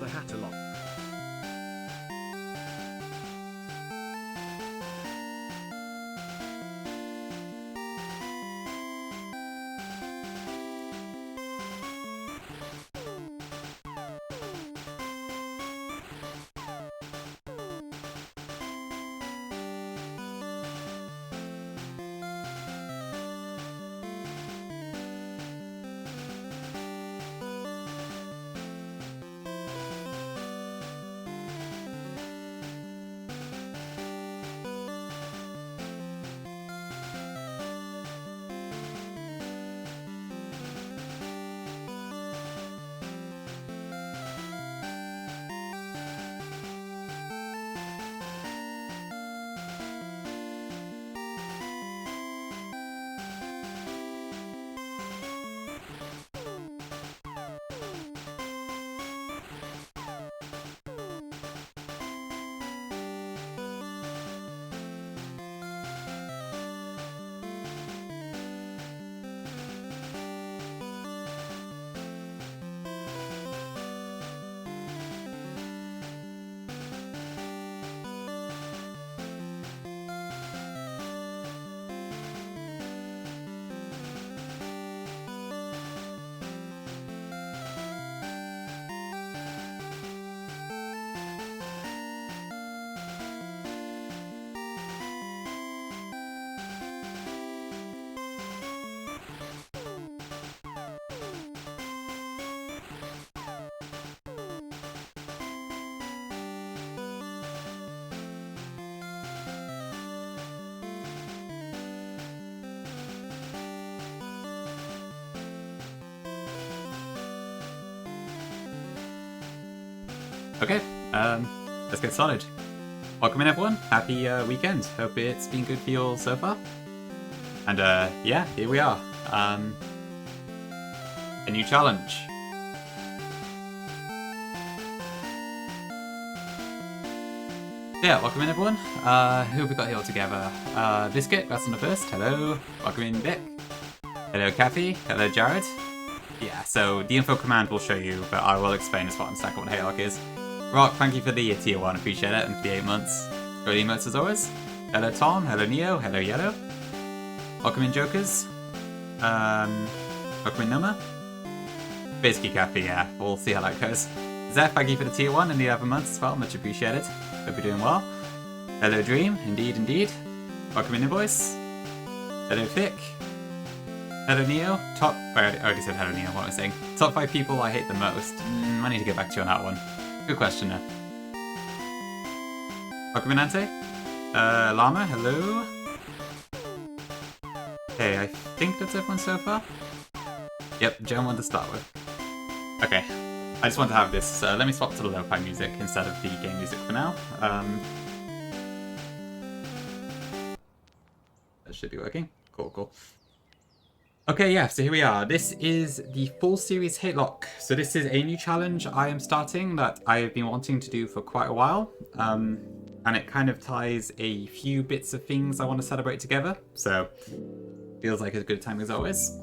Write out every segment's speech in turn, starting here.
the Hatelocke. Okay, let's get started. Welcome in, everyone. Happy weekend. Hope it's been good for you all so far. And yeah, here we are. A new challenge. Yeah, welcome in, everyone. Who have we got here all together? Biscuit, that's on the first. Hello. Welcome in, Vic. Hello, Kathy. Hello, Jared. Yeah, so the info command will show you, but I will explain as well in a second what Hatelocke is. Rock, thank you for the tier 1, appreciate it, and for the 8 months. Great emotes as always. Hello Tom, hello Neo, hello Yellow. Welcome in Jokers. Welcome in Noma. Basically Cafe, yeah, we'll see how that goes. Zeph, thank you for the tier 1 and the 11 months as well, much appreciated. Hope you're doing well. Hello Dream, indeed, indeed. Welcome in Invoice. Hello Vic. Hello Neo. Top, I already said hello Neo, what am I saying? Top 5 people I hate the most. I need to get back to you on that one. Good question there. Welcome in, Ante. Llama, hello. Okay, I think that's everyone so far. Yep, Joan one to start with. Okay, I just want to have this. Let me swap to the lo-fi music instead of the game music for now. That should be working. Cool, cool. Okay, yeah, so here we are. This is the full series Hatelocke. So this is a new challenge I am starting that I have been wanting to do for quite a while. And it kind of ties a few bits of things I want to celebrate together. So, feels like a good time as always.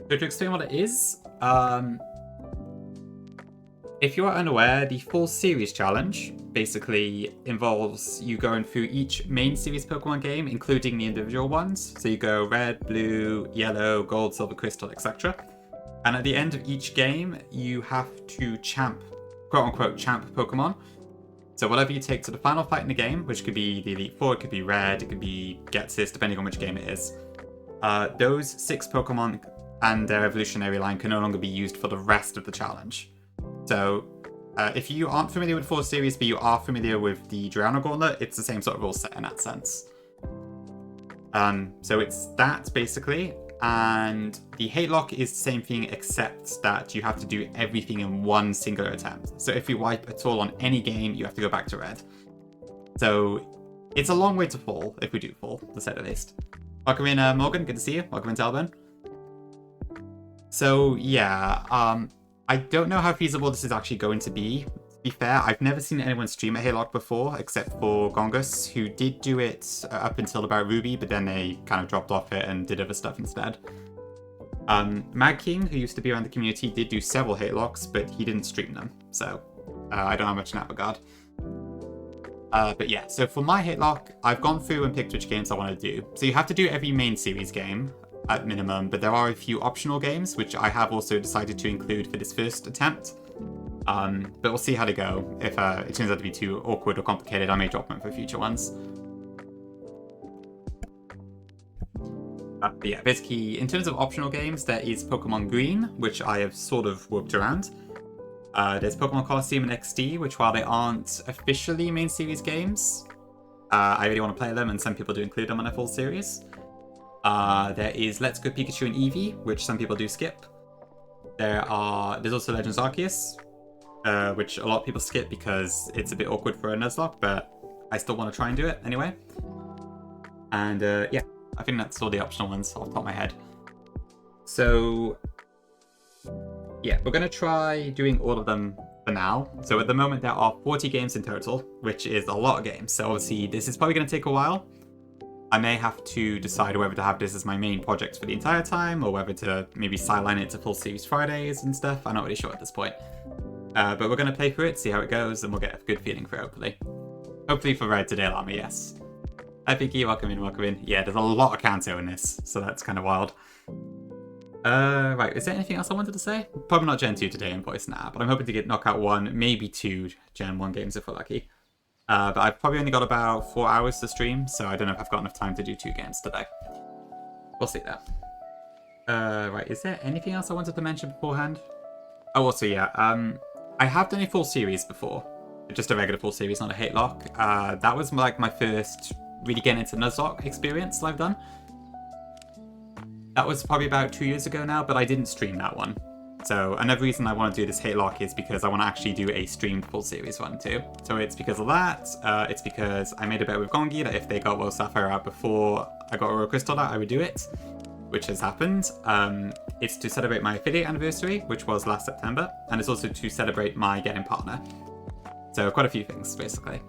So to explain what it is, if you are unaware, the full series challenge basically involves you going through each main series Pokemon game, including the individual ones. So you go red, blue, yellow, gold, silver, crystal, etc. And at the end of each game, you have to champ, quote-unquote, champ Pokemon. So whatever you take to the final fight in the game, which could be the Elite Four, it could be Red, it could be Getsis, depending on which game it is, those 6 Pokemon and their evolutionary line can no longer be used for the rest of the challenge. So if you aren't familiar with 4 series, but you are familiar with the Drowner Gauntlet, it's the same sort of rule set in that sense. So it's that, basically. And the Hatelocke is the same thing, except that you have to do everything in one singular attempt. So if you wipe at all on any game, you have to go back to red. So it's a long way to fall, if we do fall, to say the least. Welcome in, Morgan, good to see you. Welcome in, Talbot. So yeah, I don't know how feasible this is actually going to be. To be fair, I've never seen anyone stream a Hatelocke before, except for Gongus, who did do it up until about Ruby, but then they kind of dropped off it and did other stuff instead. Mad King, who used to be around the community, did do several Hatelocks, but he didn't stream them, so I don't have much in that regard. But yeah, so for my Hatelocke, I've gone through and picked which games I want to do. So you have to do every main series game at minimum, but there are a few optional games, which I have also decided to include for this first attempt. But we'll see how they go. If it turns out to be too awkward or complicated, I may drop them for future ones. But yeah, basically, in terms of optional games, there is Pokemon Green, which I have sort of worked around. There's Pokemon Colosseum and XD, which while they aren't officially main series games, I really want to play them, and some people do include them on a full series. There is Let's Go Pikachu and Eevee, which some people do skip. There's also Legends Arceus, which a lot of people skip because it's a bit awkward for a Nuzlocke, but I still want to try and do it anyway. And yeah, I think that's all the optional ones off the top of my head. So yeah, we're going to try doing all of them for now. So at the moment there are 40 games in total, which is a lot of games. So obviously this is probably going to take a while. I may have to decide whether to have this as my main project for the entire time, or whether to maybe sideline it to full series Fridays and stuff. I'm not really sure at this point. But we're going to play through it, see how it goes, and we'll get a good feeling for it, hopefully. Hopefully for Red today, Llama, yes. Hi Vicky, welcome in, welcome in. Yeah, there's a lot of Kanto in this, so that's kind of wild. Right, is there anything else I wanted to say? Probably not Gen 2 today in voice now, but I'm hoping to knock out 1, maybe 2 Gen 1 games if we're lucky. But I've probably only got about 4 hours to stream, so I don't know if I've got enough time to do 2 games today. We'll see that. Right, is there anything else I wanted to mention beforehand? Oh, also, yeah, I have done a full series before. Just a regular full series, not a Hatelocke. That was like my first really getting into Nuzlocke experience that I've done. That was probably about 2 years ago now, but I didn't stream that one. So another reason I want to do this Hatelocke is because I want to actually do a streamed full series one too. So it's because of that. It's because I made a bet with Gongi that if they got World Sapphire out before I got Royal Crystal out, I would do it, which has happened. It's to celebrate my affiliate anniversary, which was last September, and it's also to celebrate my getting partner. So quite a few things, basically.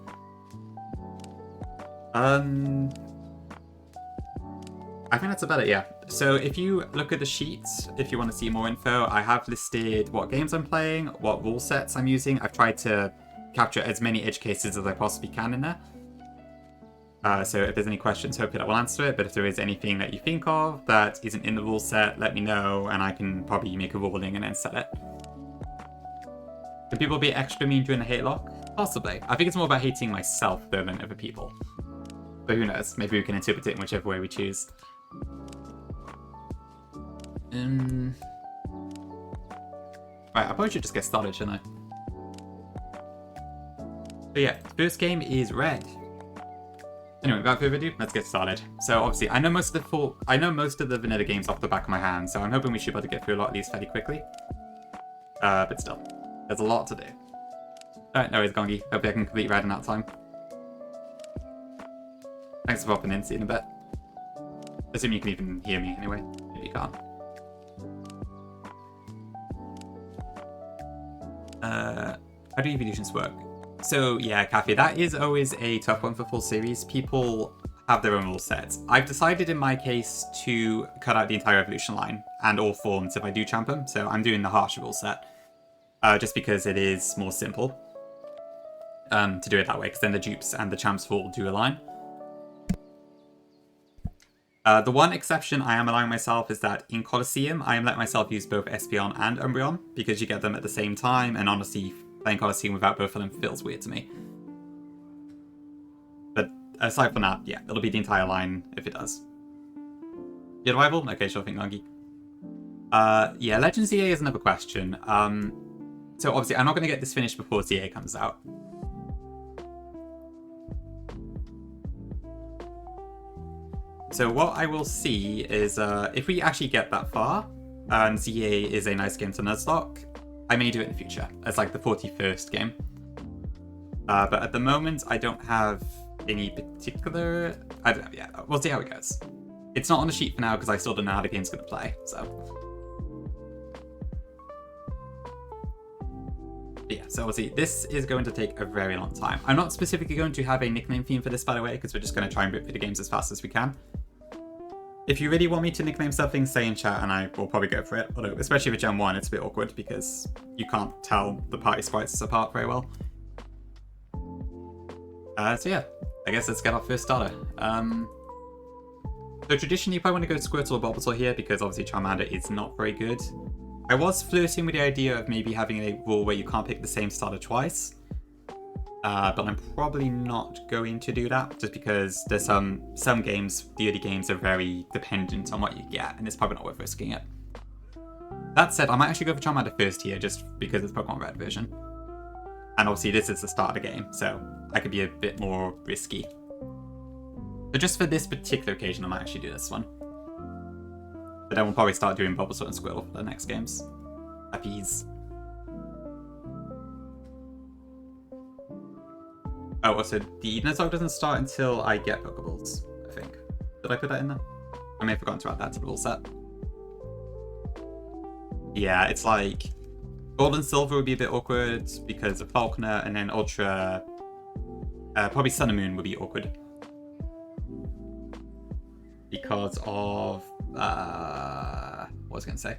I think that's about it, yeah. So if you look at the sheet, if you want to see more info, I have listed what games I'm playing, what rule sets I'm using. I've tried to capture as many edge cases as I possibly can in there. So if there's any questions, hopefully that will answer it. But if there is anything that you think of that isn't in the rule set, let me know, and I can probably make a ruling and then set it. Can people be extra mean during the Hatelocke? Possibly. I think it's more about hating myself though than other people. But who knows? Maybe we can interpret it in whichever way we choose. Right, I probably should just get started, shouldn't I? But yeah, first game is Red. Anyway, without further ado, let's get started. So obviously, I know most of the vanilla games off the back of my hand, so I'm hoping we should be able to get through a lot of these fairly quickly. But still, there's a lot to do. Alright, no worries, Gongi. Hopefully I can complete Red in that time. Thanks for popping in, see you in a bit. Assume you can even hear me anyway, if you can't. How do evolutions work? So yeah, Kathy, that is always a tough one for full series. People have their own rule sets. I've decided in my case to cut out the entire evolution line and all forms if I do champ them. So I'm doing the harsh rule set, just because it is more simple to do it that way, because then the dupes and the champs will do align. The one exception I am allowing myself is that in Colosseum, I am letting myself use both Espeon and Umbreon, because you get them at the same time, and honestly, playing Colosseum without both of them feels weird to me. But aside from that, yeah, it'll be the entire line if it does. Your rival? Okay, sure thing, Gongi. Yeah, Legends ZA is another question. So obviously, I'm not going to get this finished before ZA comes out. So what I will see is if we actually get that far, and ZA is a nice game to Nuzlocke, I may do it in the future as like the 41st game. But at the moment, I don't have any particular... I don't know, yeah, we'll see how it goes. It's not on the sheet for now because I still don't know how the game's going to play, so... But yeah, so we'll see. This is going to take a very long time. I'm not specifically going to have a nickname theme for this, by the way, because we're just going to try and rip through the games as fast as we can. If you really want me to nickname something, say in chat and I will probably go for it. Although, especially with Gen 1, it's a bit awkward because you can't tell the party sprites apart very well. So yeah, I guess let's get our first starter. So traditionally, you probably want to go Squirtle or Bulbasaur here because obviously Charmander is not very good. I was flirting with the idea of maybe having a rule where you can't pick the same starter twice. But I'm probably not going to do that just because there's some games, the early games are very dependent on what you get and it's probably not worth risking it. That said, I might actually go for Charmander first here just because it's Pokemon Red version. And obviously this is the start of the game, so I could be a bit more risky. So just for this particular occasion, I might actually do this one. But then we'll probably start doing Bulbasaur and Squirtle for the next games. Puppies. Oh, also, the Hatelocke doesn't start until I get Pokeballs, I think. Did I put that in there? I may have forgotten to add that to the rule set. Yeah, it's like... Gold and Silver would be a bit awkward because of Falconer, and then Ultra... probably Sun and Moon would be awkward. Because of... what was I going to say?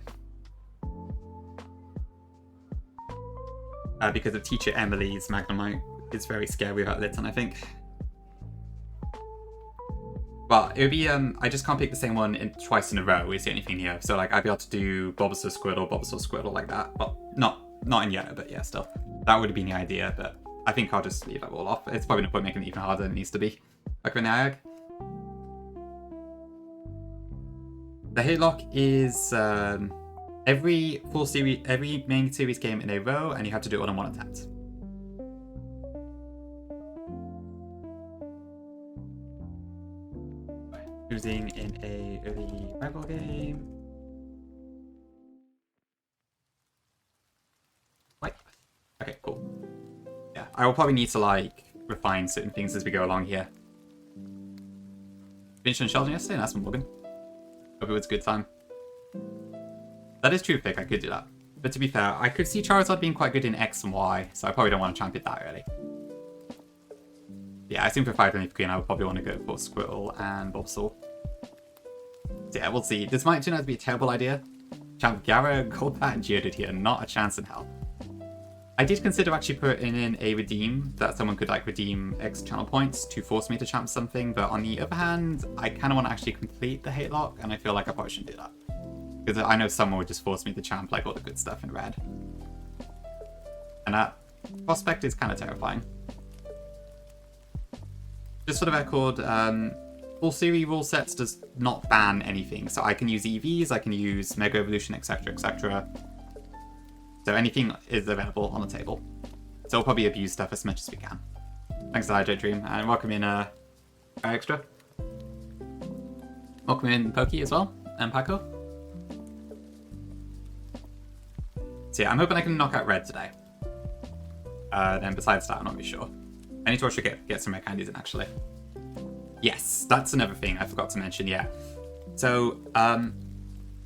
Because of Teacher Emily's Magnemite. It's very scary without Litten, I think. But it would be, I just can't pick the same one twice in a row is the only thing here. So like I'd be able to do Bulbasaur Squirtle like that. But not in Yellow, but yeah, still. That would have been the idea, but I think I'll just leave that all off. It's probably no point making it even harder than it needs to be. Like with Niag. The Hatelocke is every main series game in a row, and you have to do it all in one attempt. Losing in a early rival game. Wait. Okay, cool. Yeah, I will probably need to like refine certain things as we go along here. Finished on Sheldon yesterday? That's Morgan. Hope it was a good time. That is true, Pick. I could do that. But to be fair, I could see Charizard being quite good in X and Y, so I probably don't want to champion that early. Yeah, I think for 5 Queen, I would probably want to go for Squirtle and Bulbasaur. So yeah, we'll see. This might turn out to be a terrible idea. Champ Gara, Golbat, and Geodude here. Not a chance in hell. I did consider actually putting in a redeem, that someone could like redeem X channel points to force me to champ something, but on the other hand, I kind of want to actually complete the Hatelocke, and I feel like I probably shouldn't do that. Because I know someone would just force me to champ like all the good stuff in red. And that prospect is kind of terrifying. Just for the record, full series rule sets does not ban anything. So I can use EVs, I can use Mega Evolution, etc, etc. So anything is available on the table. So we'll probably abuse stuff as much as we can. Thanks to Hydrate Dream, and welcome in Extra. Welcome in Pokey as well, and Paco. So yeah, I'm hoping I can knock out red today. Then besides that, I'm not really sure. I need to actually get some red candies in, actually. Yes, that's another thing I forgot to mention, yeah. So,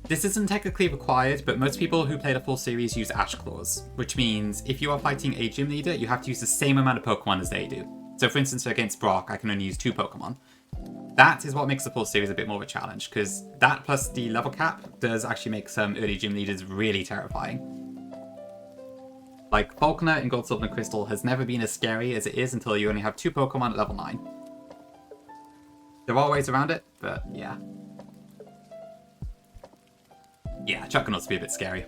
this isn't technically required, but most people who play the full series use Ash Claws, which means if you are fighting a gym leader, you have to use the same amount of Pokemon as they do. So for instance, against Brock, I can only use 2 Pokemon. That is what makes the full series a bit more of a challenge, because that plus the level cap does actually make some early gym leaders really terrifying. Like, Falconer in Gold, Silver, and Crystal has never been as scary as it is until you only have 2 Pokemon at level 9. There are ways around it, but yeah. Yeah, Chuck can also be a bit scary.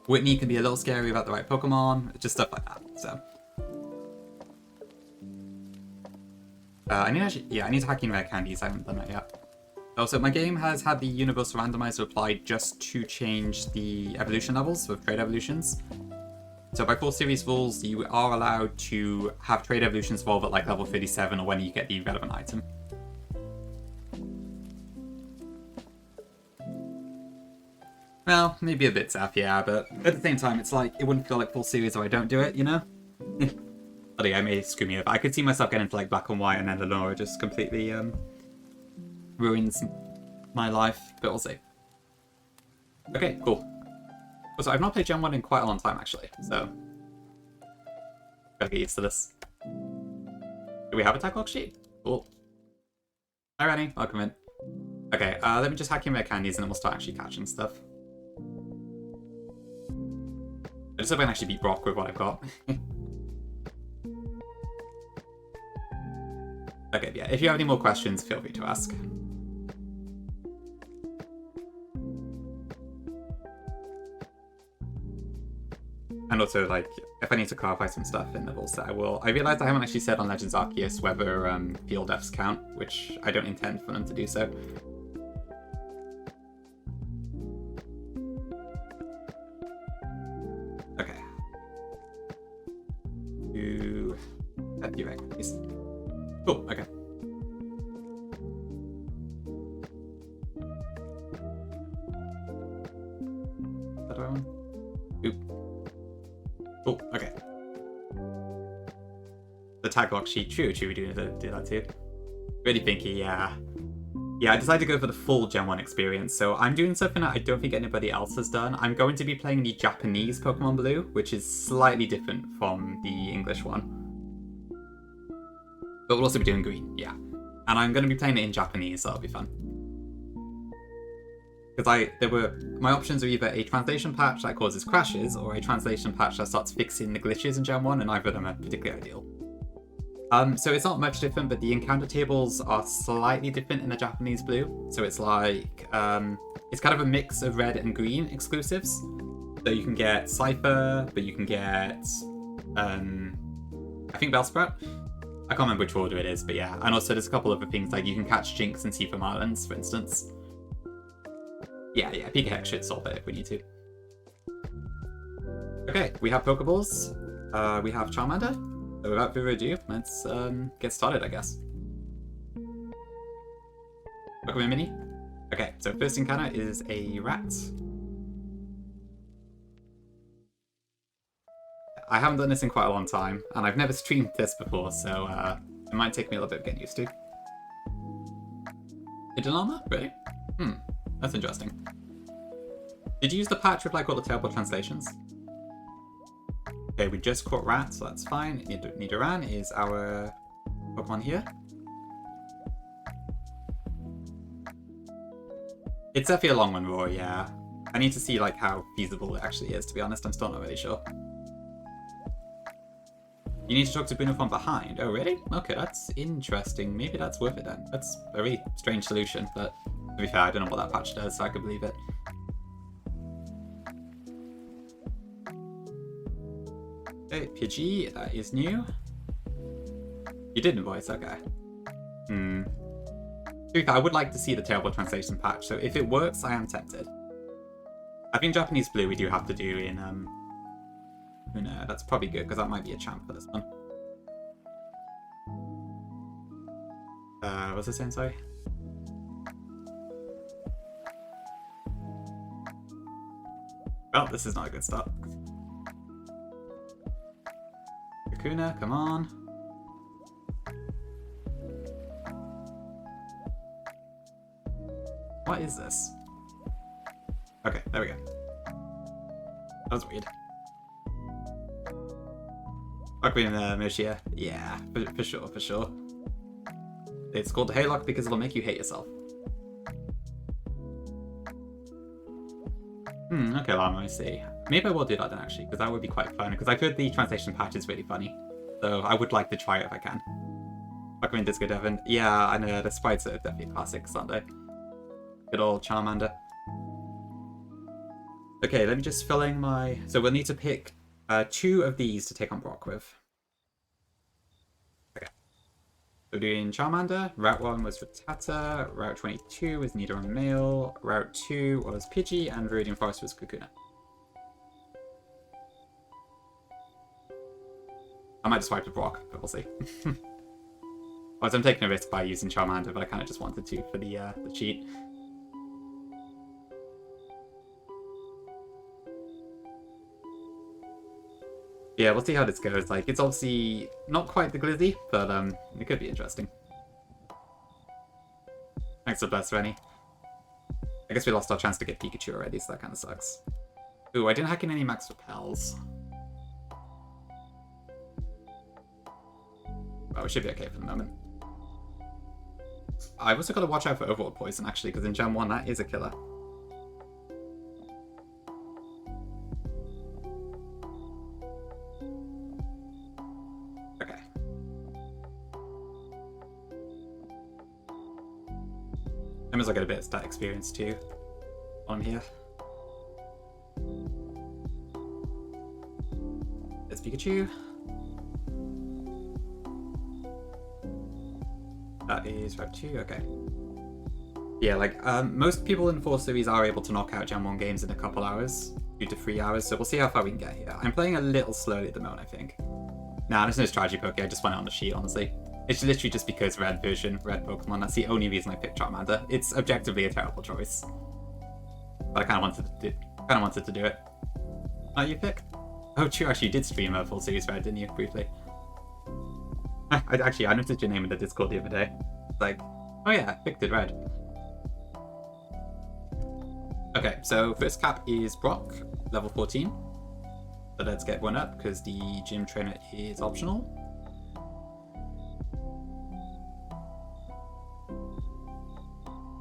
Whitney can be a little scary without the right Pokemon, just stuff like that, so. I need to hack in rare candies, I haven't done that yet. Also, my game has had the Universal Randomizer applied just to change the evolution levels of trade evolutions. So by full series rules, you are allowed to have trade evolutions evolve at like level 37 or when you get the relevant item. Well, maybe a bit tough, yeah, but at the same time, it's like, it wouldn't feel like full series if I don't do it, you know? But yeah, I may screw me up. I could see myself getting into like black and white and then Lenora just completely ruins my life, but we'll see. Okay, cool. Also, I've not played Gen 1 in quite a long time, actually, so gotta get used to this. Do we have a Hatelocke sheet? Cool. Hi, Rennie. Welcome in. Okay, let me just hack in my candies and then we'll start actually catching stuff. I just hope I can actually beat Brock with what I've got. Okay, yeah, if you have any more questions, feel free to ask. And also, like, if I need to clarify some stuff in the rule set, I will. I realized I haven't actually said on Legends Arceus whether field Fs count, which I don't intend for them to do so. Okay. To FP rank, please. Cool, okay. Is that one? Oop. Oh, okay. The Hatelocke sheet, true, we do that too. Really thinky, yeah. Yeah, I decided to go for the full Gen 1 experience, so I'm doing something that I don't think anybody else has done. I'm going to be playing the Japanese Pokemon Blue, which is slightly different from the English one. But we'll also be doing green, yeah. And I'm going to be playing it in Japanese, so that'll be fun. Because my options are either a translation patch that causes crashes, or a translation patch that starts fixing the glitches in Gen 1, and neither of them are particularly ideal. So it's not much different, but the encounter tables are slightly different in the Japanese Blue. So it's like, it's kind of a mix of red and green exclusives. So you can get Cypher, but you can get, I think Bellsprout. I can't remember which order it is, but yeah. And also there's a couple other things, like you can catch Jinx and Seafoam Islands, for instance. Yeah, Pika Hex should solve it if we need to. Okay, we have Pokeballs. We have Charmander. So without further ado, let's get started, I guess. Pokemon Mini. Okay, so first encounter is a rat. I haven't done this in quite a long time, and I've never streamed this before, so it might take me a little bit of getting used to. Hidden armor? Really? That's interesting. Did you use the patch with like all the terrible translations? Okay, we just caught Rat, so that's fine. Nidoran is our Pokemon here. It's definitely a long one, Roy, yeah. I need to see like how feasible it actually is, to be honest. I'm still not really sure. You need to talk to Bruno from behind. Oh, really? Okay, that's interesting. Maybe that's worth it then. That's a very strange solution, but to be fair, I don't know what that patch does, so I could believe it. Okay, Pidgey, that is new. You didn't voice, okay. To be fair, I would like to see the terrible translation patch, so if it works, I am tempted. I think Japanese Blue we do have to do in, no, that's probably good, because that might be a champ for this one. What's it saying, sorry? Well, this is not a good start. Kakuna, come on. What is this? Okay, there we go. That was weird. Pokemon Moshia. Yeah, for sure. It's called Hatelocke because it'll make you hate yourself. Okay, Llama, I see. Maybe I will do that then, actually, because that would be quite fun, because I've heard the translation patch is really funny. So I would like to try it if I can. Pokemon Disco Devon. Yeah, I know, the sprites are definitely classics, aren't they? Good old Charmander. Okay, let me just fill in my... So we'll need to pick 2 of these to take on Brock with. Okay. So we're doing Charmander. Route 1 was Rattata. Route 22 was Nidoran Male. Route 2 was Pidgey. And Viridian Forest was Kakuna. I might just swipe to Brock, but we'll see. I'm taking a risk by using Charmander, but I kind of just wanted to for the cheat. Yeah, we'll see how this goes. Like, it's obviously not quite the Glizzy, but it could be interesting. Thanks for bless, Rennie. I guess we lost our chance to get Pikachu already, so that kind of sucks. Ooh, I didn't hack in any max repels. Well, we should be okay for the moment. I've also got to watch out for Overworld Poison, actually, because in Gen 1 that is a killer. Okay. I might as well get a bit of stat experience too on here. There's Pikachu. That is Rev 2, okay. Yeah, like, most people in 4 series are able to knock out Gen 1 games in a couple hours, 2 to 3 hours, so we'll see how far we can get here. I'm playing a little slowly at the moment, I think. Nah, there's no strategy poke, I just went on the sheet, honestly. It's literally just because red Pokemon, that's the only reason I picked Charmander. It's objectively a terrible choice. But I kind of wanted to do it. Oh, you picked? Oh, true, actually, you did stream a full series Red, didn't you, briefly? I noticed your name in the Discord the other day. It's like, oh yeah, I picked it Red. Okay, so first cap is Brock, level 14. So let's get one up, because the gym trainer is optional.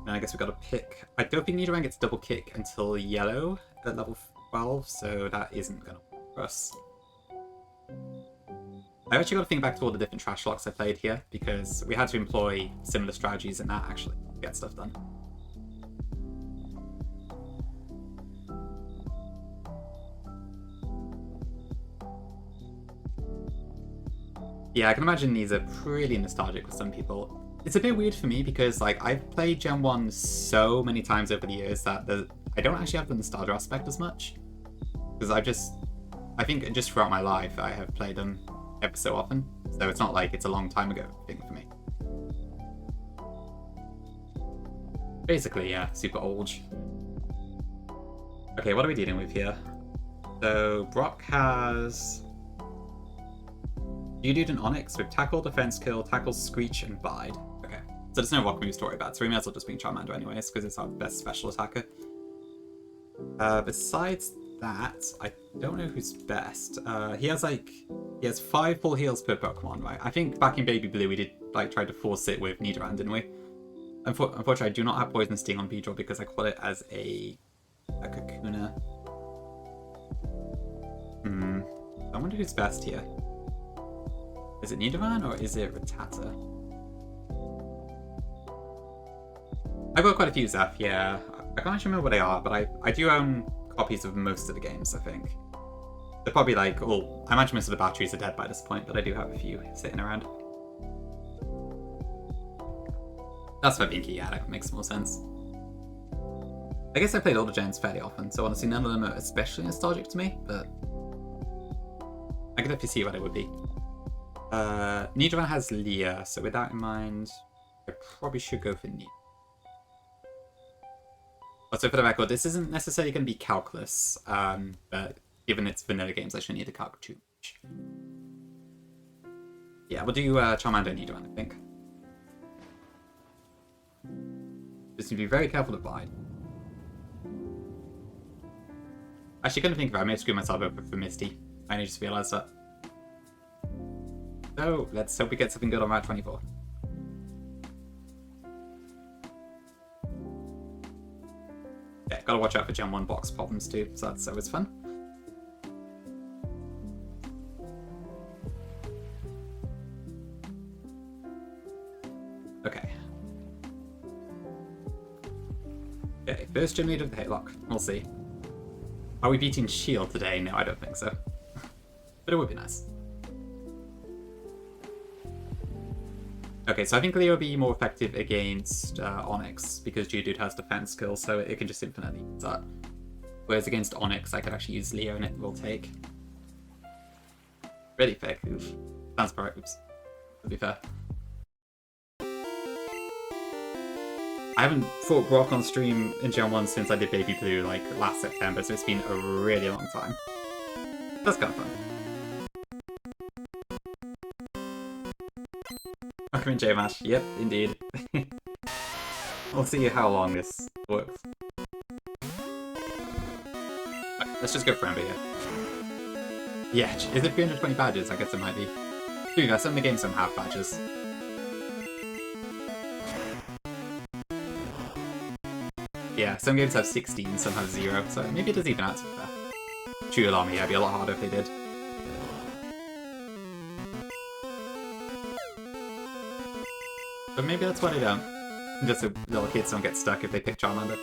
And I guess we've got to pick... I don't think Nidoran gets double kick until yellow at level 12, so that isn't going to work for us. I've actually got to think back to all the different trash locks I played here, because we had to employ similar strategies in that actually to get stuff done. Yeah, I can imagine these are pretty nostalgic for some people. It's a bit weird for me because, like, I've played Gen 1 so many times over the years that I don't actually have the nostalgia aspect as much. Because I think just throughout my life I have played them ever so often. So it's not like it's a long time ago thing for me. Basically, yeah, super old. Okay, what are we dealing with here? So, Brock has... Geodude and Onix with Tackle, Defense Kill, Tackle, Screech, and Bide. Okay, so there's no rock moves to worry about, so we may as well just bring Charmander anyways, because it's our best special attacker. Besides that, I don't know who's best. He has 5 full heals per Pokemon, right? I think back in Baby Blue we did like try to force it with Nidoran, didn't we? Unfortunately, I do not have Poison Sting on Beedrill because I caught it as a Kakuna. I wonder who's best here. Is it Nidoran or is it Rattata? I've got quite a few Zeph, yeah. I can't actually remember what they are, but I do own copies of most of the games, I think. They're probably like, well, I imagine most of the batteries are dead by this point, but I do have a few sitting around. That's for Binky, yeah, that makes more sense. I guess I played all the gens fairly often, so honestly none of them are especially nostalgic to me, but I can definitely see what it would be. Nidoran has Leah, so with that in mind, I probably should go for Nidoran. Also, for the record, this isn't necessarily going to be calculus, but given it's vanilla games, I shouldn't need to calculate too much. Yeah, we'll do Charmander and Nidoran, I think. Just need to be very careful to Bide. Actually, couldn't think of it. I may have screwed myself over for Misty. I only just realised that. So, let's hope we get something good on Route 24. Yeah, gotta watch out for Gen 1 box problems too, so that's always fun. Okay. Okay, first gym lead of the Hatelocke. We'll see. Are we beating Shield today? No, I don't think so. But it would be nice. Okay, so I think Leo will be more effective against Onix because Geodude has defense skills, so it can just infinitely use that. Whereas against Onix, I could actually use Leo and it will take. Really fair goof. Sounds right, oops. To be fair. I haven't fought Brock on stream in Gen 1 since I did Baby Blue like last September, so it's been a really long time. That's kind of fun. Welcome in J-Mash. Yep, indeed. We'll see how long this works. Okay, let's just go for Ember here. Yeah, is it 320 badges? I guess it might be. Dude, some of the games don't have badges. Yeah, some games have 16, some have 0, so maybe it does even out to be fair. True alarm, yeah, it'd be a lot harder if they did. But maybe that's why they don't. Just so little kids don't get stuck if they pick Charmander.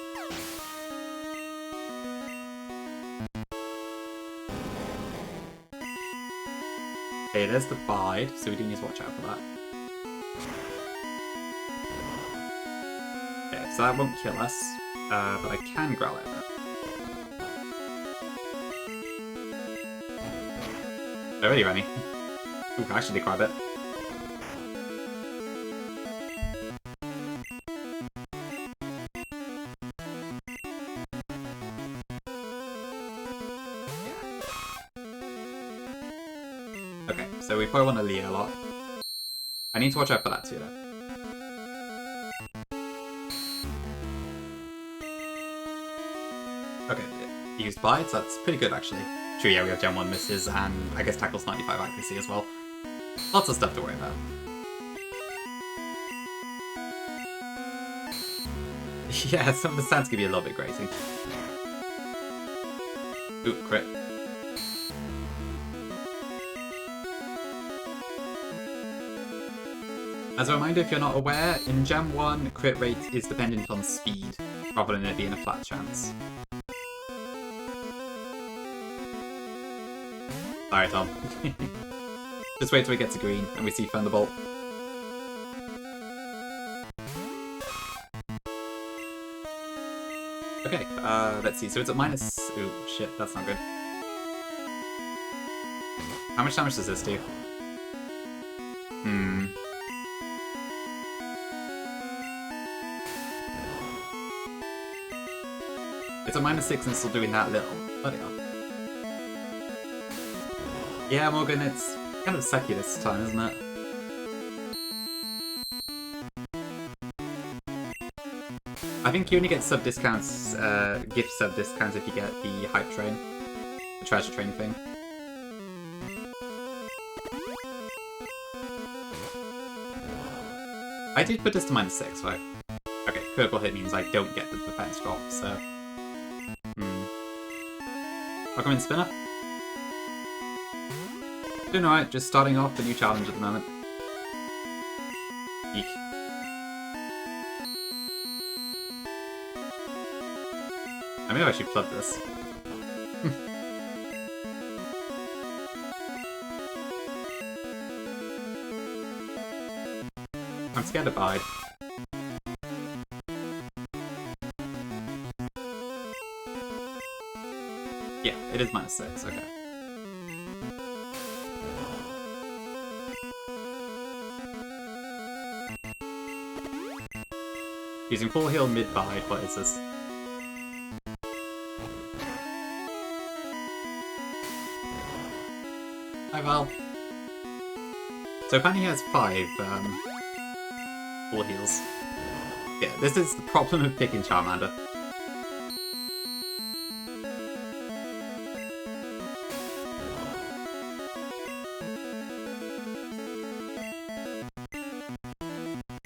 Okay, there's the bide, so we do need to watch out for that. Okay, so that won't kill us, but I can growl at it. Already running. Ooh, actually did quite a bit. Okay, so we probably want to Leo a lot. I need to watch out for that too, though. Okay, used bites, that's pretty good actually. True, yeah, we have Gen 1 misses, and I guess tackles 95 accuracy as well. Lots of stuff to worry about. Yeah, some of the stats can be a little bit grating. Ooh, crit. As a reminder, if you're not aware, in Gen 1, crit rate is dependent on speed, rather than it being a flat chance. Sorry, Tom. Just wait till we get to green and we see Thunderbolt. Okay, let's see. So it's at minus... Ooh, shit, that's not good. How much damage does this do? It's a minus 6 and still doing that little. Bloody hell. Yeah, Morgan, it's kind of sucky this time, isn't it? I think you only get sub discounts, gift sub discounts if you get the hype train, the treasure train thing. I did put this to minus 6, right? Okay, critical hit means I don't get the defense drop, so... Welcome in, Spinner. Doing alright, just starting off a new challenge at the moment. Eek. I may have actually flood this. I'm scared to bide. Yeah, it is minus 6, okay. Using full heal mid-bide, what is this? Hi Val. So Fanny has 5 full heals. Yeah, this is the problem of picking Charmander.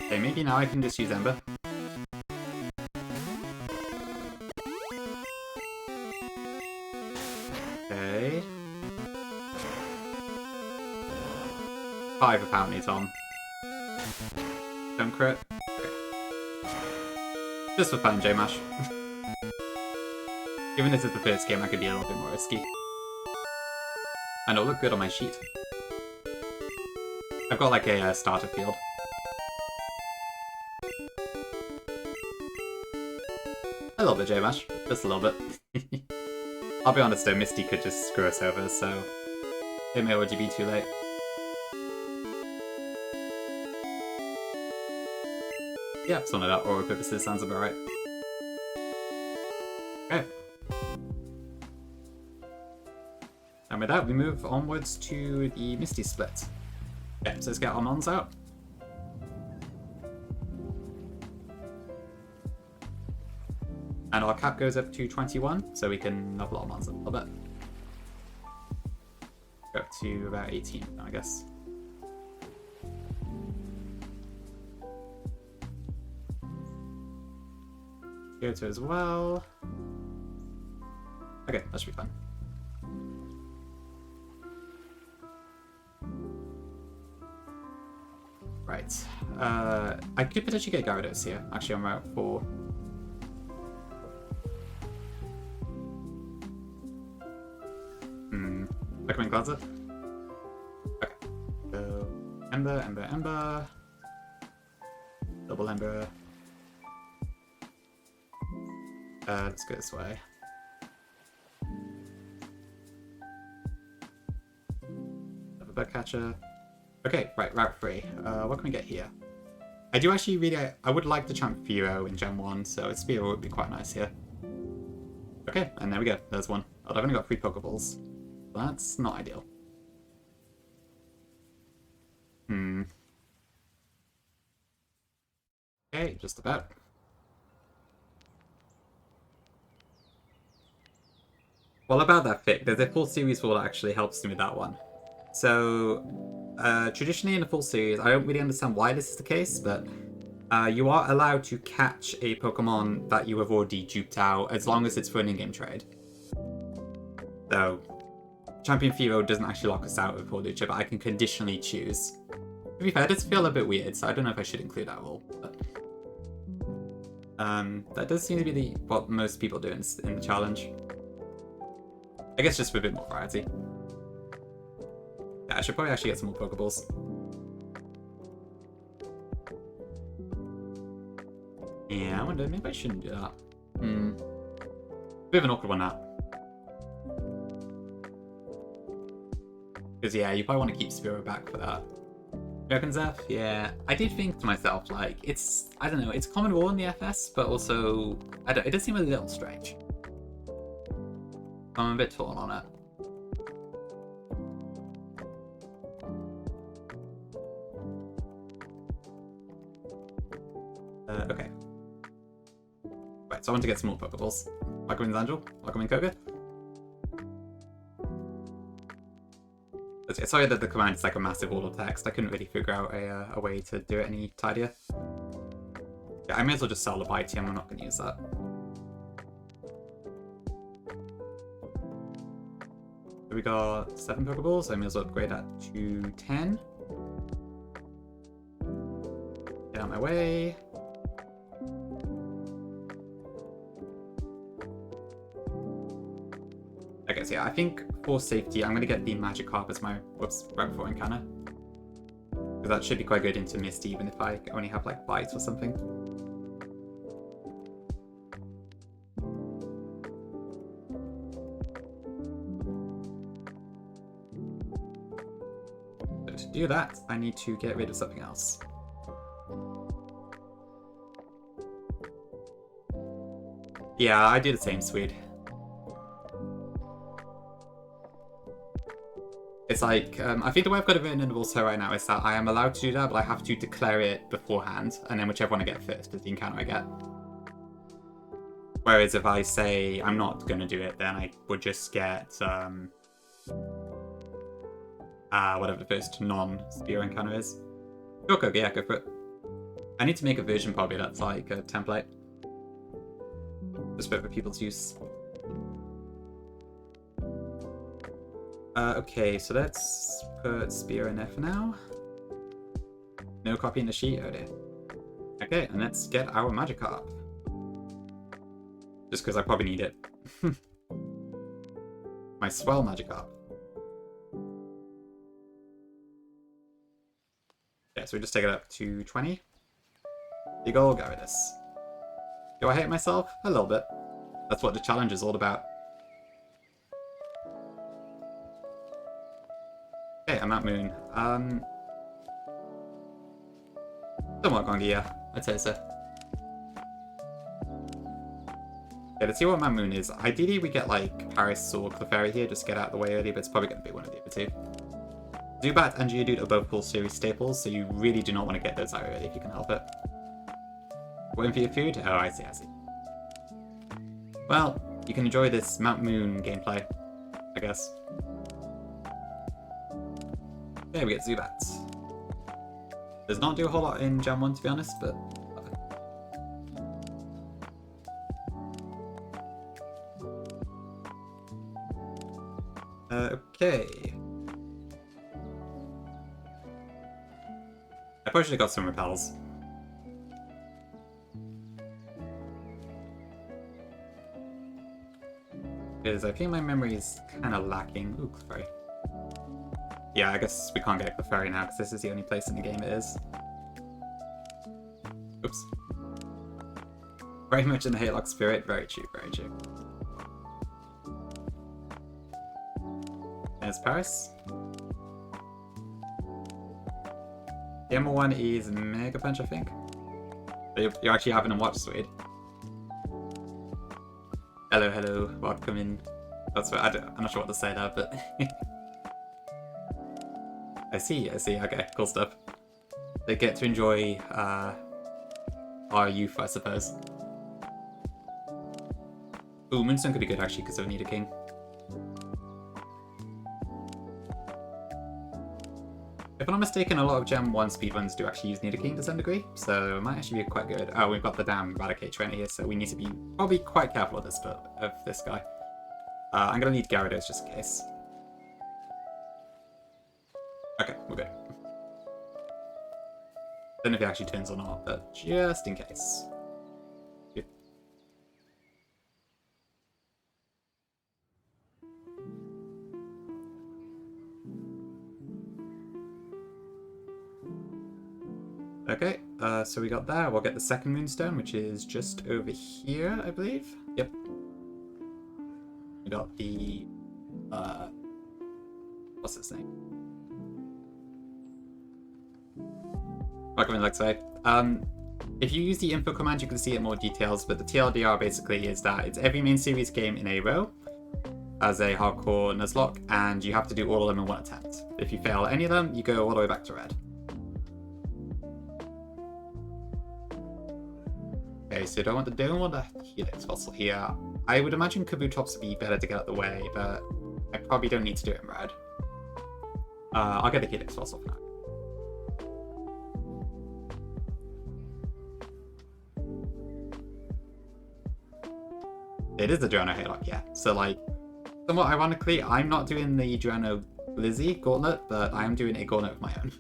Okay, maybe now I can just use Ember. Okay. 5 apparently, Tom. Don't crit. Okay. Just for fun, J-Mash. Given this is the first game, I could be a little bit more risky. And it'll look good on my sheet. I've got like a starter field. A little bit, J-Mash. Just a little bit. I'll be honest though, Misty could just screw us over, so it may already be too late. Yeah, something like that, or purposes sounds about right. Okay. And with that, we move onwards to the Misty split. Okay, so let's get our Mons out. And our cap goes up to 21, so we can level our Mons up a little bit. Go up to about 18, I guess. Kyoto as well. Okay, that should be fun. Right. I could potentially get Gyarados here. Actually, on Route 4. Recommend Cleanser? Okay. So, Ember, Ember, Ember. Double Ember. Let's go this way. Have a Bugcatcher. Okay, right, Route 3. What can we get here? I do actually really... I would like to champ Fearow in Gen 1, so its Fearow would be quite nice here. Okay, and there we go. There's one. I've only got 3 Pokeballs. That's not ideal. Okay, just about. Well, about that fic, there's a full series rule that actually helps me with that one. So, traditionally in the full series, I don't really understand why this is the case, but you are allowed to catch a Pokemon that you have already duped out as long as it's for an in-game trade. So, Champion Fearow doesn't actually lock us out with Horlucha, but I can conditionally choose. To be fair, it does feel a bit weird, so I don't know if I should include that rule. But, that does seem to be what most people do in the challenge. I guess just for a bit more variety. Yeah, I should probably actually get some more Pokeballs. Yeah, I wonder, maybe I shouldn't do that. Bit of an awkward one now. Because yeah, you probably want to keep Spearow back for that. Zeph, yeah. I did think to myself, like, it's, I don't know, it's common rule in the FS, but also, it does seem a little strange. I'm a bit torn on it. Okay. Right, so I want to get some more Pokeballs. Welcome in Angel. Welcome in Koga. Sorry that the command is like a massive wall of text. I couldn't really figure out a way to do it any tidier. Yeah, I may as well just sell the Bite TM. I'm not going to use that. So we got 7 Pokeballs, so I may as well upgrade that to 10. Get out of my way. Okay, so yeah, I think for safety, I'm going to get the Magikarp as my right before encounter. Because that should be quite good into Misty, even if I only have like Bites or something. So to do that, I need to get rid of something else. Yeah, I do the same, Swede. It's like, I think the way I've got it written in the rules here right now is that I am allowed to do that, but I have to declare it beforehand, and then whichever one I get first is the encounter I get. Whereas if I say I'm not going to do it, then I would just get, whatever the first non-spear encounter is. Okay, yeah, go for it. I need to make a version probably that's like a template. Just for people's use. Okay, so let's put Spear in there for now. No copy in the sheet, oh dear. Okay, and let's get our Magikarp. Just because I probably need it. My Swell Magikarp. Yeah, so we just take it up to 20. Big ol' Gyarados. Do I hate myself? A little bit. That's what the challenge is all about. Okay, I'm at Moon. Somewhat Gongi, yeah. I'd say so. Yeah, let's see what my Moon is. Ideally, we get like Paris or Clefairy here, just get out of the way early, but it's probably going to be one of the other two. Zubat and Geodude are both full series staples, so you really do not want to get those out early if you can help it. Waiting for your food? Oh, I see, I see. Well, you can enjoy this Mount Moon gameplay, I guess. There we get Zubat. Does not do a whole lot in Gen 1 to be honest, but... Okay. I probably should have got some repels. Because I think my memory is kind of lacking. Ooh, Clefairy. Yeah, I guess we can't get Clefairy now because this is the only place in the game it is. Oops. Very much in the Hatelocke spirit. Very true, very true. There's Paris. The Emerald one is Mega Punch, I think. You're actually having a watch, Swede. Hello, hello, welcome in. That's what I'm not sure what to say there, but I see. Okay, cool stuff. They get to enjoy our youth, I suppose. Ooh, Moonstone could be good actually because of Nidoking. If I'm not mistaken, a lot of Gen 1 speedruns do actually use Nidoking to some degree, so it might actually be quite good. Oh, we've got the damn Eradicate trainer here, so we need to be probably quite careful of this guy. I'm gonna need Gyarados just in case. Okay, we're good. Don't know if he actually turns or not, but just in case. Good. Okay, so we got that. We'll get the second Moonstone, which is just over here, I believe. Yep. We got the... what's its name? Welcome in, Lexi. If you use the info command, you can see it in more details, but the TLDR basically is that it's every main series game in a row as a hardcore Nuzlocke, and you have to do all of them in one attempt. If you fail any of them, you go all the way back to red. Okay, so don't want the Helix fossil here. I would imagine Kabutops would be better to get out of the way, but I probably don't need to do it in red. I'll get the Helix fossil for now. It is the Drano Hatelocke, yeah. So, like, somewhat ironically, I'm not doing the Drano Blizzy gauntlet, but I am doing a gauntlet of my own.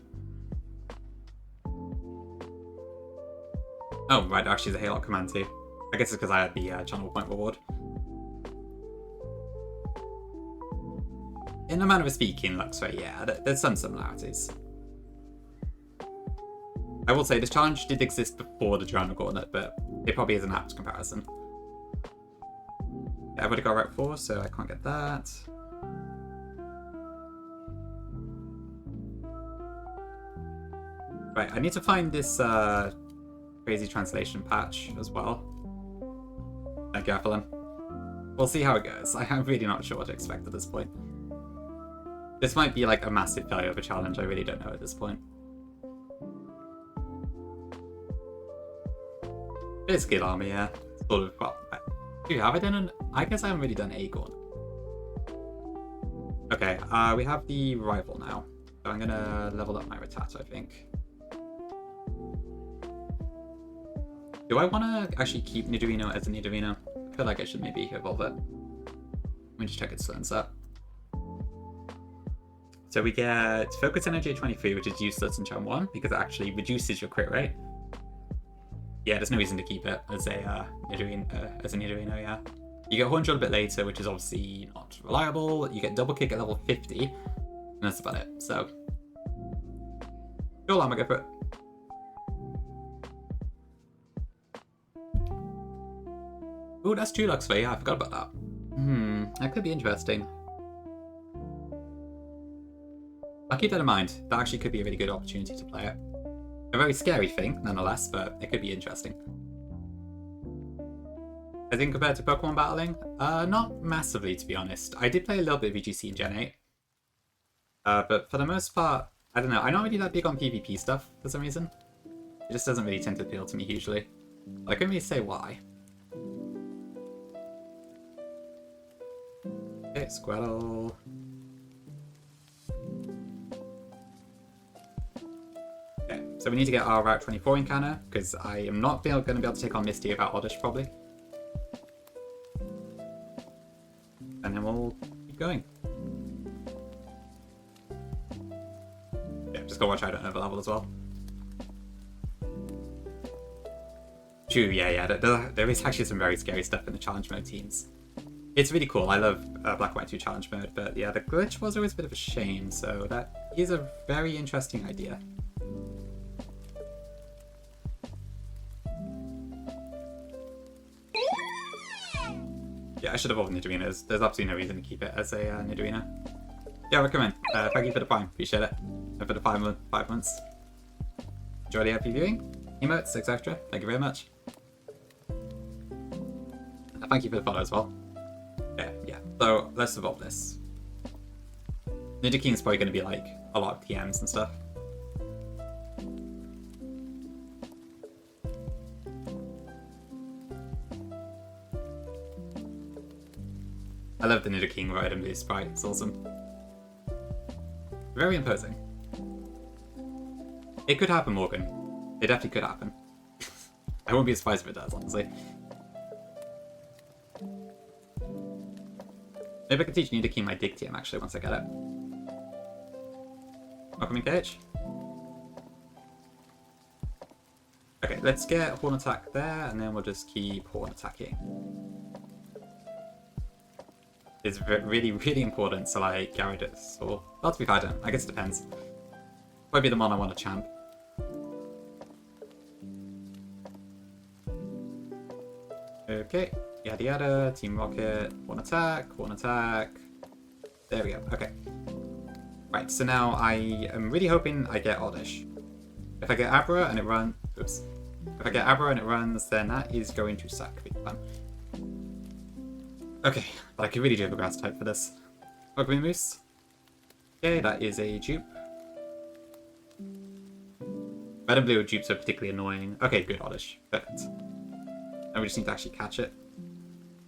Oh, right, actually, the Hatelocke command too. I guess it's because I had the channel point reward. In a manner of speaking, Luxray, yeah, there's some similarities. I will say this challenge did exist before the Drano gauntlet, but it probably is an apt comparison. I've already got Route 4, so I can't get that. Right, I need to find this crazy translation patch as well. Thank you, Evelyn. We'll see how it goes. I'm really not sure what to expect at this point. This might be like a massive failure of a challenge, I really don't know at this point. Basically an army, yeah. Sort of, well, do you have it in an... I guess I haven't really done Aegon. Okay, we have the rival now. So I'm gonna level up my Rattata, I think. Do I want to actually keep Nidorino as a Nidorino? I feel like I should maybe evolve it. Let me just check its turn set. So we get Focus Energy at 23, which is useless in Gen 1 because it actually reduces your crit rate. Yeah, there's no reason to keep it as a Nidorino, yeah. You get 100 a bit later, which is obviously not reliable. You get Double Kick at level 50, and that's about it. So, cool, I'm gonna go for it. Ooh, that's 2 Luxray, yeah, I forgot about that. That could be interesting. I'll keep that in mind. That actually could be a really good opportunity to play it. A very scary thing, nonetheless, but it could be interesting. I think compared to Pokemon battling, not massively, to be honest. I did play a little bit of VGC in Gen 8. But for the most part, I don't know. I'm not really that big on PvP stuff for some reason. It just doesn't really tend to appeal to me hugely. I couldn't really say why. Okay, Squirtle. Okay, so we need to get our Route 24 encounter, because I am not going to be able to take on Misty without Oddish, probably. And then we'll keep going. Just gotta watch out, I don't overlevel as well. True, yeah. There is actually some very scary stuff in the challenge mode teams. It's really cool. I love Black White 2 challenge mode, but yeah, the glitch was always a bit of a shame, so that is a very interesting idea. Yeah, I should have evolved Nidorina. There's absolutely no reason to keep it as a Nidorina. Yeah, recommend. Thank you for the Prime. Appreciate it. And for the 5 months. Enjoy the happy viewing, emotes, etc. Thank you very much. Thank you for the follow as well. Yeah. So let's evolve this. Nidokeen's probably going to be like a lot of TMs and stuff. I love the Nidokeen red and blue sprite. It's awesome. Very imposing. It could happen, Morgan. It definitely could happen. I won't be surprised if it does, honestly. Maybe I can teach Nidoking my dig TM actually once I get it. Welcome in, KH. Okay, let's get Horn Attack there, and then we'll just keep Horn attacking. It's really important to like Gyarados, or well, to be fair, I don't. I guess it depends. Might be the one I want to champ. Okay, yada, Team Rocket, Horn Attack. There we go. Okay. Right, so now I am really hoping I get Oddish. If I get Abra and it runs, oops. If I get Abra and it runs, then that is going to suck big time. Okay, but I could really do have a grass type for this. Ugly Moose. Okay, that is a dupe. Red and blue dupes are particularly annoying. Okay, good Oddish. Perfect. Now we just need to actually catch it.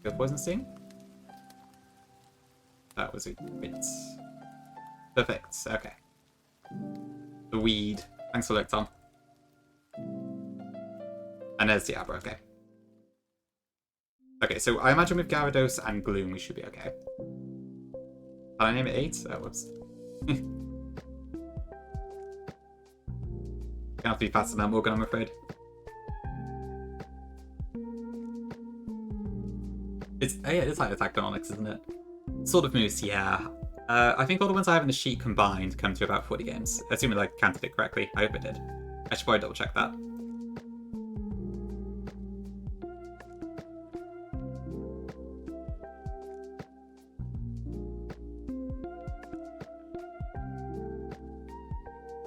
Good Poison Sting. That was a bit. Perfect, okay. The weed. Thanks for the look, Tom. And there's the Abra, okay. Okay, so I imagine with Gyarados and Gloom we should be okay. Can I name it 8? Oh, whoops. Gonna have to be faster than Morgan, I'm afraid. It's like Attack on Onyx, isn't it? Sword of Moose, yeah. I think all the ones I have in the sheet combined come to about 40 games. Assuming I counted it correctly. I hope it did. I should probably double check that.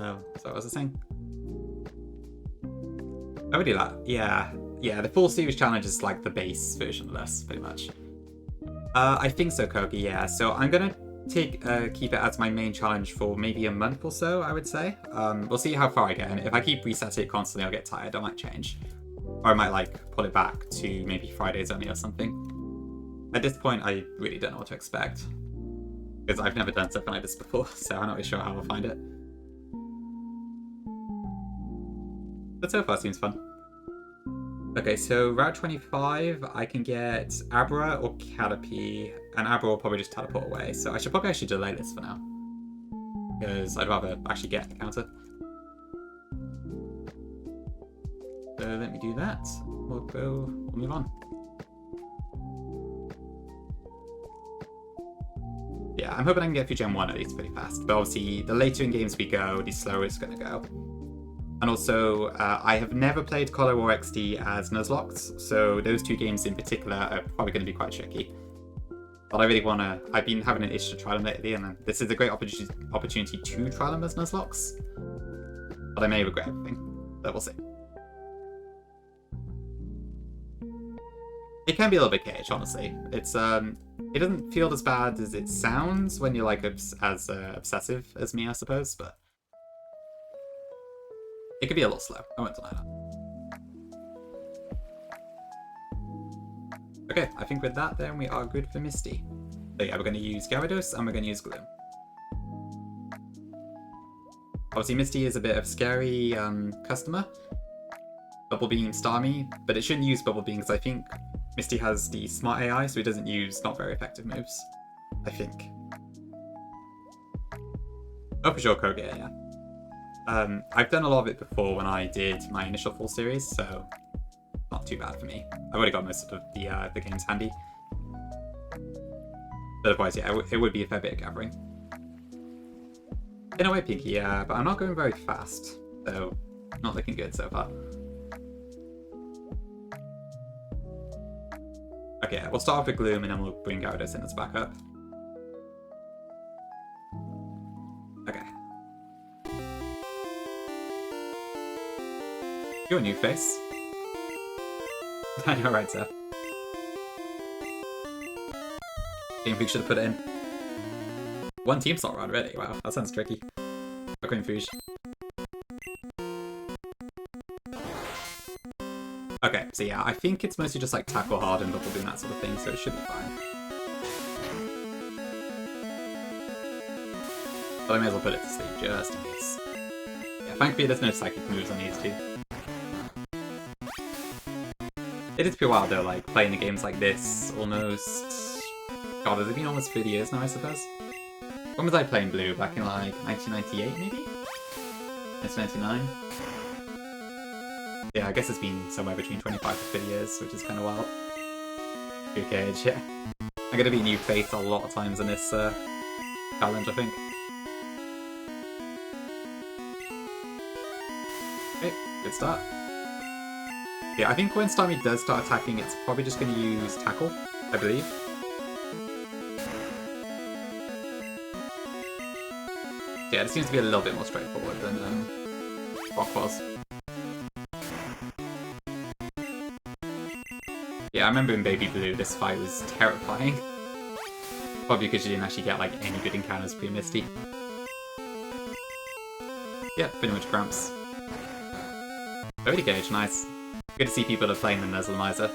Oh, so what was I saying? I really like, yeah, the full series challenge is like the base version of this, pretty much. I think so, Kogi, yeah. So I'm gonna keep it as my main challenge for maybe a month or so, I would say. We'll see how far I get, and if I keep resetting it constantly, I'll get tired. I might change. Or I might like pull it back to maybe Fridays only or something. At this point, I really don't know what to expect. Because I've never done something like this before, so I'm not really sure how I'll find it. But so far, it seems fun. Okay, so Route 25, I can get Abra or Caterpie, and Abra will probably just teleport away, so I should probably actually delay this for now. Because I'd rather actually get the counter. So let me do that. We'll move on. Yeah, I'm hoping I can get through Gen 1 at least pretty fast, but obviously the later in games we go, the slower it's going to go. And also, I have never played Color or XD as Nuzlocke, so those two games in particular are probably going to be quite tricky. But I really want to. I've been having an itch to try them lately, and this is a great opportunity to try them as Nuzlocke. But I may regret everything, but we'll see. It can be a little bit KH, honestly. It's it doesn't feel as bad as it sounds when you're like as obsessive as me, I suppose, but. It could be a little slow. I won't deny that. Okay, I think with that then we are good for Misty. So yeah, we're going to use Gyarados and we're going to use Gloom. Obviously Misty is a bit of a scary customer. Bubble Beam Starmie, but it shouldn't use Bubble Beam because I think Misty has the smart AI, so it doesn't use not very effective moves. I think. Oh, for sure, Koga, yeah. I've done a lot of it before when I did my initial full series, so not too bad for me. I've already got most of the games handy. But otherwise, yeah, it would be a fair bit of gathering. In a way, Pinky, yeah, but I'm not going very fast, so not looking good so far. Okay, we'll start off with Gloom and then we'll bring Gyarados in as backup. Okay. You're a new face. You're right, sir. Game Freak should have put it in. One team slot run, really? Wow, that sounds tricky. Queen Fuge. Okay, so yeah, I think it's mostly just like tackle hard and double doing that sort of thing, so it should be fine. But I may as well put it to sleep just in case. Yeah, thankfully there's no psychic moves on these two. It is pretty wild though, like playing the games like this almost... God, has it been almost 30 years now, I suppose? When was I playing Blue? Back in like 1998 maybe? 1999? Yeah, I guess it's been somewhere between 25 to 30 years, which is kind of wild. Good gauge, yeah. I'm going to be new face a lot of times in this challenge, I think. Okay, good start. Yeah, I think when Starmie does start attacking, it's probably just going to use Tackle, I believe. Yeah, it seems to be a little bit more straightforward than Rock was. Yeah, I remember in Baby Blue, this fight was terrifying. Probably because you didn't actually get like any good encounters for your Misty. Yeah, pretty much cramps. Already gauge, nice. Good to see people that are playing the Nuzzlemizer.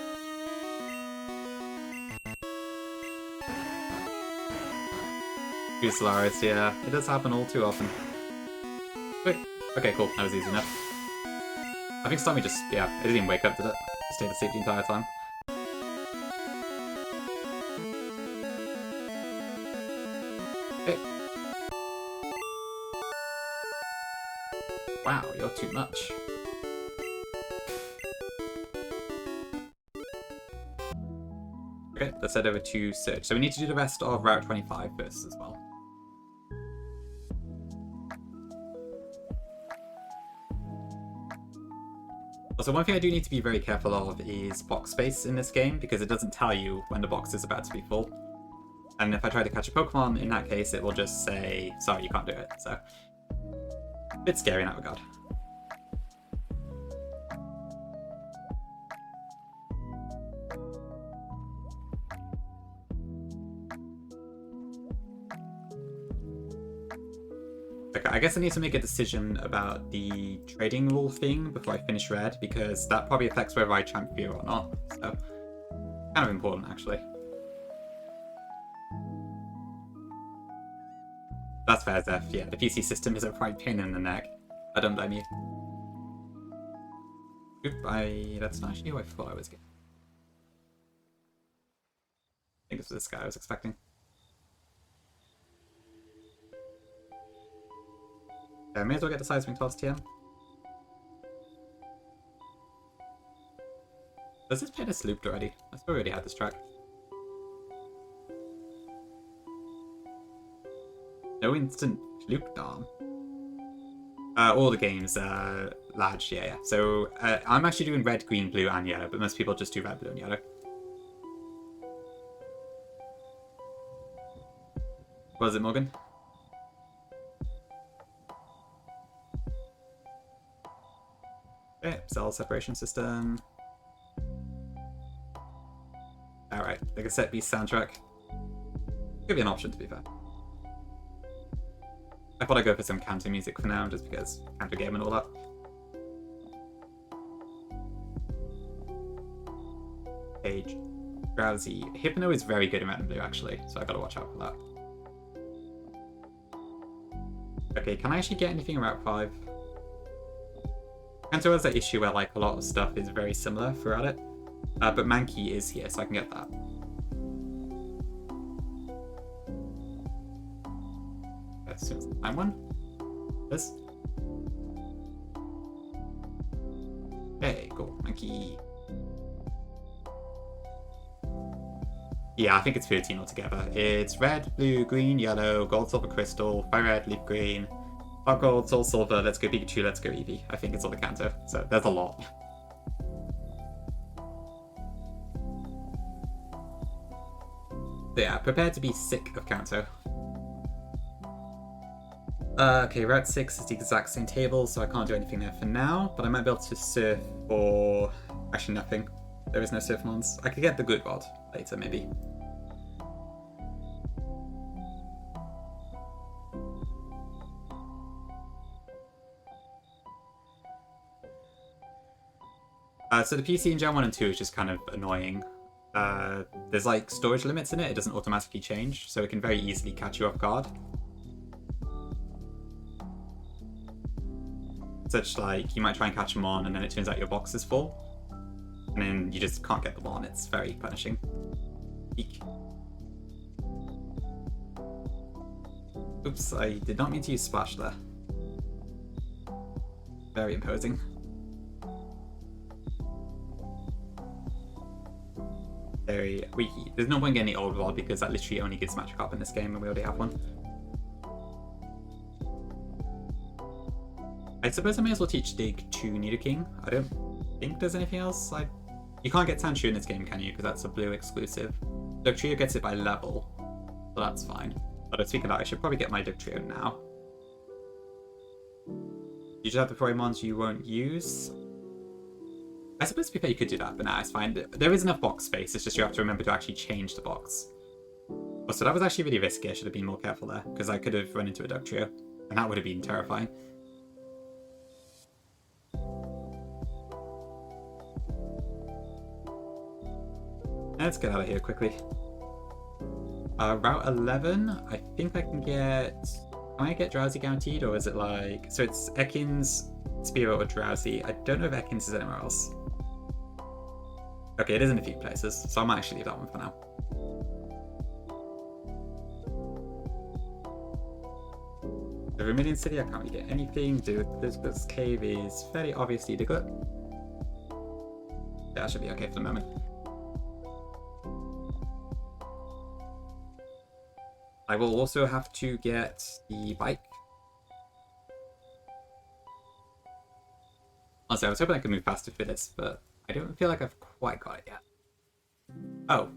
Two Solaris, yeah, it does happen all too often. Wait, okay, cool, that was easy enough. I think Starmie just, yeah, it didn't even wake up, did it? Just stayed asleep the entire time. Okay. Wow, you're too much. Okay, let's head over to Surge. So we need to do the rest of Route 25 first as well. Also, one thing I do need to be very careful of is box space in this game, because it doesn't tell you when the box is about to be full. And if I try to catch a Pokemon, in that case, it will just say, sorry, you can't do it. So, a bit scary in that regard. Okay, I guess I need to make a decision about the trading rule thing before I finish Red, because that probably affects whether I champ Fear or not. So, kind of important, actually. That's fair, Zeph. Yeah, the PC system is a right pain in the neck. I don't blame you. Oop, that's not actually who I thought I was getting. I think this was this guy I was expecting. Yeah, I may as well get the Seismic Toss TM. Does this playlist looped already? I suppose we already had this track. No instant Luke Dom. All the games, Ladge, yeah. So, I'm actually doing red, green, blue, and yellow, but most people just do red, blue, and yellow. What was it, Morgan? Okay, cell separation system. Alright, like a set piece soundtrack. Could be an option, to be fair. I thought I'd go for some Kanto music for now, just because Kanto game and all that. Page. Drowsy. Hypno is very good in red and blue, actually, so I gotta watch out for that. Okay, can I actually get anything in Route 5? Kanto has that issue where like a lot of stuff is very similar throughout it, but Mankey is here, so I can get that. As soon as I find one. This. Wiki. Yeah, I think it's 13 altogether. It's red, blue, green, yellow, gold, silver, crystal, fire red, leaf green, dark gold, soul silver, let's go Pikachu, let's go Eevee. I think it's all the Kanto, so there's a lot. So yeah, prepare to be sick of Kanto. Okay, Route 6 is the exact same table, so I can't do anything there for now, but I might be able to surf for... Actually, nothing. There is no surf mons. I could get the good rod later, maybe. So the PC in Gen 1 and 2 is just kind of annoying. There's like storage limits in it, it doesn't automatically change, so it can very easily catch you off guard. Such like, you might try and catch them on and then it turns out your box is full. And then you just can't get them on, it's very punishing. Eek. Oops, I did not mean to use Splash there. Very imposing. Very weaky. There's no point getting the old rod because that literally only gives Magikarp in this game and we already have one. I suppose I may as well teach Dig to Nidoking. I don't think there's anything else. You can't get Tanshu in this game, can you? Because that's a blue exclusive. Dugtrio gets it by level, so that's fine. But speaking of that, I should probably get my Dugtrio now. You just have the Pokémons you won't use. I suppose to be fair you could do that, but nah, it's fine. There is enough box space, it's just you have to remember to actually change the box. Oh, so that was actually really risky, I should have been more careful there, because I could have run into a Dugtrio, and that would have been terrifying. Let's get out of here quickly. Route 11, I think I can get... Can I get Drowsy guaranteed, or is it like... So it's Ekans, Spearow, or Drowsy. I don't know if Ekans is anywhere else. Okay, it is in a few places, so I might actually leave that one for now. The Vermilion City, I can't really get anything. This cave is fairly obviously Diglett. Yeah, that should be okay for the moment. I will also have to get the bike. Honestly, I was hoping I could move faster for this, but I don't feel like I've quite got it yet. Oh.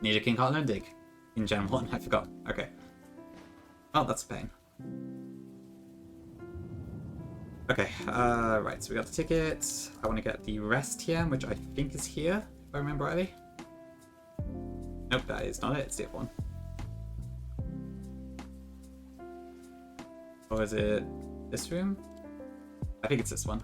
Nidoking can't learn Dig in Gen 1, I forgot. Okay. Oh, that's a pain. Okay, right, so we got the tickets. I want to get the rest here, which I think is here, if I remember rightly. Nope, that is not it, it's the other one. Or is it this room? I think it's this one.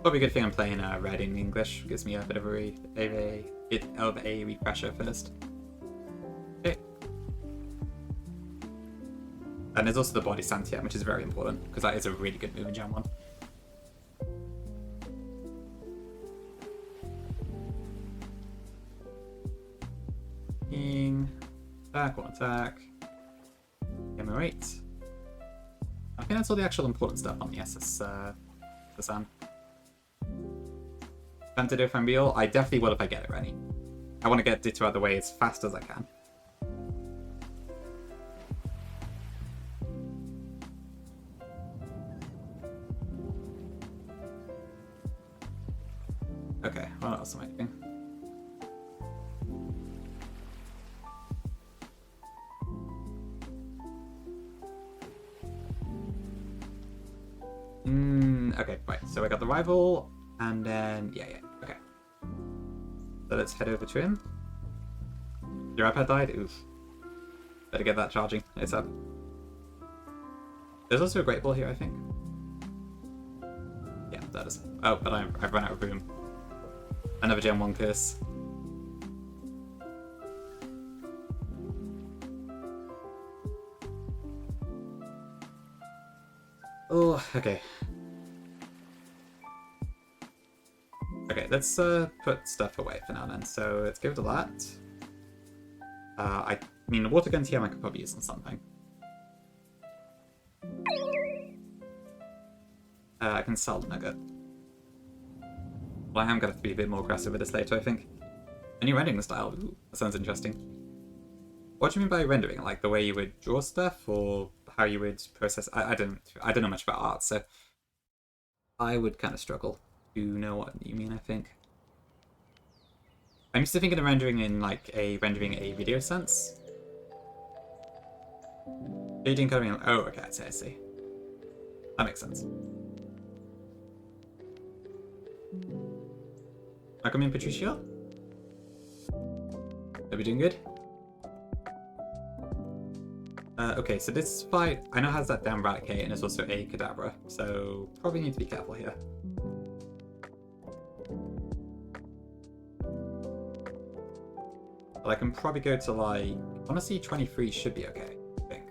Probably a good thing I'm playing Red in English. Gives me a bit of a refresher first. Okay. And there's also the body Santiam, which is very important, because that is a really good move in Gen 1. Attack, one attack. Gamma 8. I think that's all the actual important stuff on the SSN. Time to do if I'm real. I definitely will if I get it ready. I want to get Ditto out of the way as fast as I can. Okay, what else am I doing? Okay, right, so I got the rival, and then, yeah, okay. So let's head over to him. Your iPad died? Oof. Better get that charging. It's up. There's also a Great Ball here, I think. Yeah, that is. Oh, but I've run out of room. Another Gen 1 curse. Oh, okay. Okay, let's put stuff away for now then. So let's go to that. I mean, the water gun TM I could probably use on something. can sell the nugget. Well, I am going to be a bit more aggressive with this later, I think. A new rendering style. Ooh, that sounds interesting. What do you mean by rendering? Like the way you would draw stuff, or how you would process? I don't know much about art, so I would kind of struggle to know what you mean. I think I'm used to thinking of rendering in like rendering a video sense. Shading, coloring. Oh, okay, I see. That makes sense. Welcome in, Patricia. Are we doing good? Okay, so this fight, I know has that damn Raticate and it's also a Kadabra, so probably need to be careful here. But I can probably go to like, honestly 23 should be okay, I think.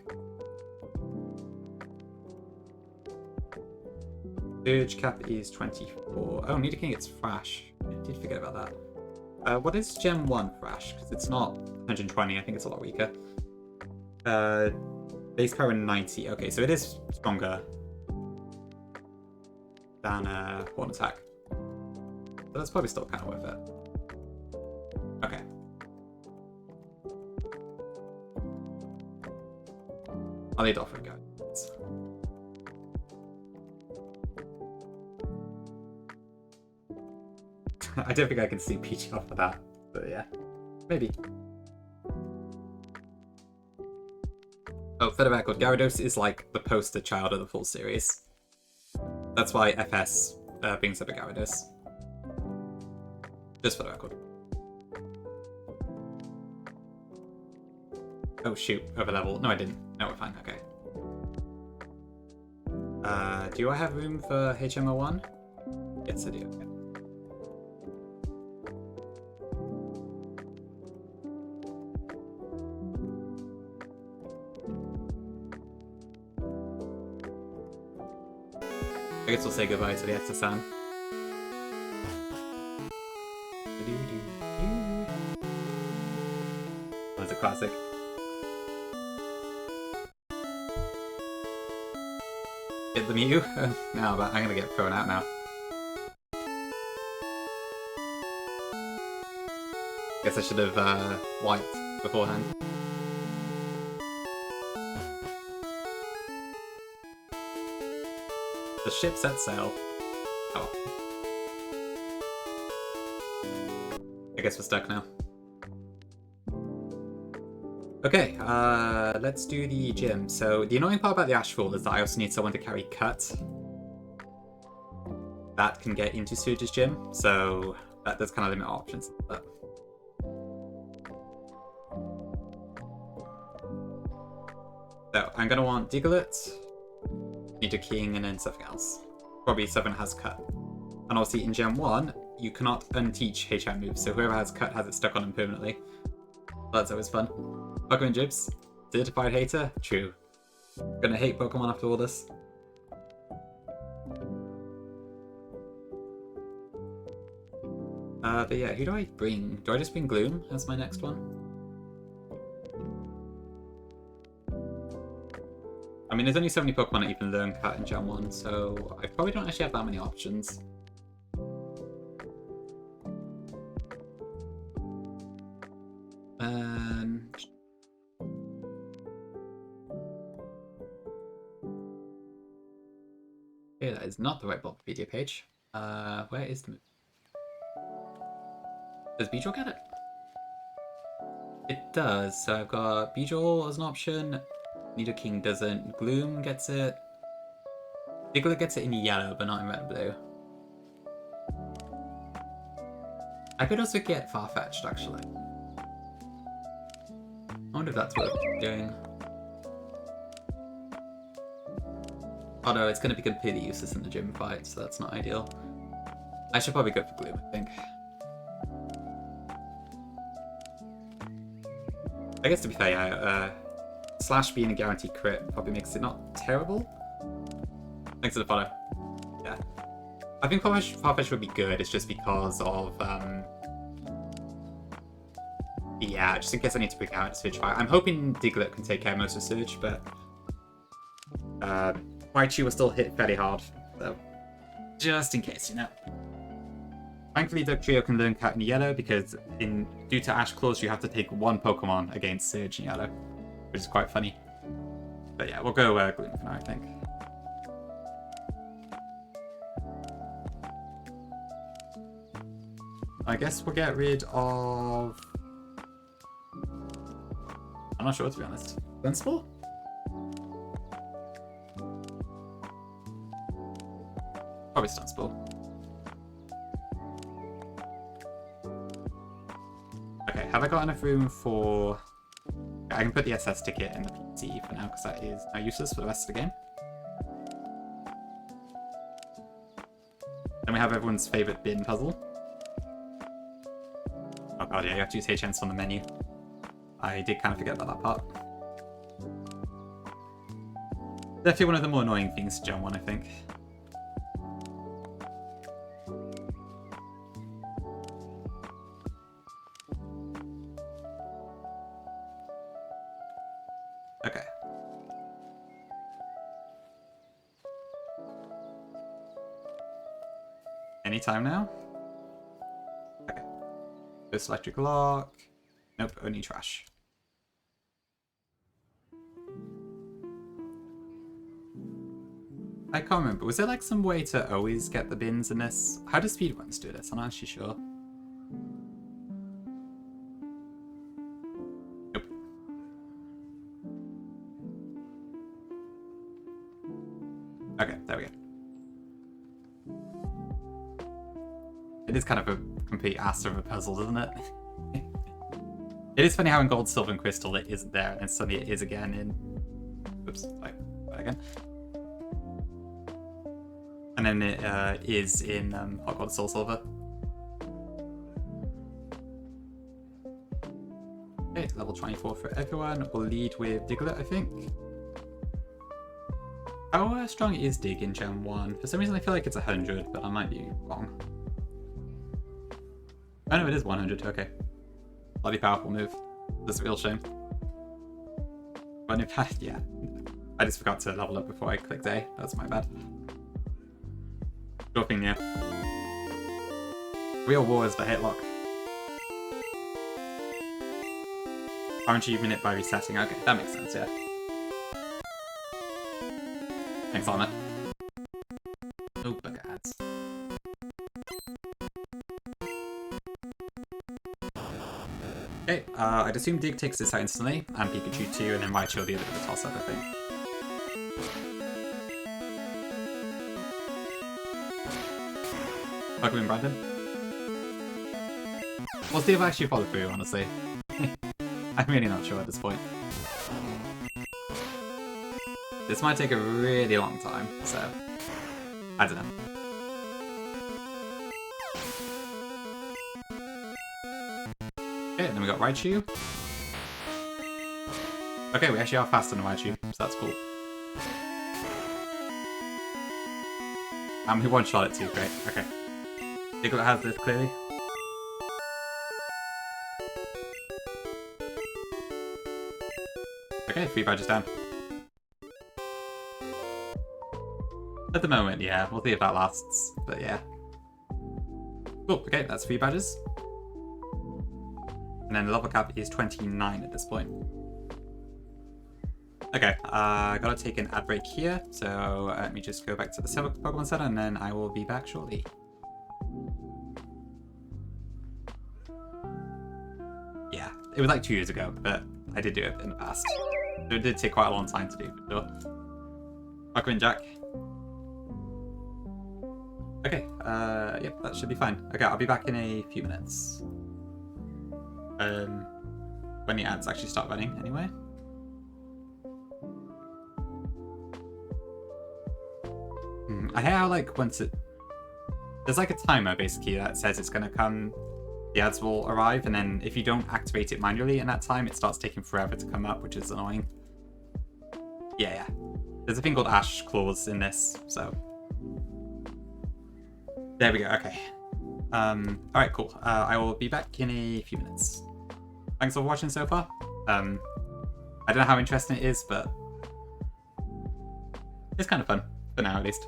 Surge cap is 24. Oh, Nidoking gets Thrash. I did forget about that. What is Gem 1 Thrash? Because it's not 120, I think it's a lot weaker. Base power 90. Okay, so it is stronger than Horn Attack. So that's probably still kind of worth it. Okay. I'll lead off with go. I don't think I can see Peach off of that, but yeah, maybe. Oh, for the record, Gyarados is like the poster child of the full series. That's why FS brings up a Gyarados. Just for the record. Oh shoot, over level. No, I didn't. No, we're fine, okay. Do I have room for HMO1? Yes, I do, okay. I guess we'll say goodbye to the Etta-san. That's a classic. Get the Mew? No, but I'm gonna get thrown out now. Guess I should have wiped beforehand. The ship set sail. Oh. I guess we're stuck now. Okay, let's do the gym. So the annoying part about the Ashfall is that I also need someone to carry Cut. That can get into Surge's gym, so that does kind of limit our options. But... so I'm gonna want Diglett, Nidoking, and then something else. Probably something that has Cut. And obviously in Gen 1, you cannot unteach HM moves, so whoever has Cut has it stuck on them permanently. That's always fun. Pokemon Jibs, certified hater? True. Gonna hate Pokemon after all this. But yeah, who do I bring? Do I just bring Gloom as my next one? I mean, there's only so many Pokemon that you can learn Cut in Gen 1, so I probably don't actually have that many options. Okay, that is not the right Bulbapedia page. Where is the move? Does Beedrill get it? It does, so I've got Beedrill as an option. Nidoking doesn't. Gloom gets it. Diglett gets it in yellow, but not in red and blue. I could also get Farfetch'd, actually. I wonder if that's worth doing. Oh no, it's going to be completely useless in the gym fight, so that's not ideal. I should probably go for Gloom, I think. I guess to be fair, yeah, Slash being a guaranteed crit probably makes it not terrible. Thanks for the follow. Yeah. I think Farfetch would be good, it's just because of, yeah, just in case I need to bring out a Surge fight. I'm hoping Diglett can take care of most of Surge, but Raichu will still hit fairly hard, so Just in case, you know. Thankfully, the trio can learn Cat in Yellow because due to Ash Claws, you have to take one Pokemon against Surge in Yellow, which is quite funny. But yeah, we'll go Gloom for now, I think. I guess we'll get rid of... I'm not sure, to be honest. Dunspore? Probably Dunspore. Okay, have I got enough room for... I can put the SS ticket in the PC for now, because that is now useless for the rest of the game. Then we have everyone's favourite bin puzzle. Oh god, yeah, you have to use HNs on the menu. I did kind of forget about that part. Definitely one of the more annoying things to Gen 1, I think. Okay. Anytime now? Okay. This electric lock. Nope, only trash. I can't remember. Was there like some way to always get the bins in this? How do speedruns do this? I'm not actually sure. Nope. Okay, there we go. It is kind of a complete ass of a puzzle, isn't it? It is funny how in Gold, Silver, and Crystal it isn't there, and then suddenly it is again in... Oops, like, again. And then it is in Hot Gold, Soul Silver. Okay, level 24 for everyone. We'll lead with Diglett, I think. How strong is Dig in Gen 1? For some reason I feel like it's 100, but I might be wrong. Oh no, it is 100, okay. Bloody powerful move. That's a real shame. But in fact, yeah. I just forgot to level up before I clicked A. That's my bad. Sure thing, yeah. Real War is the Hatelocke. Aren't you it by resetting? Okay, that makes sense, yeah. Thanks, Armor. Oh, bugger ads. Okay, I'd assume Dig takes this out instantly, and Pikachu too, and then Raichu will be a bit of a toss-up, I think. Pokemon Brandon? We'll see if I actually follow through, honestly. I'm really not sure at this point. This might take a really long time, so... I don't know. Okay, and then we got Raichu. Okay, we actually are faster than Raichu, so that's cool. And we one-shot it too, great, okay. Diglett has this clearly. Okay, 3 badges down. At the moment, yeah, we'll see if that lasts, but yeah. Cool, okay, that's 3 badges. And then the level cap is 29 at this point. Okay, gotta take an ad break here, so let me just go back to the Pokemon Center and then I will be back shortly. Yeah, it was like 2 years ago, but I did do it in the past. So it did take quite a long time to do, for sure. Welcome in, Jack. Okay, yep, that should be fine. Okay, I'll be back in a few minutes. When the ads actually start running, anyway. I hear how, like, once it... There's, like, a timer, basically, that says it's gonna come... The ads will arrive, and then if you don't activate it manually in that time, it starts taking forever to come up, which is annoying. Yeah. There's a thing called Ash Claws in this, so... There we go, okay. Alright, cool. I will be back in a few minutes. Thanks for watching so far. I don't know how interesting it is, but... It's kind of fun, for now at least.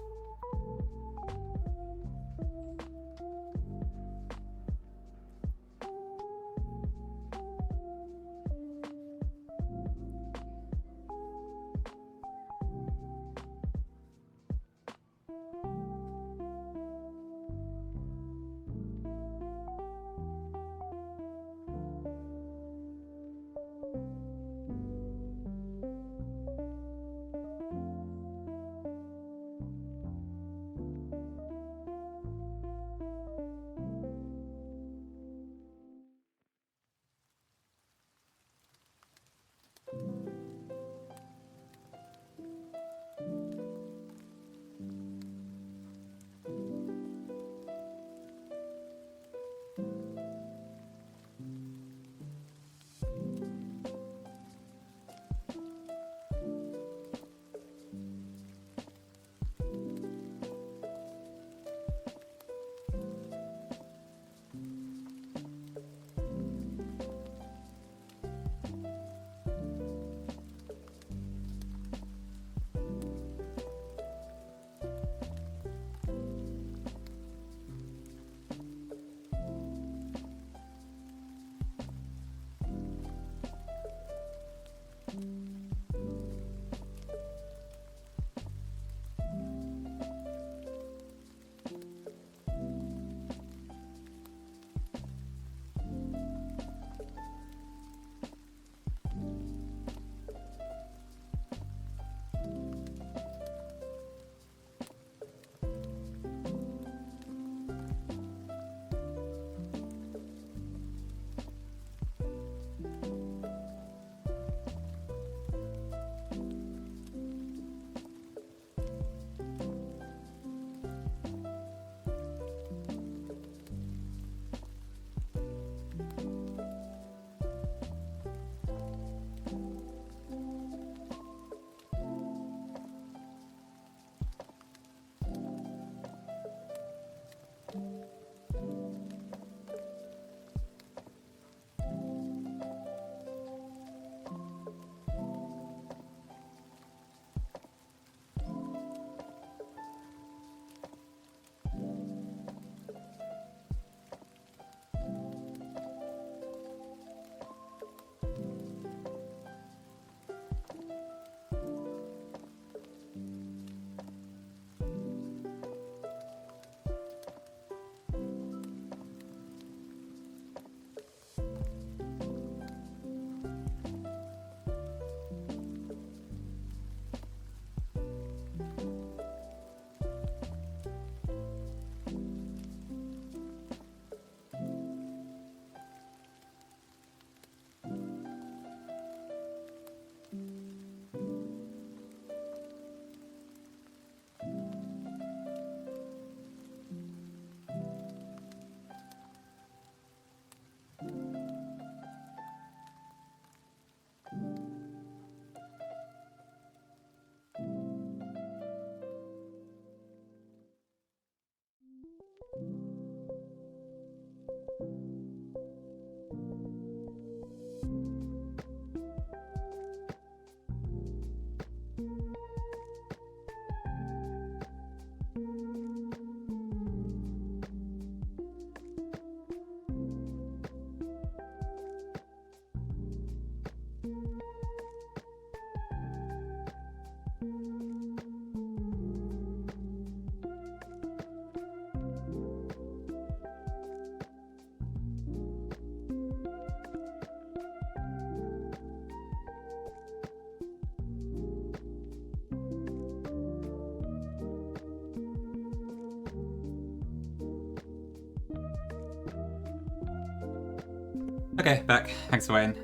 Okay, back. Thanks for waiting.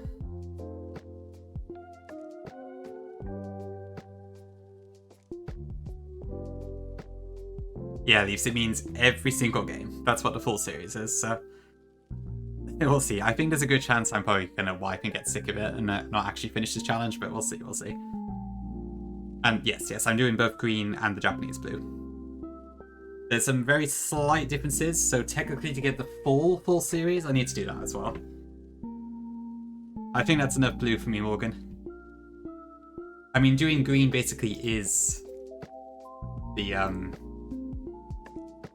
Yeah, Leafs, it means every single game. That's what the full series is, so... We'll see. I think there's a good chance I'm probably going to wipe and get sick of it and not actually finish this challenge, but we'll see, we'll see. And yes, I'm doing both green and the Japanese blue. There's some very slight differences, so technically to get the full series, I need to do that as well. I think that's enough blue for me, Morgan. I mean, doing green basically is the,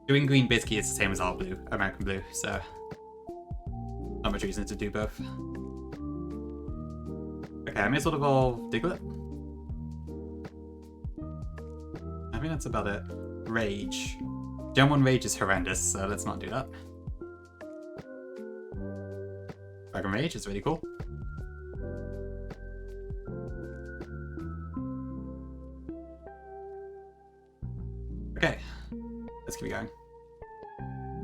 Doing green basically is the same as our blue, American blue, so... Not much reason to do both. Okay, I may as well evolve Diglett. I think that's about it. Rage. Gen 1 Rage is horrendous, so let's not do that. Dragon Rage is really cool. Okay, let's keep going.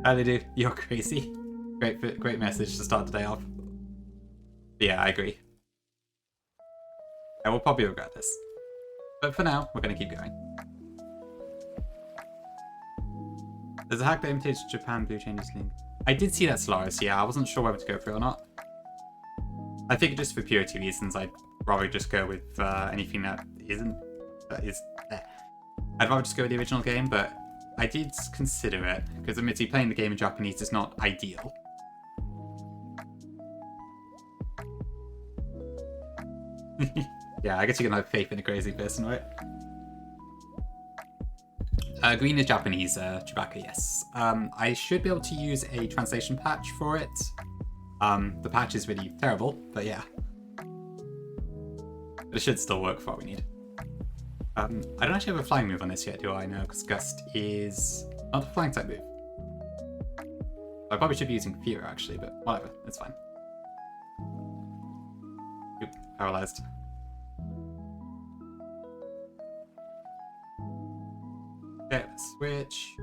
How they do? You're crazy. Great message to start the day off. But yeah, I agree. I will probably regret this. But for now, we're going to keep going. There's a hack that imitates Japan Blue changes link. I did see that Solaris, yeah. I wasn't sure whether to go for it or not. I think just for purity reasons, I'd rather just go with anything that isn't... I'd rather just go with the original game, but I did consider it, because admittedly playing the game in Japanese is not ideal. Yeah, I guess you can have faith in a crazy person, right? Green is Japanese, Chewbacca, yes. I should be able to use a translation patch for it. The patch is really terrible, but yeah. But it should still work for what we need. I don't actually have a flying move on this yet, do I? No, because Gust is not a flying type move. I probably should be using Fear, actually, but whatever, it's fine. Oop, paralyzed. Okay, let's switch.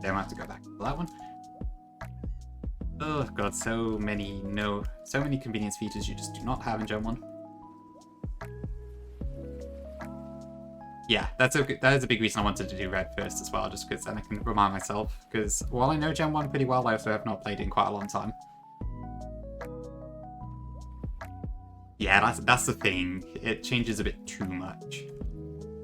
Then I have to go back to that one. Oh god, so many convenience features you just do not have in Gen 1. Yeah, that is a big reason I wanted to do Red first as well, just because then I can remind myself. Because while I know Gen 1 pretty well, I also have not played it in quite a long time. Yeah, that's the thing. It changes a bit too much.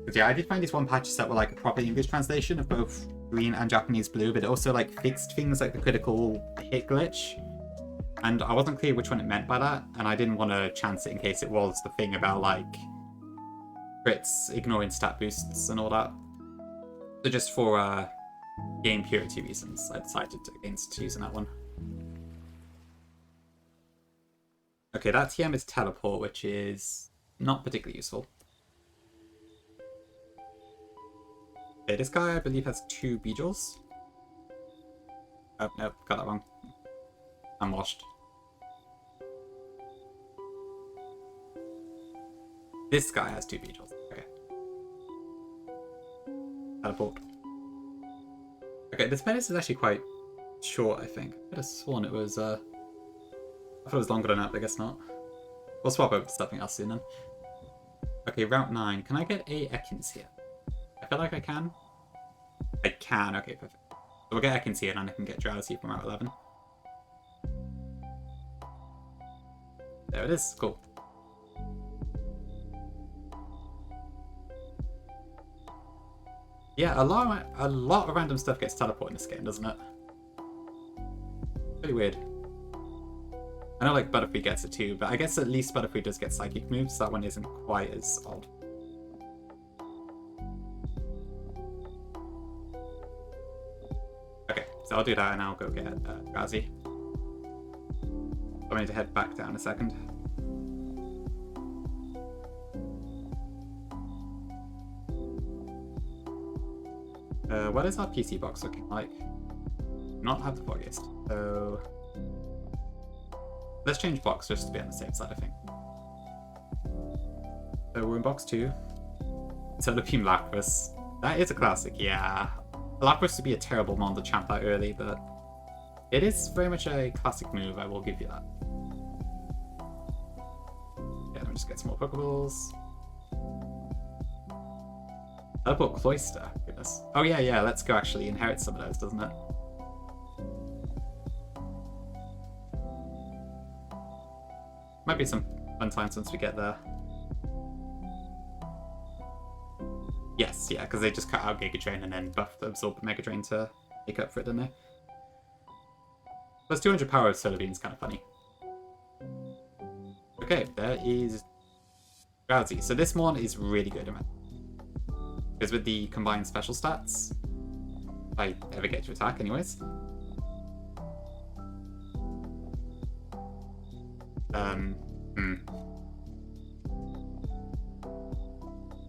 But yeah, I did find these one patches that were like a proper English translation of both Green and Japanese Blue, but it also like fixed things like the critical hit glitch. And I wasn't clear which one it meant by that, and I didn't want to chance it in case it was the thing about like crits ignoring stat boosts and all that. So just for game purity reasons, I decided against using that one. Okay, that TM is Teleport, which is not particularly useful. Okay, this guy, I believe, has 2 Beedrills. Oh, nope, got that wrong. I'm washed. This guy has 2 Beedrills. Okay. Teleport. Okay, this menace is actually quite short, I think. I could have sworn it was, I thought it was longer than that, but I guess not. We'll swap over to something else soon then. Okay, Route 9. Can I get a Ekans here? I feel like I can. I can, okay, perfect. So we'll get Ekans here and then I can get Drowsy from Route 11. There it is, cool. Yeah, a lot of random stuff gets teleported in this game, doesn't it? Pretty weird. I know like Butterfree gets it too, but I guess at least Butterfree does get psychic moves, so that one isn't quite as odd. Okay, so I'll do that and I'll go get Drowsy. I'm going to head back down a second. What is our PC box looking like? Not have the foggiest, so let's change box just to be on the safe side, I think. So we're in box 2. Solar Beam Lapras. That is a classic, yeah. Lapras would be a terrible mon to champ that early, but it is very much a classic move, I will give you that. Yeah, let me just get some more Pokeballs. Teleport Cloyster, goodness. Oh yeah, let's go actually inherit some of those, doesn't it? Might be some fun times once we get there. Yes, yeah, because they just cut out Giga Drain and then buffed Absorb Mega Drain to make up for it, didn't they? Plus 200 power of Solar Beam is kind of funny. Okay, there is Drowsy. So this one is really good, because with the combined special stats, if I ever get to attack anyways.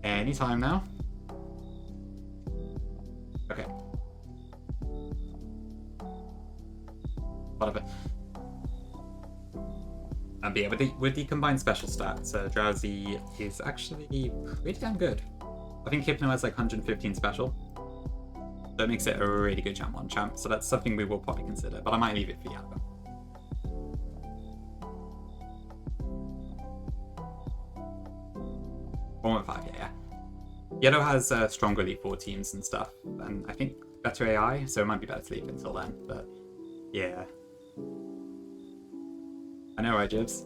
Anytime now. Okay. Whatever. But yeah, with the combined special stats, Drowsy is actually pretty damn good. I think Hypno has like 115 special. So it makes it a really good Champ 1 champ. So that's something we will probably consider, but I might leave it for Yabba. One with 5, yeah. Yellow has stronger Elite Four teams and stuff, and I think better AI, so it might be better to leave it until then, but yeah. I know, right, Jibs?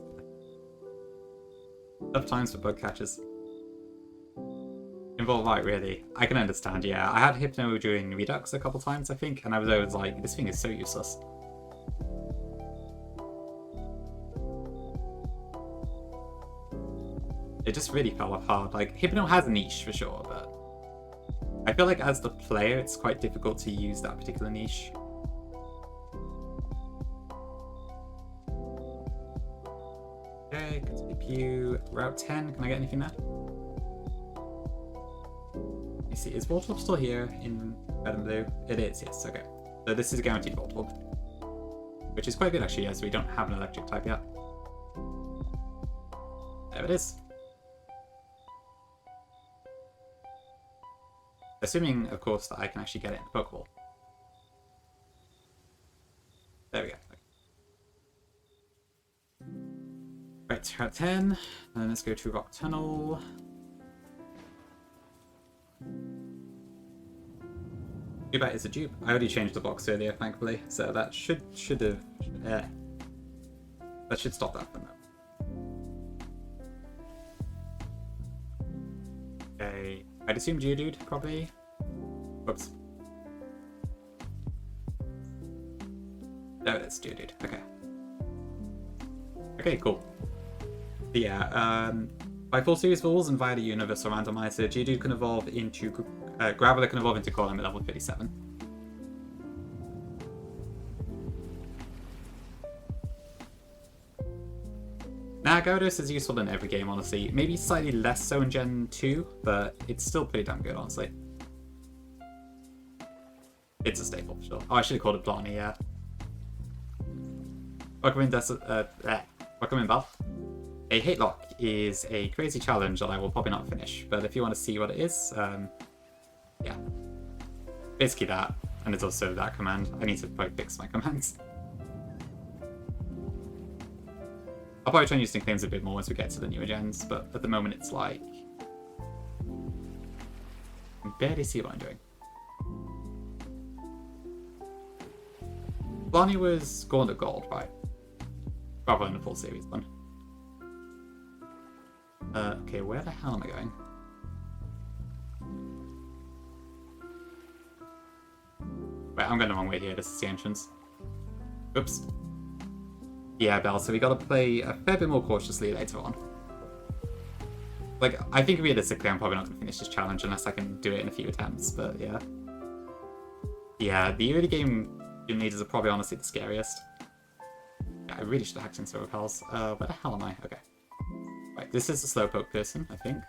Tough times for bug catchers. Involve light, really. I can understand, yeah. I had Hypno during Redux a couple times, I think, and I was always like, this thing is so useless. It just really fell off hard. Like, Hypno has a niche for sure, but I feel like as the player, it's quite difficult to use that particular niche. Okay, CPU, Route 10. Can I get anything there? You see, is Voltorb still here in red and blue? It is, yes, okay. So this is a guaranteed Voltorb, which is quite good actually, as we don't have an electric type yet. There it is. Assuming, of course, that I can actually get it in the Pokeball. There we go. Right, Route 10, and let's go to Rock Tunnel. Too bad it's a dupe. I already changed the box earlier, thankfully, so that should have that should stop that for now. Okay, I'd assume Geodude probably. Whoops. There it is, Geodude. Okay. Okay, cool. But yeah, by full series rules and via the universal randomizer, Geodude can evolve into Graveler can evolve into Golem at level 37. Nah, Gyarados is useful in every game, honestly. Maybe slightly less so in Gen 2, but it's still pretty damn good, honestly. It's a staple, for sure. Oh, I should have called it Blarney, yeah. Welcome in, Beth. A Hatelocke is a crazy challenge that I will probably not finish, but if you want to see what it is, yeah. Basically that, and it's also that command. I need to probably fix my commands. I'll probably try and use nicknames a bit more once we get to the newer gens, but at the moment it's like... I can barely see what I'm doing. Blarney was Gauntlet Gold, right? Rather than the full series one. Okay, where the hell am I going? Wait, I'm going the wrong way here. This is the entrance. Oops. Yeah, Belle, so we gotta play a fair bit more cautiously later on. Like, I think realistically I'm probably not gonna finish this challenge unless I can do it in a few attempts, but yeah. Yeah, the early game gym leaders are probably honestly the scariest. Yeah, I really should have hacked into repels. Where the hell am I? Okay. Right, this is the Slowpoke person, I think.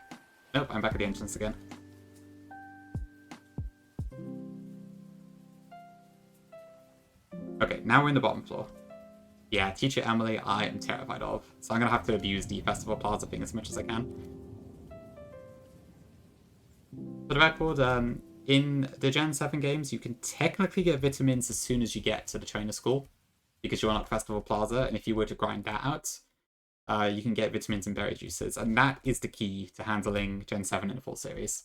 Nope, I'm back at the entrance again. Okay, now we're in the bottom floor. Yeah, Teacher Emily, I am terrified of. So I'm going to have to abuse the Festival Plaza thing as much as I can. For the record, in the Gen 7 games, you can technically get vitamins as soon as you get to the trainer school, because you unlock Festival Plaza, and if you were to grind that out, you can get vitamins and berry juices, and that is the key to handling Gen 7 in a full series.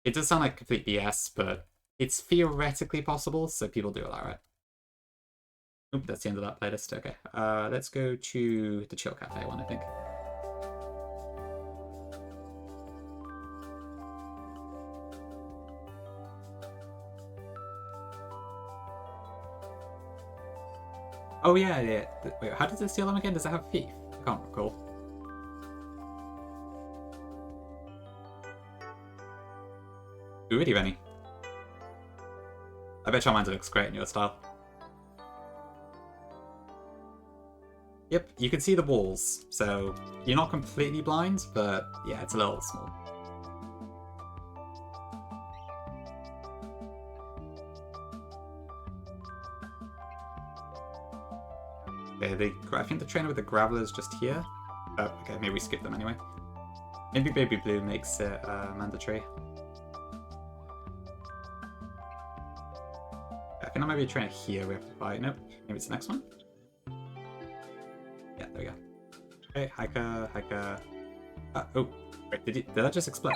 It does sound like complete BS, but it's theoretically possible, so people do allow it. Oop, that's the end of that playlist. Okay, let's go to the Chill Cafe one, I think. Oh yeah, yeah. Wait, how does it steal them again? Does it have thief? I can't recall. Ooh, really, Rennie. I bet Charmander looks great in your style. Yep, you can see the walls, so you're not completely blind, but yeah, it's a little small. Okay, I think the trainer with the Graveler is just here. Oh, okay, maybe we skip them anyway. Maybe Baby Blue makes it mandatory. I think I might be a trainer here we have to fight. Nope, maybe it's the next one. Yeah, there we go. Okay, Hiker. Oh, wait, did that just explode?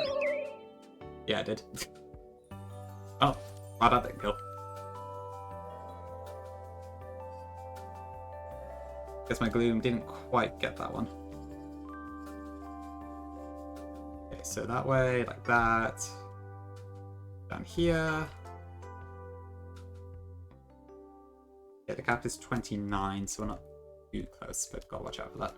Yeah, I did. Oh, wow, that didn't kill. Guess my Gloom didn't quite get that one. Okay, so that way, like that. Down here. Yeah, the cap is 29, so we're not too close, but gotta watch out for that.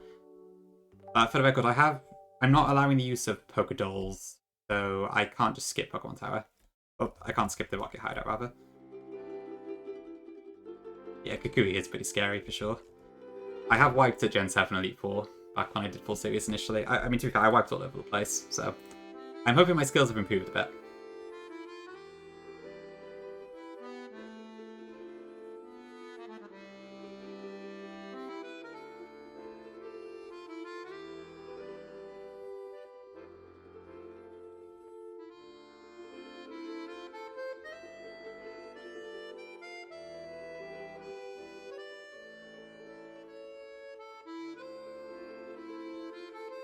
For the record, I'm not allowing the use of Pokedolls, so I can't just skip Pokemon Tower. Oh, I can't skip the Rocket Hideout, rather. Yeah, Kukui is pretty scary, for sure. I have wiped at Gen 7 Elite 4, back when I did full series initially. I mean, to be fair, I wiped all over the place, so I'm hoping my skills have improved a bit.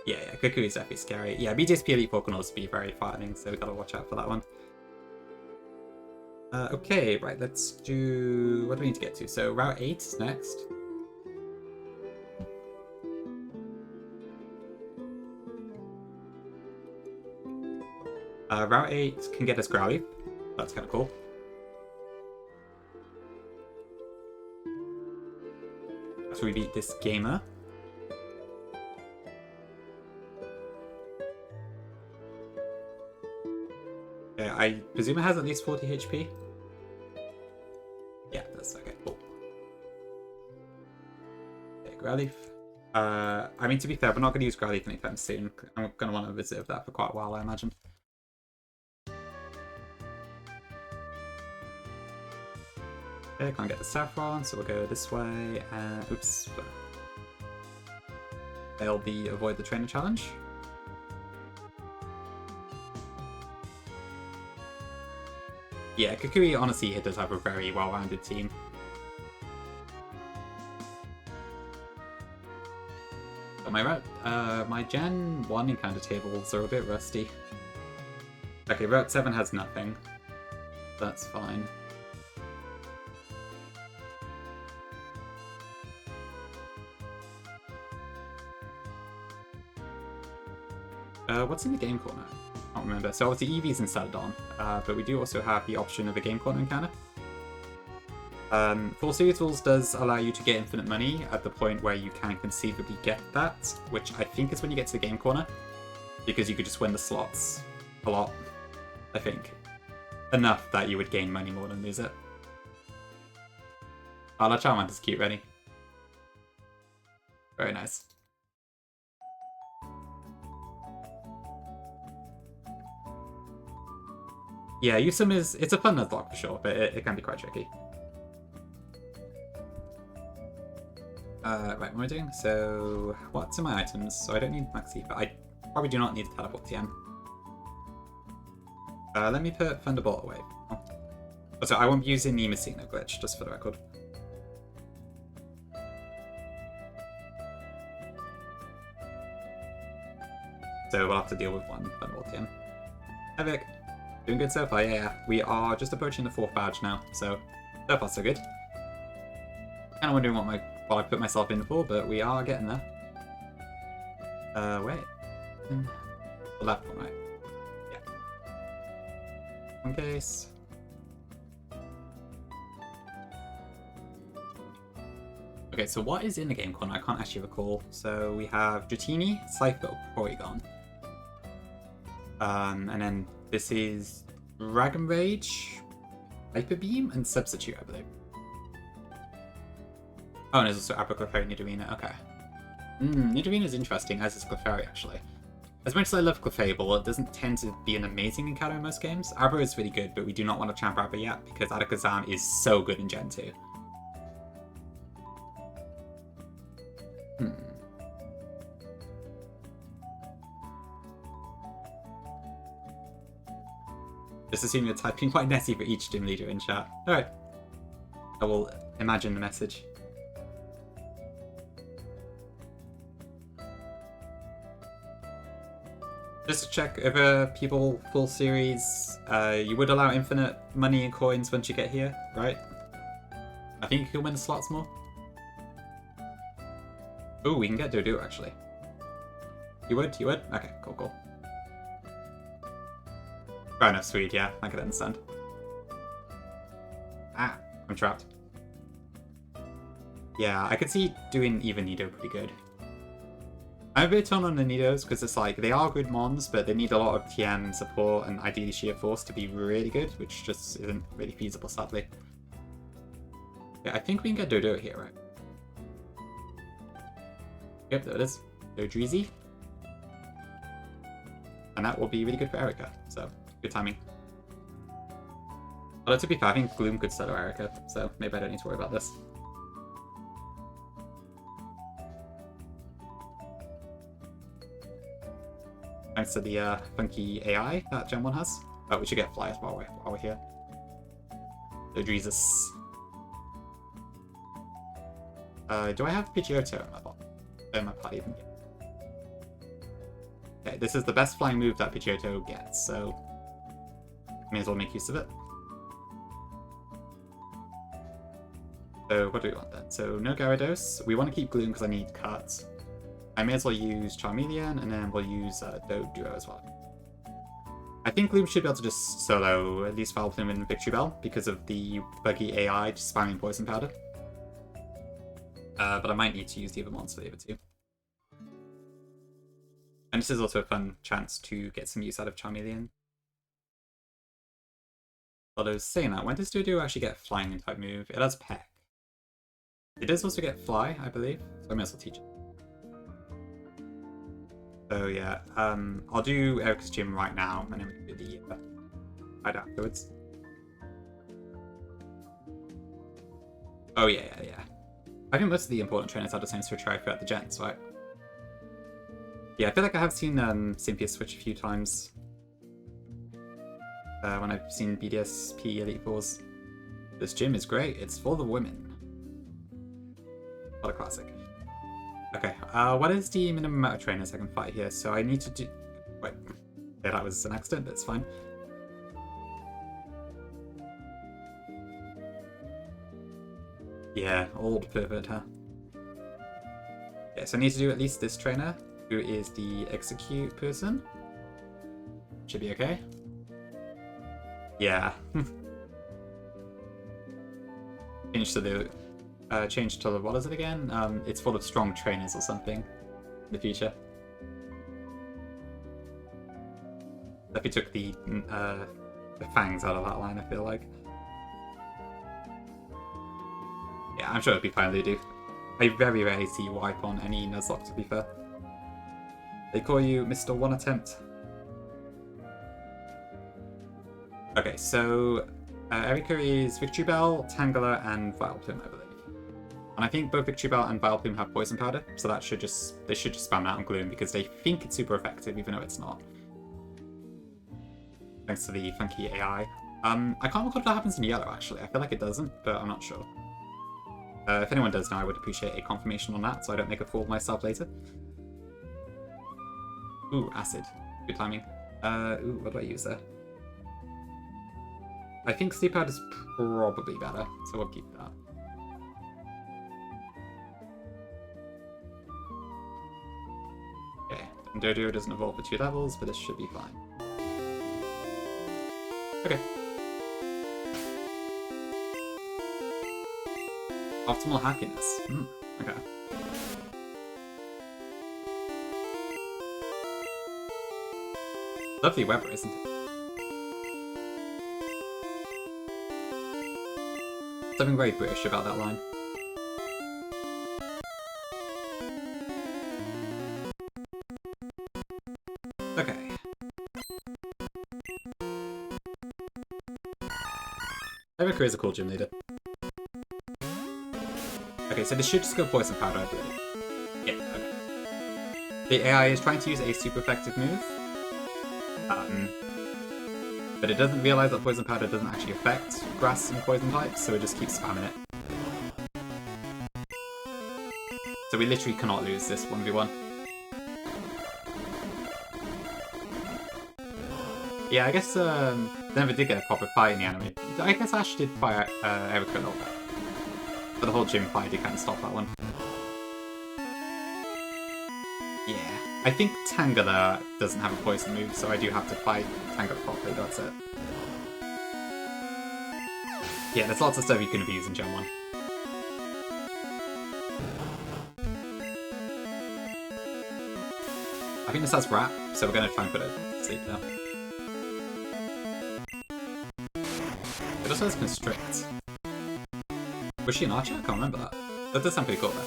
Yeah, Kukui is definitely scary. Yeah, BJSP Elite 4 can also be very frightening, so we gotta watch out for that one. Okay, right, let's do... What do we need to get to? So, Route 8 is next. Route 8 can get us Growly. That's kind of cool. After we beat this gamer. Okay, I presume it has at least 40 HP. Yeah, that's okay, cool. Okay, Growlithe. I mean, to be fair, we're not going to use Growlithe anytime soon. I'm going to want to reserve that for quite a while, I imagine. Okay, can't get the Saffron, so we'll go this way, and oops. They'll be avoid the trainer challenge. Yeah, Kukui, honestly, it does have a very well-rounded team. But my Gen 1 encounter tables are a bit rusty. Okay, Route 7 has nothing. That's fine. What's in the game corner? I can't remember. So obviously Eevee's in Celadon, but we do also have the option of a game corner encounter. Full Series Rules does allow you to get infinite money at the point where you can conceivably get that, which I think is when you get to the game corner, because you could just win the slots a lot, I think. Enough that you would gain money more than lose it. Oh, that Charmander's cute, ready? Very nice. Yeah, Yusum it's a fun Nuzlocke for sure, but it can be quite tricky. Right, what am I doing? So, what's in my items? So I don't need Maxi, but I probably do not need the teleport TM. Let me put Thunderbolt away. Oh. So I won't be using the Messina glitch, just for the record. So we'll have to deal with one Thunderbolt TM. Hi Vic. Doing good so far, yeah. We are just approaching the 4th badge now, so far so good. Kind of wondering what I put myself in for, but we are getting there. Wait. The left one, right? Yeah. In case. Okay, so what is in the game corner? I can't actually recall. So we have Dratini, Scyther, Porygon. And then this is Dragon Rage, Hyper Beam, and Substitute, I believe. Oh, and there's also Abra, Clefairy, Nidorina. Okay. Nidorina is interesting, as is Clefairy, actually. As much as I love Clefable, it doesn't tend to be an amazing encounter in most games. Abra is really good, but we do not want to champ Abra yet, because Alakazam is so good in Gen 2. Just assuming you're typing quite Nessie for each gym leader in chat. Alright. I will imagine the message. Just to check, if people full series, you would allow infinite money and coins once you get here, right? I think you can win the slots more. Ooh, we can get Dodo actually. You would? You would? Okay, cool, cool. Fair enough, Swede, yeah, I can understand. Ah, I'm trapped. Yeah, I could see doing even Nido pretty good. I'm a bit torn on the Nidos because it's like, they are good mons, but they need a lot of TM support and ideally sheer force to be really good, which just isn't really feasible, sadly. Yeah, I think we can get Dodo here, right? Yep, there it is. Dodreezy. And that will be really good for Erica, so good timing. Although to be fair, I think Gloom could settle Erica, so maybe I don't need to worry about this. Thanks to the funky AI that Gen 1 has. Oh, we should get flyers while we're here. Dodreezus. Do I have Pidgeotto in my party even yet? Okay, this is the best flying move that Pidgeotto gets, so may as well make use of it. So what do we want then? So no Gyarados. We want to keep Gloom because I need cuts. I may as well use Charmeleon, and then we'll use Doduo as well. I think Gloom should be able to just solo at least Vileplume and Victory Bell because of the buggy AI just spamming Poison Powder. But I might need to use the other monster for the other two. And this is also a fun chance to get some use out of Charmeleon. Although saying that, when does Doduo actually get Flying in type move? It has Peck. It does also get Fly, I believe, so I may as well teach it. So yeah, I'll do Erica's Gym right now, and then we can do the fight afterwards. Oh yeah. I think most of the important trainers are the same switch right throughout the gens, right? Yeah, I feel like I have seen Cynthia switch a few times. When I've seen BDSP Elite Fours. This gym is great, it's for the women. What a classic. Okay, what is the minimum amount of trainers I can fight here? So I need to do... Wait, yeah, that was an accident, that's fine. Yeah, old pervert, huh? Yeah, so I need to do at least this trainer, who is the execute person. Should be okay. Yeah. Change to the, what is it again? It's full of strong trainers or something in the future. If we took the fangs out of that line, I feel like. Yeah, I'm sure it'd be fine, Ludo. I very rarely see you wipe on any Nuzlocke, to be fair. They call you Mr. One Attempt. Okay, so Erica is Victory Bell, Tangela, and Vileplume, I believe. And I think both Victory Bell and Vileplume have Poison Powder, so that should they should just spam that on Gloom because they think it's super effective, even though it's not. Thanks to the funky AI. I can't recall if that happens in yellow, actually. I feel like it doesn't, but I'm not sure. If anyone does know, I would appreciate a confirmation on that, so I don't make a fool of myself later. Ooh, Acid. Good timing. Ooh, what do I use there? I think Sleep Powder is probably better, so we'll keep that. Okay, and Doduo doesn't evolve for 2 levels, but this should be fine. Okay. Optimal hackiness. Okay. Lovely Weber, isn't it? Something very British about that line. Okay. Erica is a cool gym leader. Okay, so this should just go Poison Powder, I believe. Yeah, okay. The AI is trying to use a super effective move. But it doesn't realize that Poison Powder doesn't actually affect grass and poison types, so it just keeps spamming it. So we literally cannot lose this 1v1. Yeah, I guess they never did get a proper fight in the anime. I guess Ash did fight Erika a little bit. But the whole gym fight did kind of stop that one. Yeah. I think Tangela doesn't have a poison move, so I do have to fight Tangela properly, that's it. Yeah, there's lots of stuff you can abuse in Gen 1. I think this has Wrap, so we're going to try and put it to sleep now. It also has Constrict. Was she an archer? I can't remember that. That does sound pretty cool though.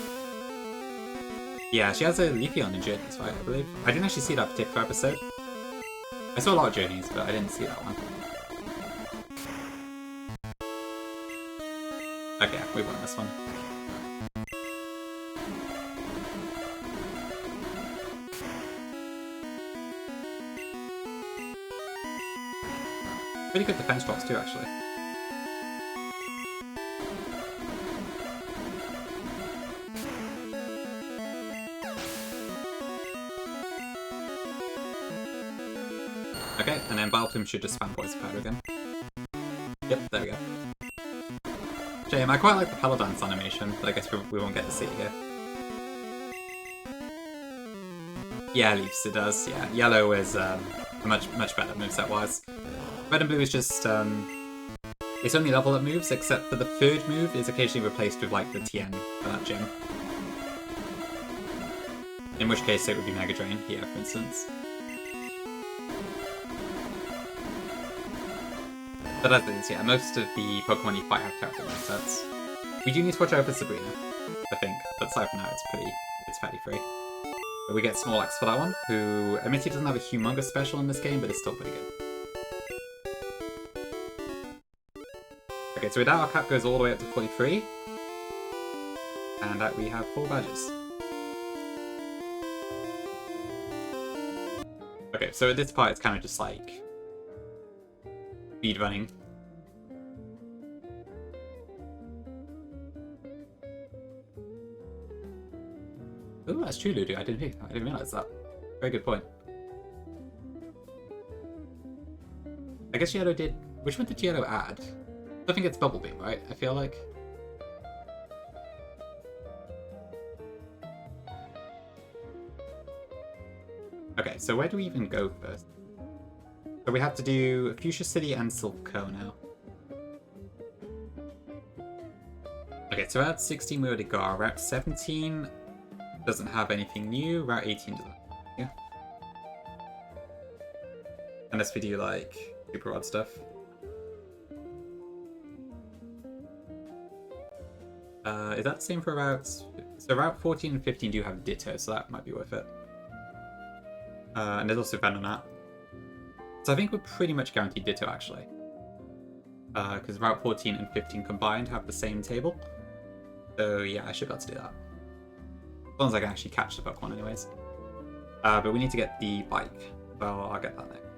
Yeah, she has a Leafeon in Journeys, right, I believe? I didn't actually see that particular episode. I saw a lot of Journeys, but I didn't see that one. Okay, we won this one. Pretty good defense drops too, actually. Okay, and then Battle Plume should just spam Poison Powder again. Yep, there we go. Shame, I quite like the Paladin's animation, but I guess we won't get to see it here. Yeah, Leafs it does, yeah. Yellow is a much better moveset-wise. Red and Blue is just, it's only level up moves, except for the third move is occasionally replaced with, like, the TN for that gym. In which case it would be Mega Drain here, for instance. But as it is, yeah, most of the Pokemon you fight have character movesets. We do need to watch out for Sabrina, I think, but aside from that, it's fairly free. But we get Snorlax for that one, who admittedly doesn't have a humongous special in this game, but it's still pretty good. Okay, so with that, our cap goes all the way up to 43. And that we have 4 badges. Okay, so at this part, it's kind of just like speed running. Oh, that's true, Ludo. I didn't realize that. Very good point. I guess Yellow did. Which one did Yellow add? I think it's Bubble Beam, right? I feel like. Okay, so where do we even go first? So we have to do Fuchsia City and Silco now. Okay, so Route 16 we already got. Route 17 doesn't have anything new. Route 18 doesn't. Yeah. Unless we do like super odd stuff. Is that the same for routes? So Route 14 and 15 do have Ditto, so that might be worth it. And there's also Venonat. So I think we're pretty much guaranteed Ditto, actually. Because Route 14 and 15 combined have the same table. So yeah, I should be able to do that. As long as I can actually catch the Pokemon anyways. But we need to get the bike. Well, I'll get that next.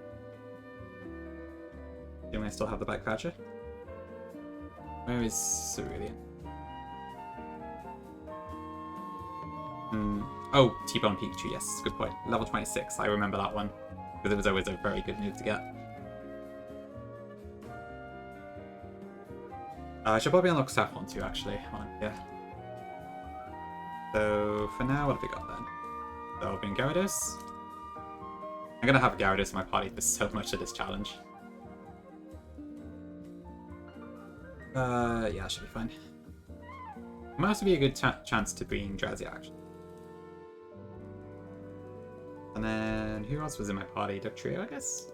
Do I still have the bike catcher? Where is Cerulean? Oh, T-Bone Pikachu, yes, good point. Level 26, I remember that one. Because it was always a very good move to get. I should probably unlock Saffron too, actually. Yeah. So, for now, what have we got then? So, I'll bring Gyarados. I'm gonna have Gyarados in my party for so much of this challenge. Yeah, that should be fine. It might also be a good chance to bring Drowsy, actually. And then, who else was in my party? Dugtrio, I guess?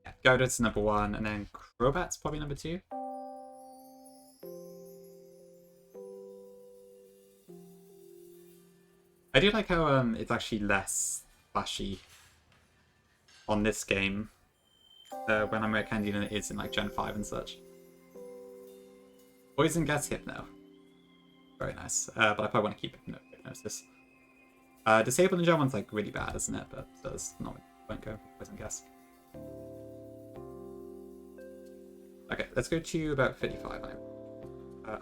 Yeah, Gyarados number 1, and then Crobat's probably number 2. I do like how it's actually less flashy on this game when I'm a Candy than it is in like Gen 5 and such. Poison gets Hypno. Very nice. But I probably want to keep Hypnosis. Disable in Gen 1's like really bad, isn't it? But does not won't go Poison Gas. Okay, let's go to about 55.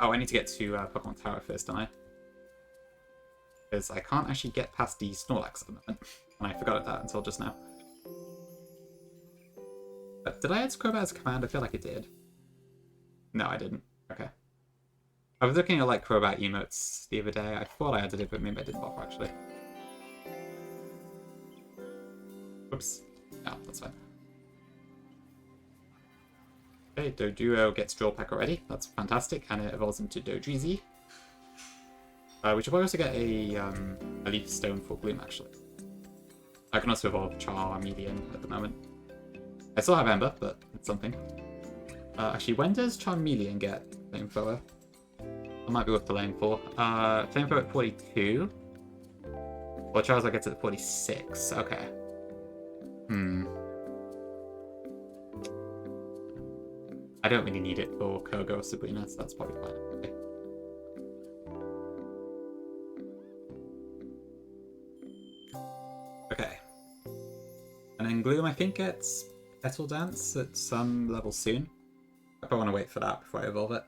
Oh, I need to get to Pokemon Tower first, don't I? Because I can't actually get past the Snorlax at the moment. And I forgot that until just now. But did I add Crobat as a command? I feel like I did. No, I didn't. Okay. I was looking at like Crobat emotes the other day. I thought I added it, but maybe I did before actually. Oops. No, that's fine. Okay, Doduo gets Drill Peck already. That's fantastic, and it evolves into Dodreezy. We should probably also get a Leaf Stone for Gloom, actually. I can also evolve Charmeleon at the moment. I still have Ember, but it's something. Actually, when does Charmeleon get Flamethrower? That might be worth delaying for. Flamethrower at 42. Or Charizard gets it at 46. Okay. I don't really need it for Koga or Sabrina, so that's probably fine. Okay. Okay. And then Gloom, I think, gets Petal Dance at some level soon. I probably want to wait for that before I evolve it.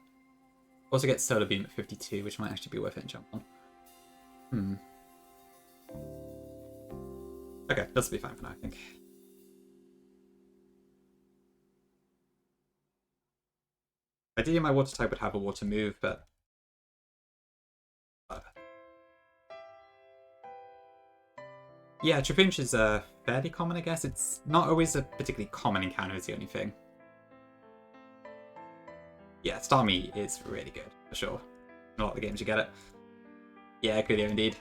Also gets Solar Beam at 52, which might actually be worth it in Jump on. Okay, this will be fine for now, I think. Ideally, my water type would have a water move, but yeah, Trapinch is fairly common, I guess. It's not always a particularly common encounter, is the only thing. Yeah, Starmie is really good, for sure. In a lot of the games you get it. Yeah, Coolio indeed.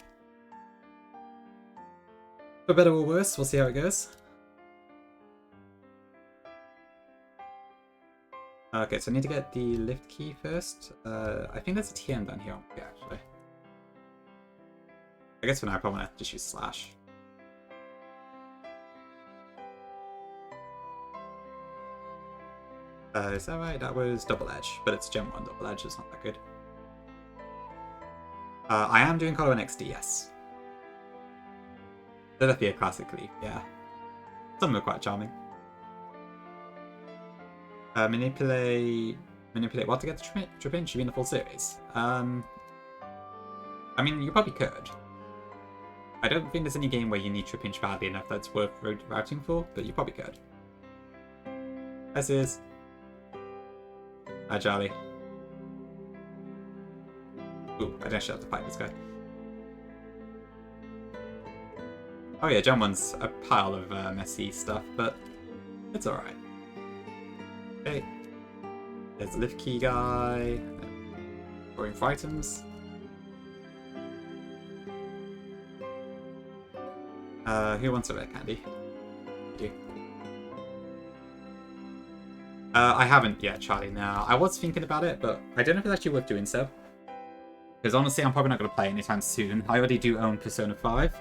For better or worse, we'll see how it goes. Okay, so I need to get the lift key first. I think there's a TM down here. Yeah, actually. I guess for now I probably want to just use Slash. Is that right? That was Double Edge, but it's Gen 1 Double Edge, it's not that good. I am doing Color XD, yes. Lilithia classically, yeah. Some of them are quite charming. Manipulate what to get the Trapinch? You mean the full series? I mean, you probably could. I don't think there's any game where you need Trapinch badly enough that's worth routing for, but you probably could. This is... Hi, Charlie. Ooh, I actually have to fight this guy. Oh yeah, Gen 1's a pile of messy stuff, but it's alright. Okay. There's the lift key guy. Going for items. Who wants a red candy? You do. I haven't yet, Charlie, now. I was thinking about it, but I don't know if it's actually worth doing so. Because honestly, I'm probably not going to play anytime soon. I already do own Persona 5.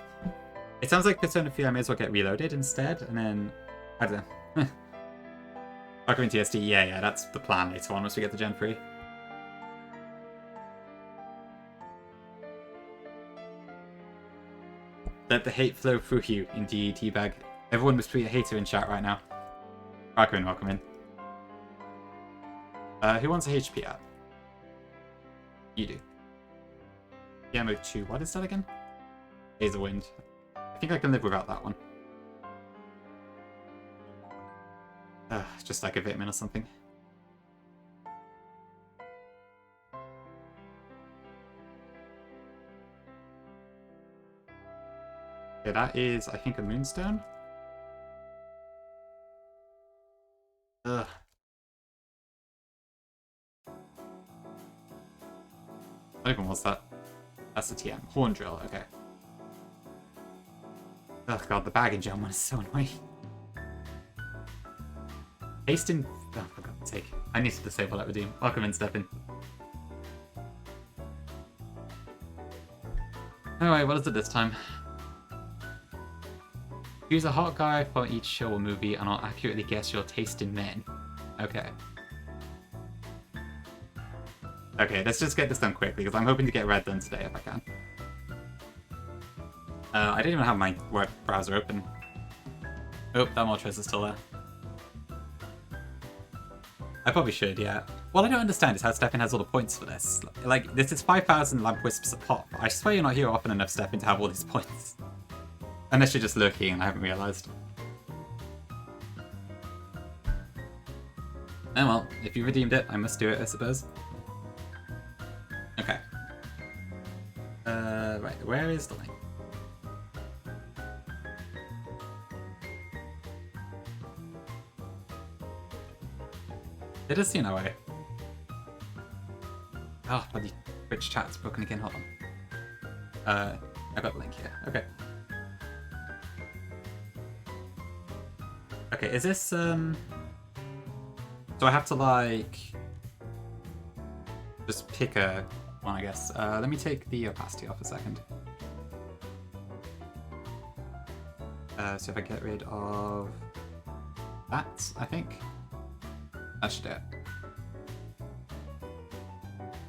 It sounds like Persona 3 I may as well get reloaded instead, and then... I don't know. Ocarina TSD, yeah, that's the plan later on once we get the Gen 3. Let the hate flow through you, indeed, Teabag. Everyone must be a hater in chat right now. Welcome in. Who wants a HP up? You do. Yamo 2, what is that again? Hazelwind. I think I can live without that one. Just like a vitamin or something. Okay, that is, I think, a Moonstone. Ugh. I don't even what's that. That's the TM. Horn Drill, okay. Oh god, the bag in Gen 1 is so annoying. Haste in... Oh, for God's sake. I need to disable that redeem. Welcome in, Stefan. Alright, what is it this time? Choose a hot guy for each show or movie and I'll accurately guess your taste in men. Okay. Okay, let's just get this done quickly because I'm hoping to get red done today if I can. I didn't even have my web browser open. Oh, that Moltres is still there. I probably should, yeah. What I don't understand is how Stefan has all the points for this. Like, this is 5,000 lamp wisps a pop. I swear you're not here often enough, Stefan, to have all these points. Unless you're just lurking and I haven't realised. Oh well, if you redeemed it, I must do it, I suppose. Okay. Right, where is the link? It does seem that way. Oh, bloody Twitch chat's broken again, hold on. I got the link here, okay. Okay, is this, So I have to, like, just pick a one, I guess. Let me take the opacity off a second. So if I get rid of that, I think. That should do it.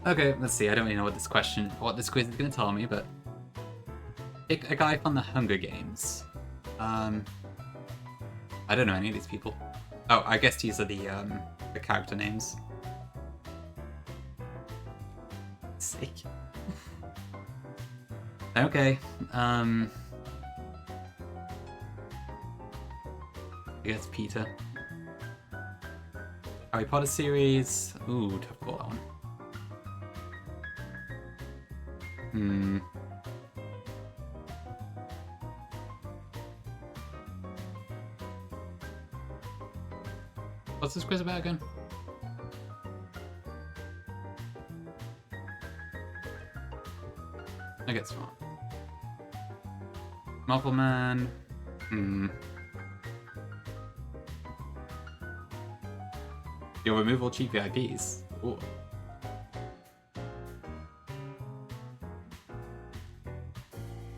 Okay, let's see. I don't really know what this quiz is going to tell me, but pick a guy from the Hunger Games. I don't know any of these people. Oh, I guess these are the character names. Sake. Okay. I guess Peter. Harry Potter series. Ooh, tough call that one. What's this quiz about again? I get smart. Marvel Man. You'll remove all cheap VIPs. Ooh.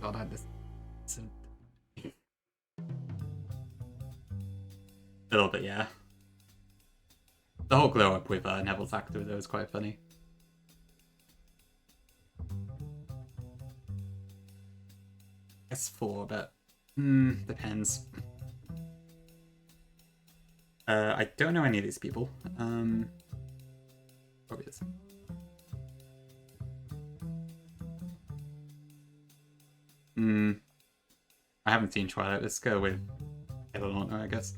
God, I had this. A little bit, yeah. The whole glow up with Neville's actor though was quite funny. S4, but depends. I don't know any of these people. Probably this. I haven't seen Twilight. Let's go with Hatelocke, I guess.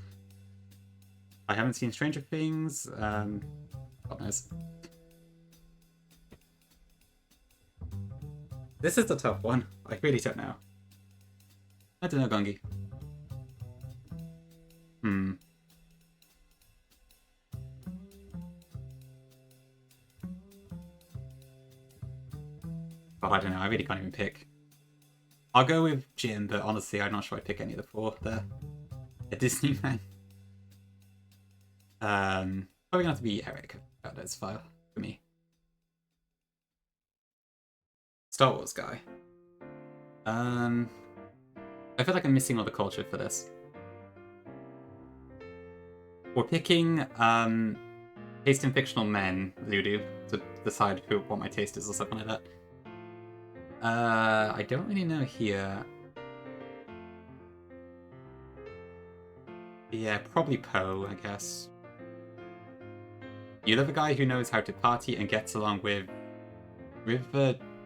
I haven't seen Stranger Things. God knows. This is a tough one. I really don't know. I don't know, Gungi. God, I don't know. I really can't even pick. I'll go with Jim, but honestly, I'm not sure I'd pick any of the four there. A Disney man. Probably gonna have to be Eric. That's fire for me. Star Wars guy. I feel like I'm missing all the culture for this. We're picking taste in fictional men, Ludo, to decide what my taste is or something like that. I don't really know here. Yeah, probably Poe, I guess. You love a guy who knows how to party and gets along with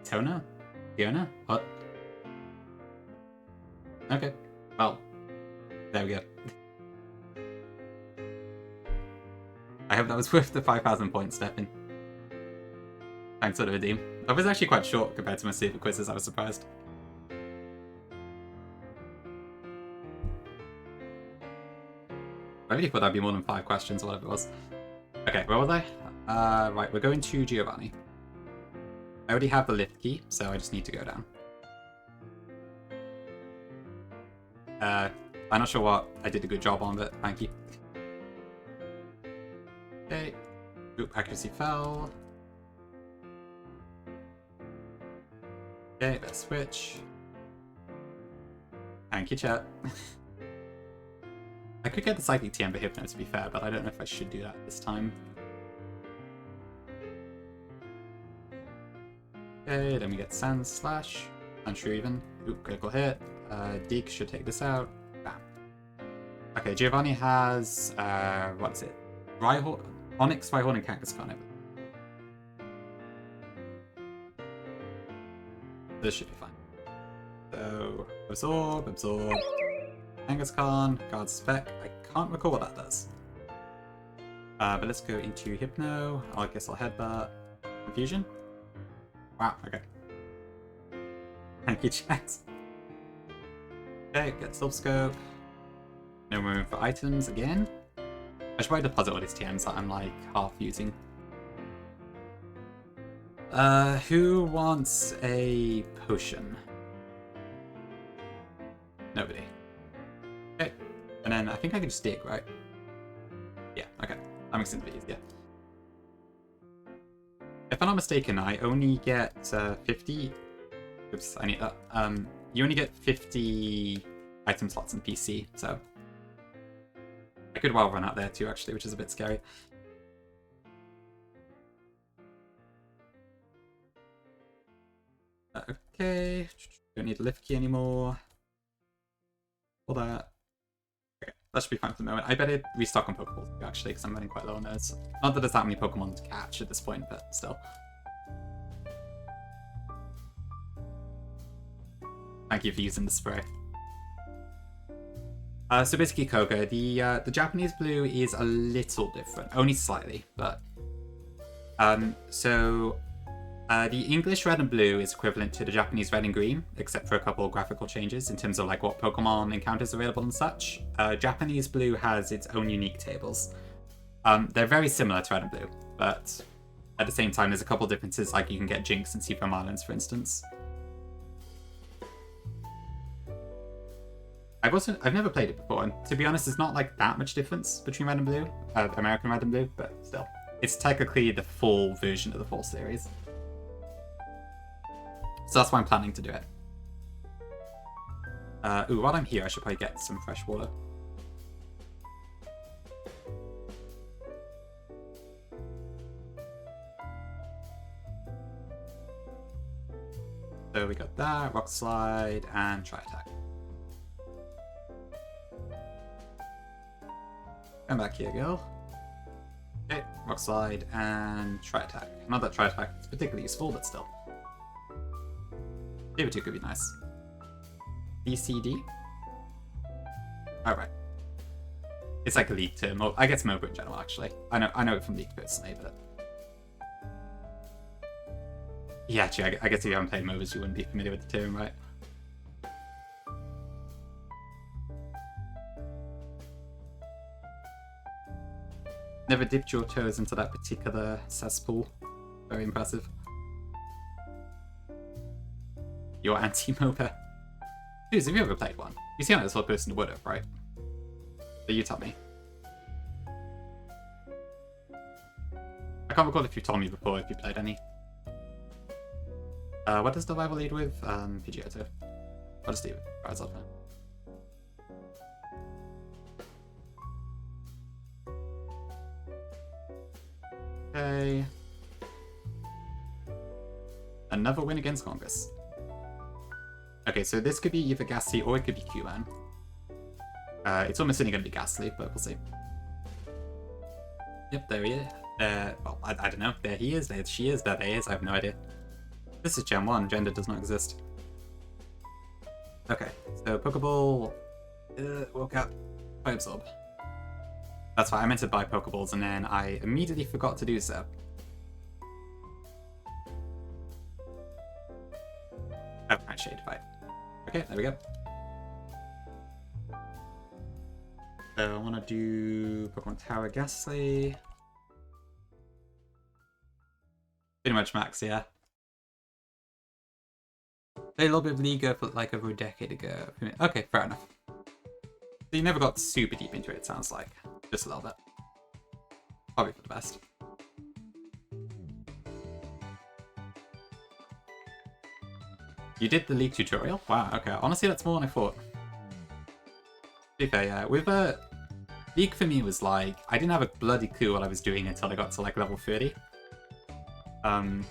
Fiona? What? Okay. Well, there we go. I hope that was worth the 5,000 points, Stefan. Thanks for the redeem. That was actually quite short compared to my secret quizzes, I was surprised. I really thought that'd be more than 5 questions or whatever it was. Okay, where was I? Right, we're going to Giovanni. I already have the lift key, so I just need to go down. I'm not sure what I did a good job on, but thank you. Okay. Oop, accuracy fell. Okay, let's switch. Thank you, chat. I could get the Psychic TM for Hypno to be fair, but I don't know if I should do that this time. Okay, then we get Sand Slash. Unsure even. Oop, critical hit. Deke should take this out. Bam. Okay, Giovanni has, what is it? Rhyhorn, Onyx, Rhyhorn, and Cactus Carnivore. This should be fine. So, absorb, absorb. Kangaskhan, guard spec. I can't recall what that does. But let's go into Hypno. I guess I'll headbutt. Confusion? Wow, okay. Thank you, chat. Okay, get Silp Scope. No room for items again. I should probably deposit all these TMs that I'm like half using. Who wants a potion? Nobody. Okay, and then I think I can just dig, right? Yeah, okay. That makes it a bit easier. If I'm not mistaken, I only get 50. Oops, I need that. You only get 50 item slots in PC, so I could well run out there too, actually, which is a bit scary. Okay, don't need the lift key anymore. All that. Okay, that should be fine for the moment. I better restock on Pokeballs too, actually, because I'm running quite low on those. Not that there's that many Pokemon to catch at this point, but still. Thank you for using the spray. So basically, Koga, the Japanese blue is a little different, only slightly, but the English red and blue is equivalent to the Japanese red and green, except for a couple of graphical changes in terms of like what Pokemon encounters available and such. Japanese blue has its own unique tables. They're very similar to red and blue, but at the same time, there's a couple of differences, like you can get Jinx and Seafoam Islands, for instance. I've never played it before, and to be honest, there's not like that much difference between red and blue, American red and blue, but still, it's technically the full version of the full series. So that's why I'm planning to do it. Ooh, while I'm here, I should probably get some fresh water. So we got that, Rock Slide, and Try Attack. Come back here, girl. Okay, Rock Slide and Try Attack. Not that Try Attack is particularly useful, but still. Give it to could be nice. BCD? Alright. It's like a League term. I guess MOBA in general, actually. I know it from League personally, but... Yeah, actually, I guess if you haven't played MOBAs, you wouldn't be familiar with the term, right? Never dipped your toes into that particular cesspool. Very impressive. You're anti-MOBA. Dude, have you ever played one? You seem like the sort of person who would have, right? But you tell me. I can't recall if you told me before if you played any. What does the rival lead with? Pidgeotto. I'll just leave it. Rise up now. Okay. Another win against Congress. Okay, so this could be either Ghastly or it could be Q-Man. It's almost certainly going to be Ghastly, but we'll see. Yep, there he is. Well, I don't know. There he is. There she is. There they is. I have no idea. This is Gen 1. Gender does not exist. Okay, so Pokeball. Woke up. Fire Absorb. That's why I meant to buy Pokeballs and then I immediately forgot to do so. Oh, right, Shade Fight. Okay, there we go. So I want to do Pokemon Tower Ghastly. Pretty much max, yeah. Played a little bit of League like over a decade ago. Okay, fair enough. So you never got super deep into it, it sounds like. Just a little bit. Probably for the best. You did the League tutorial? Wow, okay. Honestly, that's more than I thought. To be fair, yeah. With League for me was like, I didn't have a bloody clue what I was doing until I got to like level 30. And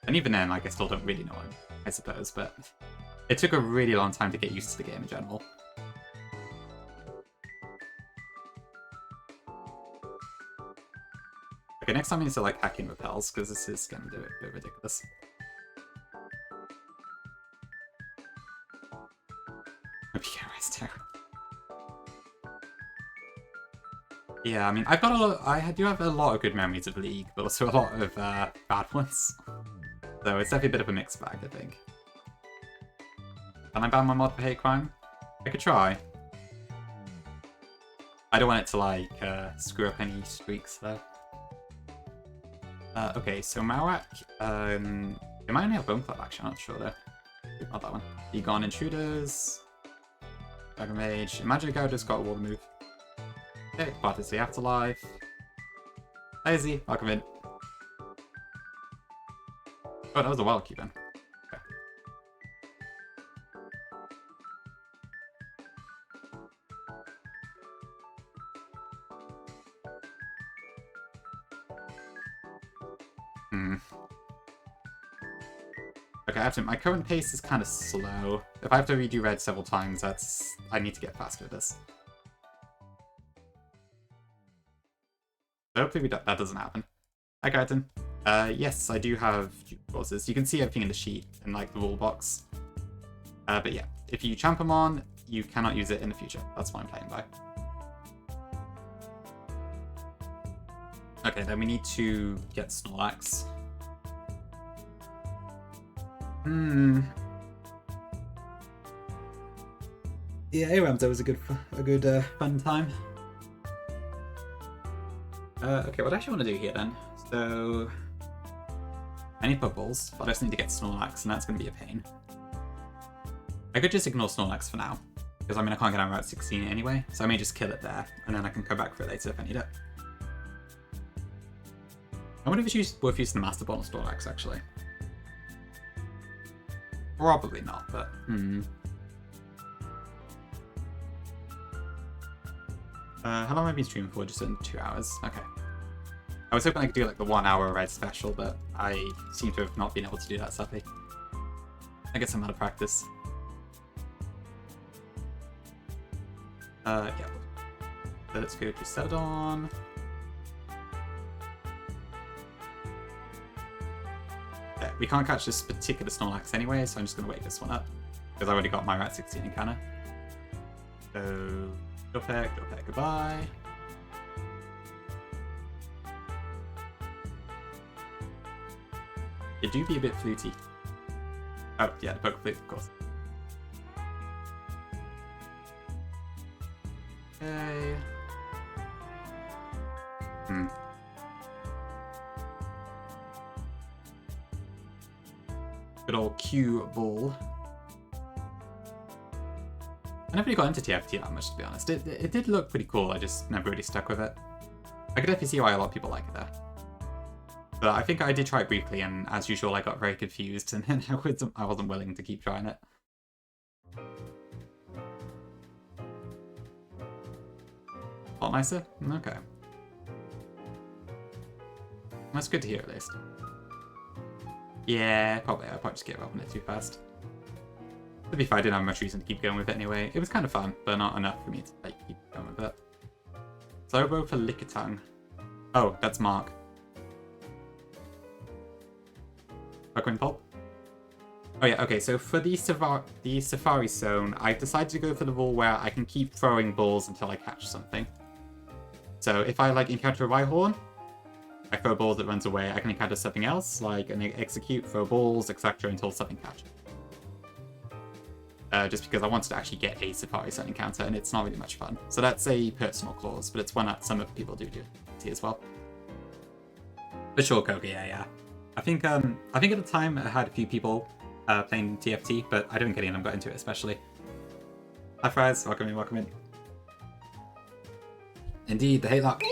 even then, like, I still don't really know it, I suppose, but it took a really long time to get used to the game in general. Okay, next time I need to like hack in repels, because this is getting a bit ridiculous. It's terrible. Yeah, I mean, I've got a lot. I do have a lot of good memories of League, but also a lot of bad ones. So it's definitely a bit of a mixed bag, I think. Can I ban my mod for hate crime? I could try. I don't want it to, like, screw up any streaks, though. Okay, so Maurak, it might only have Bone Club, actually, I'm not sure, though. Not that one. Begone Intruders. Dragon Mage. Imagine Gauda's got a water move. Okay, part is the Afterlife. Lazy, welcome in. Oh, that was a wild key then. Okay. Okay, I have to. My current pace is kind of slow. If I have to redo red several times, I need to get faster at this. So hopefully that doesn't happen. Hi, Garden. Yes, I do have courses. You can see everything in the sheet in like the rule box. But yeah, if you champ them on, you cannot use it in the future. That's what I'm playing by. Okay, then we need to get Snorlax. Yeah, Ramzo was a good fun time. Okay, what I actually want to do here then? So, I need Purples, but I just need to get Snorlax, and that's going to be a pain. I could just ignore Snorlax for now, because I mean I can't get on Route 16 anyway, so I may just kill it there, and then I can come back for it later if I need it. I wonder if it's worth using the Master Ball on Snorlax, actually. Probably not, but how long have I been streaming for? Just in 2 hours. Okay. I was hoping I could do like the 1 hour red special, but I seem to have not been able to do that, sadly. I guess I'm out of practice. Yeah. So let's go to Celadon. Okay, we can't catch this particular Snorlax anyway, so I'm just going to wake this one up. Because I already got my Rat 16 encounter. So, Dopek, goodbye. It do be a bit fluty. Oh, yeah, the poke flute, of course. Okay. Good old Q ball. I never really got into TFT that much, to be honest. It did look pretty cool, I just never really stuck with it. I could definitely see why a lot of people like it there. But I think I did try it briefly, and as usual, I got very confused, and then I wasn't willing to keep trying it. A lot nicer? Okay. That's good to hear, at least. Yeah, probably. I'll probably just give up on it too fast. To be fair, I didn't have much reason to keep going with it anyway. It was kind of fun, but not enough for me to like, keep going with it. Zobo for Lickitung. Oh, that's Mark. Pokemon Pulp? Oh yeah, okay, so for the Safari Zone, I've decided to go for the rule where I can keep throwing balls until I catch something. So if I like encounter a Rhyhorn, I throw balls, it runs away. I can encounter something else, like an execute, throw balls, etc. until something catches. Just because I wanted to actually get a Safari Zone encounter, and it's not really much fun. So that's a personal clause, but it's one that some other people do as well. But sure, Koga, yeah. I think at the time I had a few people playing TFT, but I don't think any of them got into it especially. Hi Fries, welcome in. Indeed, the Hatelocke.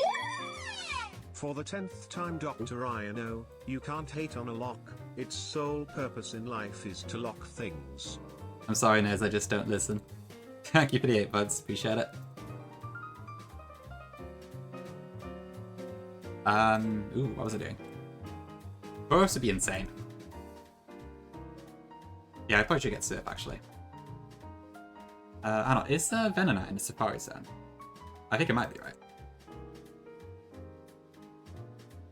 For the 10th time, Dr. I know, you can't hate on a lock. Its sole purpose in life is to lock things. I'm sorry, Nez, I just don't listen. Thank you for the 8 buds, appreciate it. Ooh, what was I doing? Boros would be insane. Yeah, I probably should get Surf, actually. I don't know, is there Venonat in the Safari Zone? I think it might be, right?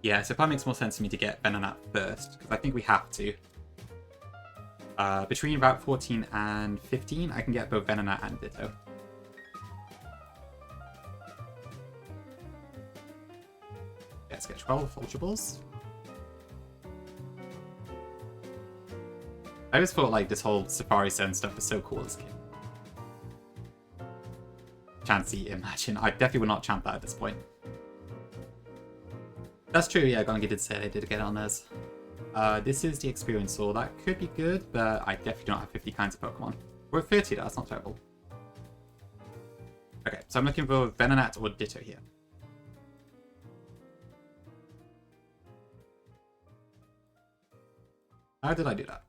Yeah, so it probably makes more sense for me to get Venonat first, because I think we have to. Between Route 14 and 15, I can get both Venonat and Ditto. let's get 12 Ultra Balls. I always thought like this whole Safari Zone stuff was so cool as a kid. Chansey, imagine. I definitely would not chant that at this point. That's true, yeah, Gongi did say they did get on theirs. This is the Experience Soul. That could be good, but I definitely don't have 50 kinds of Pokemon. We're at 30, that's not terrible. Okay, so I'm looking for Venonat or Ditto here. How did I do that?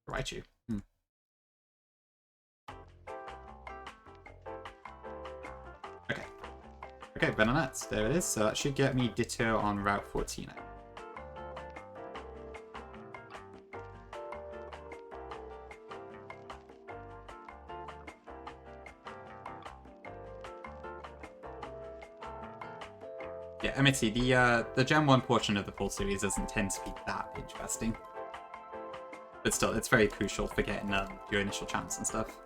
Raichu. Okay. Okay, Venonat. There it is. So that should get me Ditto on Route 14. Yeah, admittedly, the Gen 1 portion of the full series doesn't tend to be that interesting. But still, it's very crucial for getting your initial champs and stuff.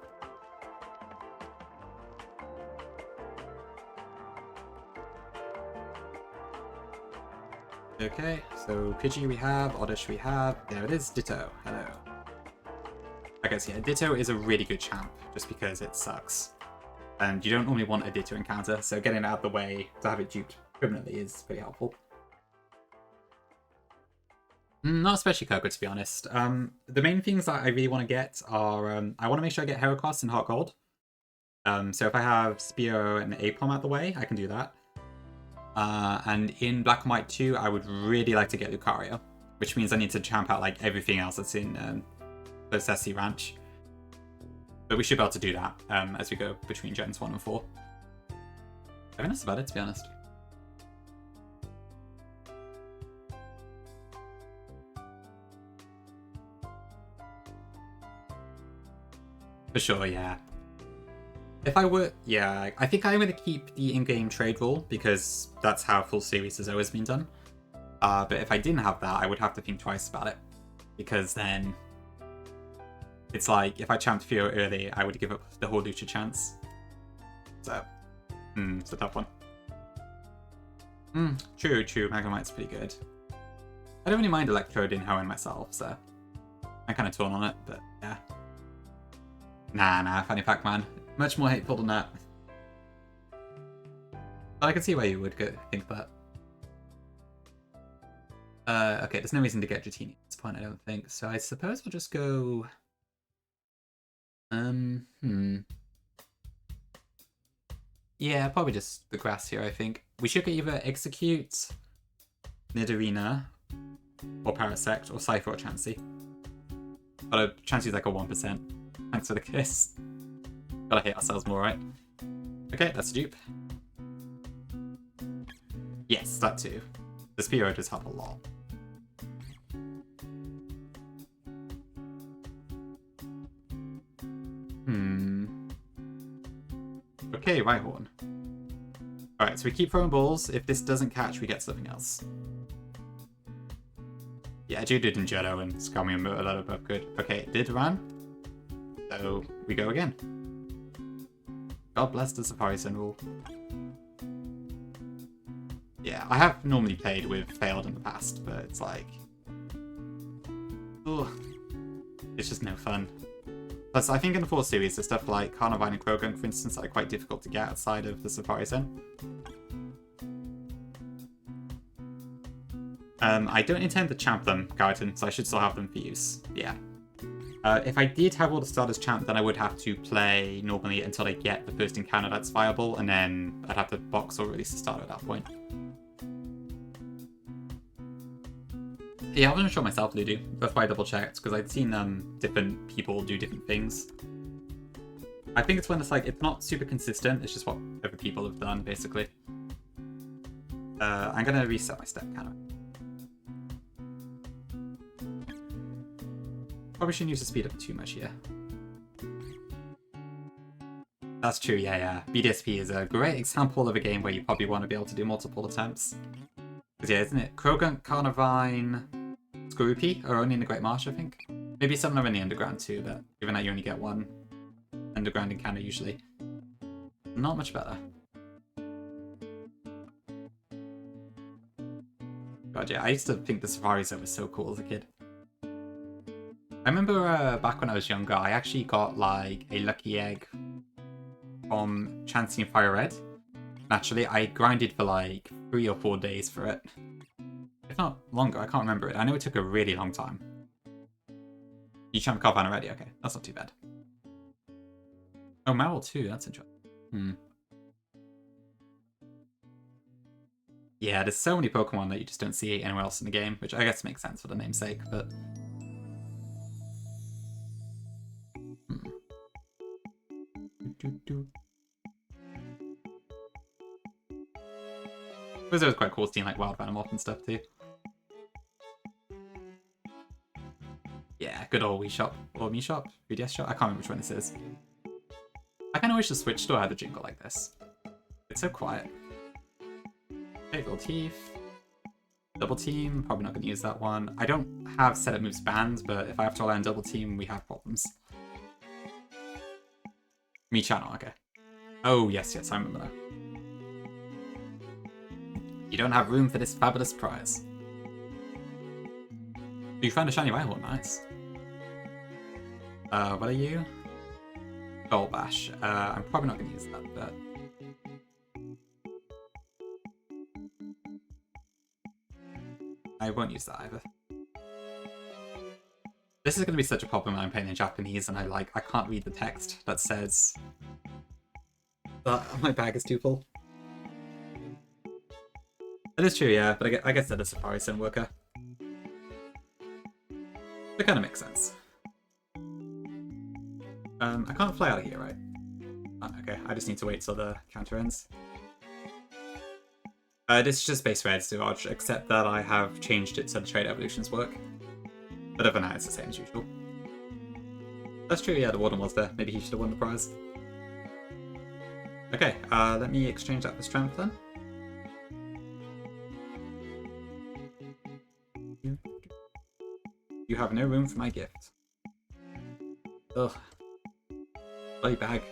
Okay, so Pidgey we have, Oddish we have, there it is, Ditto, hello. Okay, so yeah, Ditto is a really good champ, just because it sucks. And you don't normally want a Ditto encounter, so getting it out of the way to have it duped permanently is pretty helpful. Not especially Koko, to be honest. The main things that I really want to get are, I want to make sure I get Heracross and Heart Gold. So if I have Spearow and Aipom out the way, I can do that. And in Black and White 2, I would really like to get Lucario, which means I need to champ out like everything else that's in Processi Ranch. But we should be able to do that as we go between Gens 1 and 4. I think that's about it, to be honest. For sure, yeah. If I were... Yeah, I think I'm going to keep the in-game trade rule, because that's how full series has always been done. But if I didn't have that, I would have to think twice about it. Because then... It's like, if I champed Fear early, I would give up the whole Lucha chance. So... it's a tough one. True, Magnemite's pretty good. I don't really mind Electrode in Hoenn myself, so... I'm kind of torn on it, but yeah. Nah, Fanny Pac-Man. Much more hateful than that. But I can see why you would think that. Okay, there's no reason to get Dratini at this point, I don't think. So I suppose we'll just go... Yeah, probably just the grass here, I think. We should get either Execute, Nidorina, or Parasect, or Cypher or Chansey. But Chansey's like a 1%. Thanks for the kiss. Gotta hate ourselves more, right? Okay, that's a dupe. Yes, that too. The Spearow does help a lot. Okay, Rhyhorn. Alright, so we keep throwing balls. If this doesn't catch, we get something else. Yeah, Geodude and Johto and Scummy and Murloc are both good. Okay, it did run. So we go again. God bless the Safari Zone rule. Yeah, I have normally played with Failed in the past, but it's like... Ugh. It's just no fun. Plus, I think in the 4 series, there's stuff like Carnivine and Croagunk, for instance, that are quite difficult to get outside of the Safari Zone. I don't intend to champ them, Garden, so I should still have them for use. Yeah. If I did have all the starters champed, then I would have to play normally until I get the first encounter that's viable, and then I'd have to box or release the starter at that point. Yeah, I wasn't sure myself, Ludo. That's why I double checked, because I'd seen different people do different things. I think it's when it's like, it's not super consistent, it's just what other people have done, basically. I'm gonna reset my step counter. Probably shouldn't use the speed up too much here. That's true, yeah. BDSP is a great example of a game where you probably want to be able to do multiple attempts. Because yeah, isn't it? Croagunk, Carnivine, Skorupi are only in the Great Marsh, I think. Maybe some are in the Underground too, but given that you only get one Underground encounter usually. Not much better. God, yeah, I used to think the Safari Zone was so cool as a kid. I remember back when I was younger, I actually got like a lucky egg from chancing Fire Red. Naturally, I grinded for like 3 or 4 days for it. If not longer, I can't remember it. I know it took a really long time. You champ Carvan already? Okay, that's not too bad. Oh, Meryl too, that's interesting. Yeah, there's so many Pokemon that you just don't see anywhere else in the game, which I guess makes sense for the namesake, but... It was always quite cool seeing like wild Venomoth and stuff too. Yeah, good old Wii Shop. Or Mii Shop? 3DS Shop? I can't remember which one this is. I kind of wish the Switch store had a jingle like this. It's so quiet. Fatal Teeth. Double Team, probably not going to use that one. I don't have Setup Moves banned, but if I have to rely on Double Team, we have problems. Me channel, okay. Oh, yes, I remember that. You don't have room for this fabulous prize. You found a shiny rival, nice. What are you? Gold Bash. I'm probably not going to use that, but... I won't use that either. This is going to be such a problem when I'm playing in Japanese and I can't read the text that says that my bag is too full. That is true, yeah, but I guess that is a Safari Zone worker. That kind of makes sense. I can't fly out of here, right? Oh, okay, I just need to wait till the counter ends. This is just base red Siraj, except that I have changed it so the trade evolutions work. But other than that, it's the same as usual. That's true, yeah, the Warden was there. Maybe he should have won the prize. Okay, let me exchange that for strength then. You have no room for my gift. Ugh. Bloody bag.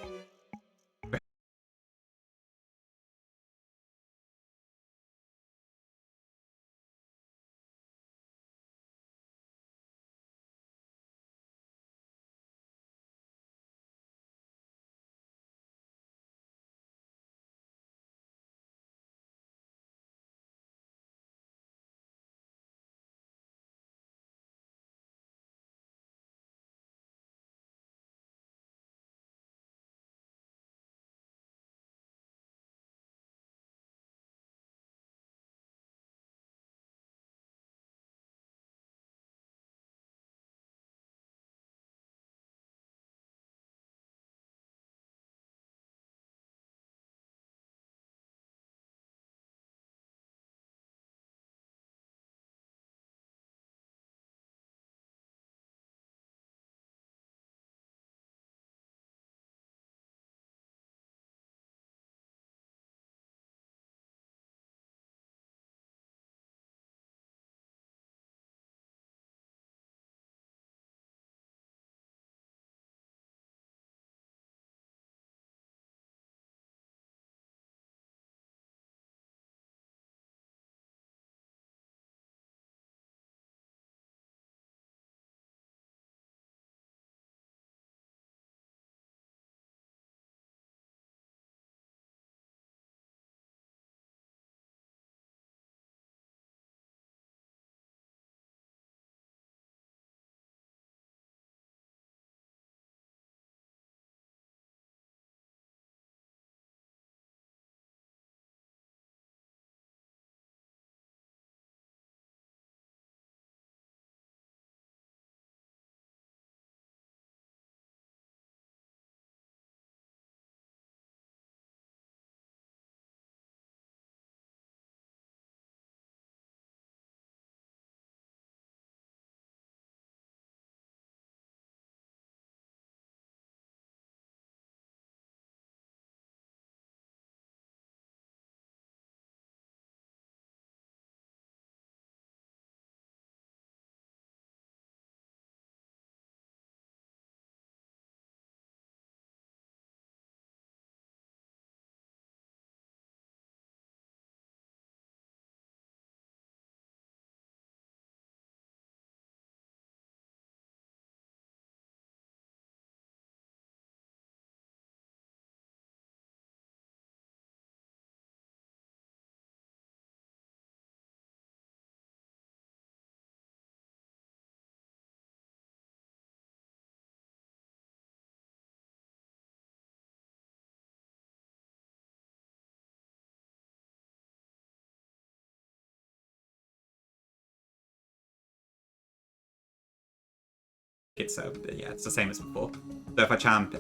it's yeah, it's the same as before. So if I champ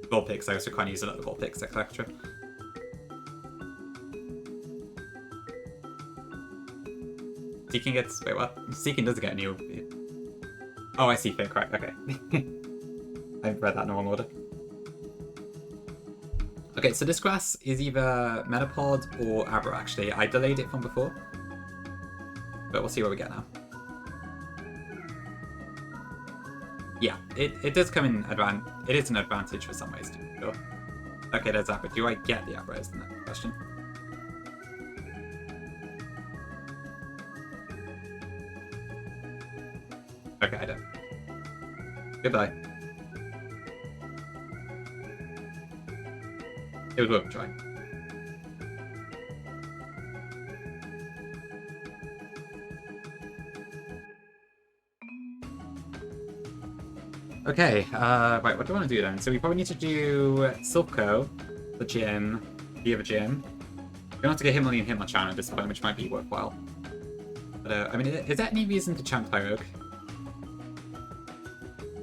Vulpix, I also can't use another Vulpix, etc. Seeking gets... Wait, what? Seeking doesn't get a new... Oh, I see. Fair, correct. Okay. I read that in the wrong order. Okay, so this grass is either Metapod or Abra, actually. I delayed it from before. But we'll see what we get now. Yeah, it does come in advantage. It is an advantage for some ways, too. Sure. Okay, there's Abra. Do I get the Abra is the next question. Okay, I don't. Goodbye. It was worth trying. Okay, right, what do I want to do then? So we probably need to do Silpco, the gym, the other gym. We're gonna have to get Himalayan Hitmonchan at this point, which might be worthwhile. But, I mean, is there any reason to champ Tyrogue?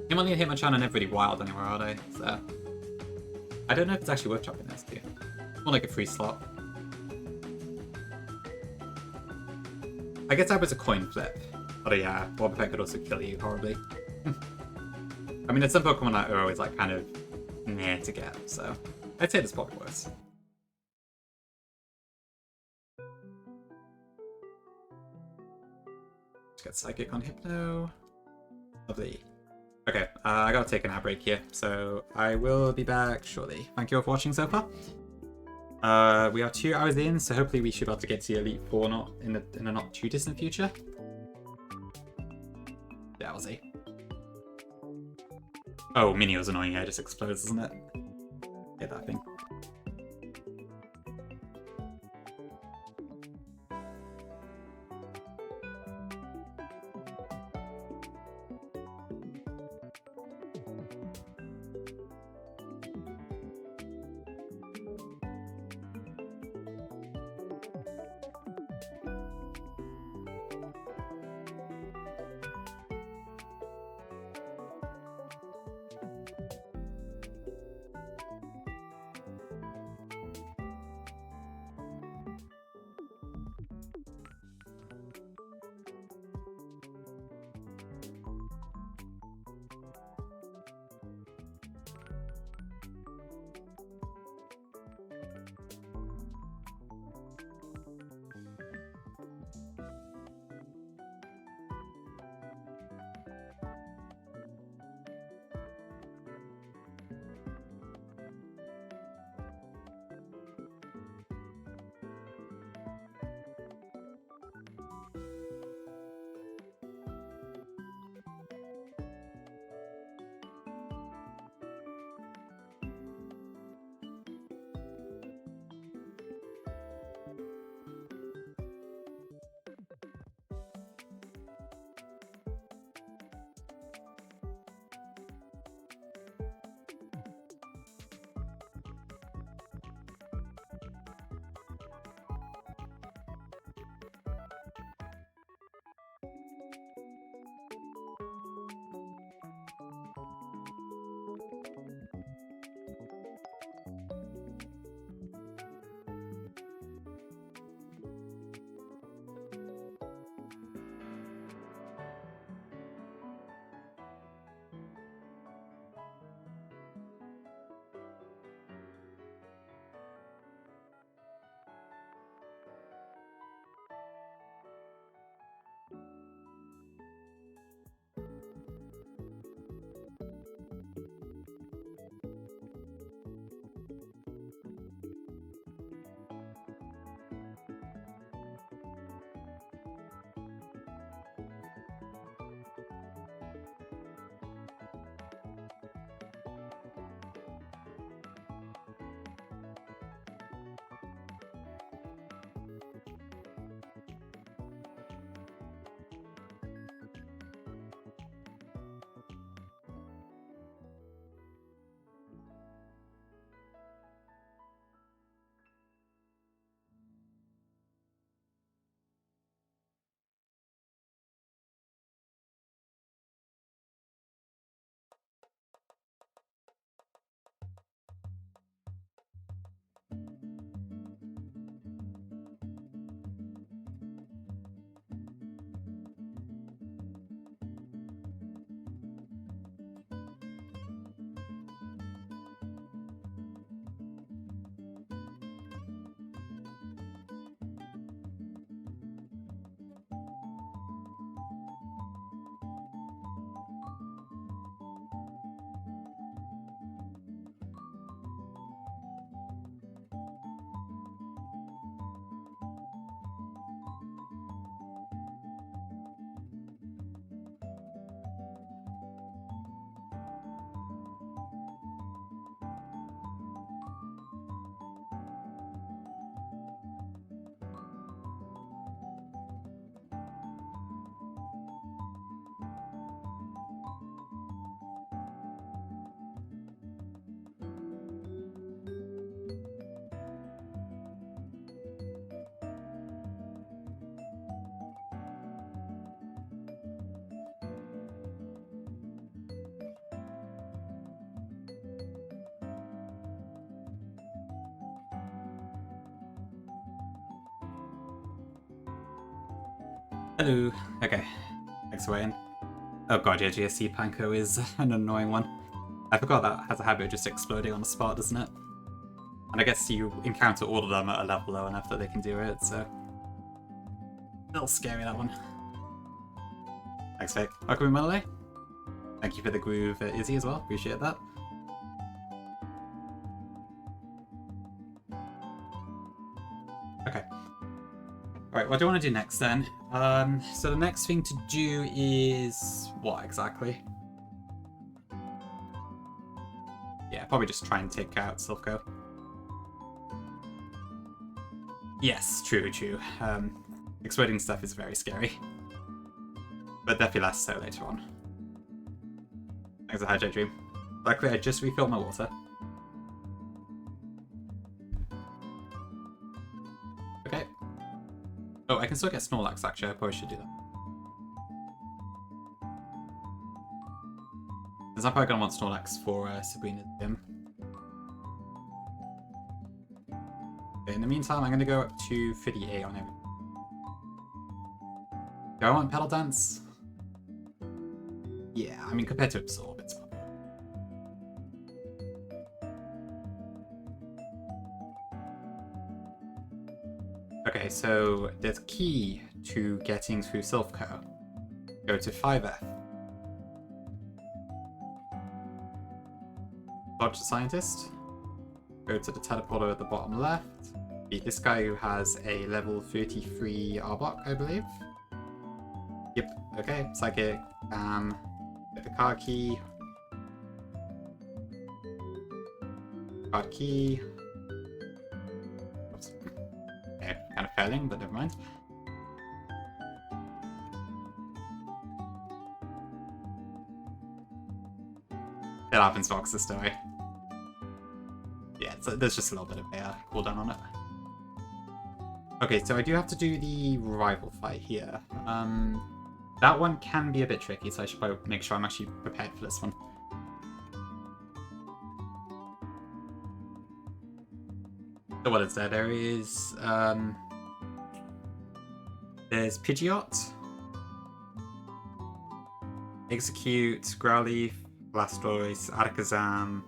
Himalayan Hitmonchan are never really wild anywhere, are they? So, I don't know if it's actually worth chopping this, too. More like a free slot. I guess that was a coin flip. But yeah, Wobbuffet could also kill you horribly. I mean, there's some Pokemon that are always like kind of meh to get, so I'd say this probably worse. Let's get Psychic on Hypno. Lovely. Okay, I gotta take an ad break here, so I will be back shortly. Thank you all for watching so far. We are 2 hours in, so hopefully we should be able to get to the Elite Four not in a not too distant future. Yeah, we'll see. Oh, Minio's annoying. It just explodes, doesn't it? Hate that thing. Hello. Okay. Thanks for waiting. Oh god, yeah, GSC Panko is an annoying one. I forgot that has a habit of just exploding on the spot, doesn't it? And I guess you encounter all of them at a level low enough that they can do it, so... A little scary, that one. Thanks, Vic. Welcome in, Monolay. Thank you for the groove, Izzy, as well. Appreciate that. Okay. Alright, what do I want to do next, then? So the next thing to do is... what, exactly? Yeah, probably just try and take out Silpho. Yes, true. Exploding stuff is very scary. But definitely less so later on. Thanks for Hydrate Dream. Luckily, I just refilled my water. Okay. Oh, I can still get Snorlax, actually. I probably should do that. Because I'm probably going to want Snorlax for Sabrina's gym. Okay, in the meantime, I'm going to go up to 58 on everything. Do I want Pedal Dance? Yeah, I mean, compared to Absorb, it's fine. Okay, so the key to getting through Silpho. Go to 5F. Dodge the Scientist. Go to the teleporter at the bottom left. Beat this guy who has a level 33 Arbok, I believe. Yep, okay. Psychic. Get the card key. Card key. Oops. Okay, kind of failing, but never mind. It happens, Foxes, don't I? Yeah, there's just a little bit of a cooldown on it. Okay, so I do have to do the rival fight here. That one can be a bit tricky, so I should probably make sure I'm actually prepared for this one. So what is there? There is... there's Pidgeot, Execute, Growlithe, Blastoise, Alakazam.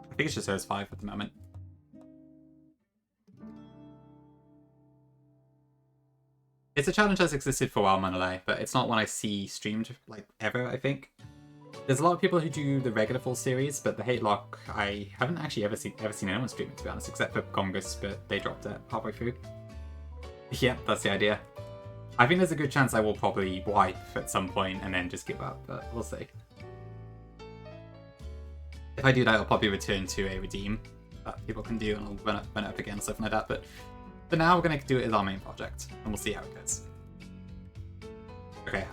I think it's just those 5 at the moment. It's a challenge that's existed for a while, Monolay, but it's not one I see streamed, like, ever, I think. There's a lot of people who do the regular full series, but the Hatelocke, I haven't actually ever seen anyone stream it, to be honest, except for Gongus, but they dropped it halfway through. Yeah, that's the idea. I think there's a good chance I will probably wipe at some point and then just give up, but we'll see. If I do that, I'll probably return to a redeem that people can do, and I'll run it up again, something like that, but... For now, we're going to do it as our main project, and we'll see how it goes. Okay,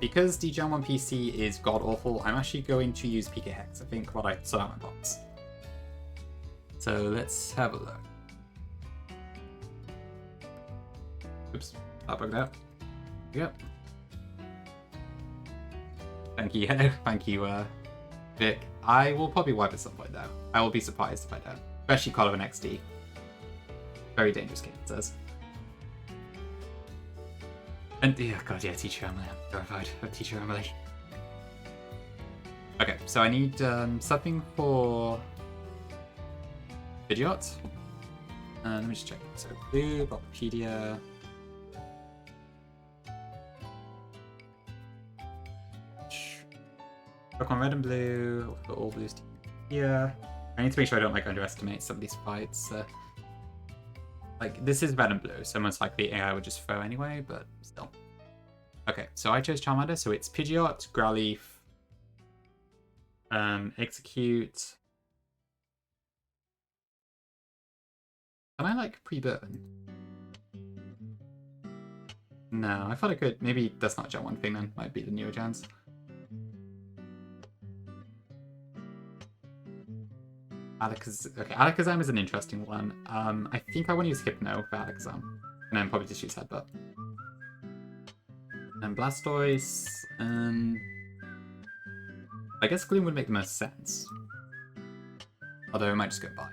because Degen 1 PC is god-awful, I'm actually going to use PK Hex, I think, while I sort out my box. So let's have a look. Oops, that bugged out. Yep. Thank you, thank you, Vic. I will probably wipe at some point, though. I will be surprised if I don't, especially Call of an XD. Very dangerous game, it says. And yeah, god, yeah, Teacher Emily. I'm terrified of Teacher Emily. Okay, so I need something for Pidgeot. Let me just check. So blue, Botpedia. Pokemon red and blue. Put all blues here. I need to make sure I don't like underestimate some of these fights. Like, this is red and blue, so most likely AI would just throw anyway, but still. Okay, so I chose Charmander, so it's Pidgeot, Growlithe, Execute. Can I, like, pre-burn? No, I thought I could. Maybe that's not Gen 1 thing then. Might be the newer gens. Okay, Alakazam is an interesting one. I think I want to use Hypno for Alakazam. And then probably just use Headbutt. And Blastoise, I guess Gloom would make the most sense. Although I might just go by.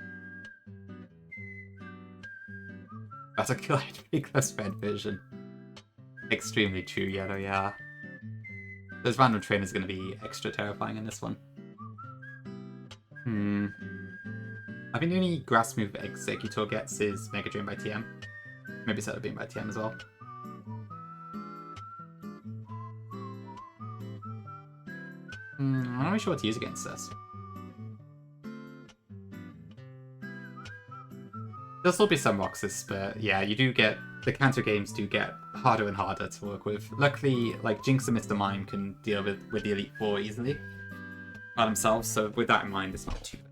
That's a good pretty close red version. Extremely true, Yellow, yeah. Those random trainers are going to be extra terrifying in this one. I think the only grass move Executor gets is Mega Drain by TM. Maybe Solar Beam by TM as well. I'm not really sure what to use against this. There'll still be some Roxas, but yeah, you do get... The counter games do get harder and harder to work with. Luckily, like, Jinx and Mr. Mime can deal with the Elite Four easily by themselves, so with that in mind, it's not too bad.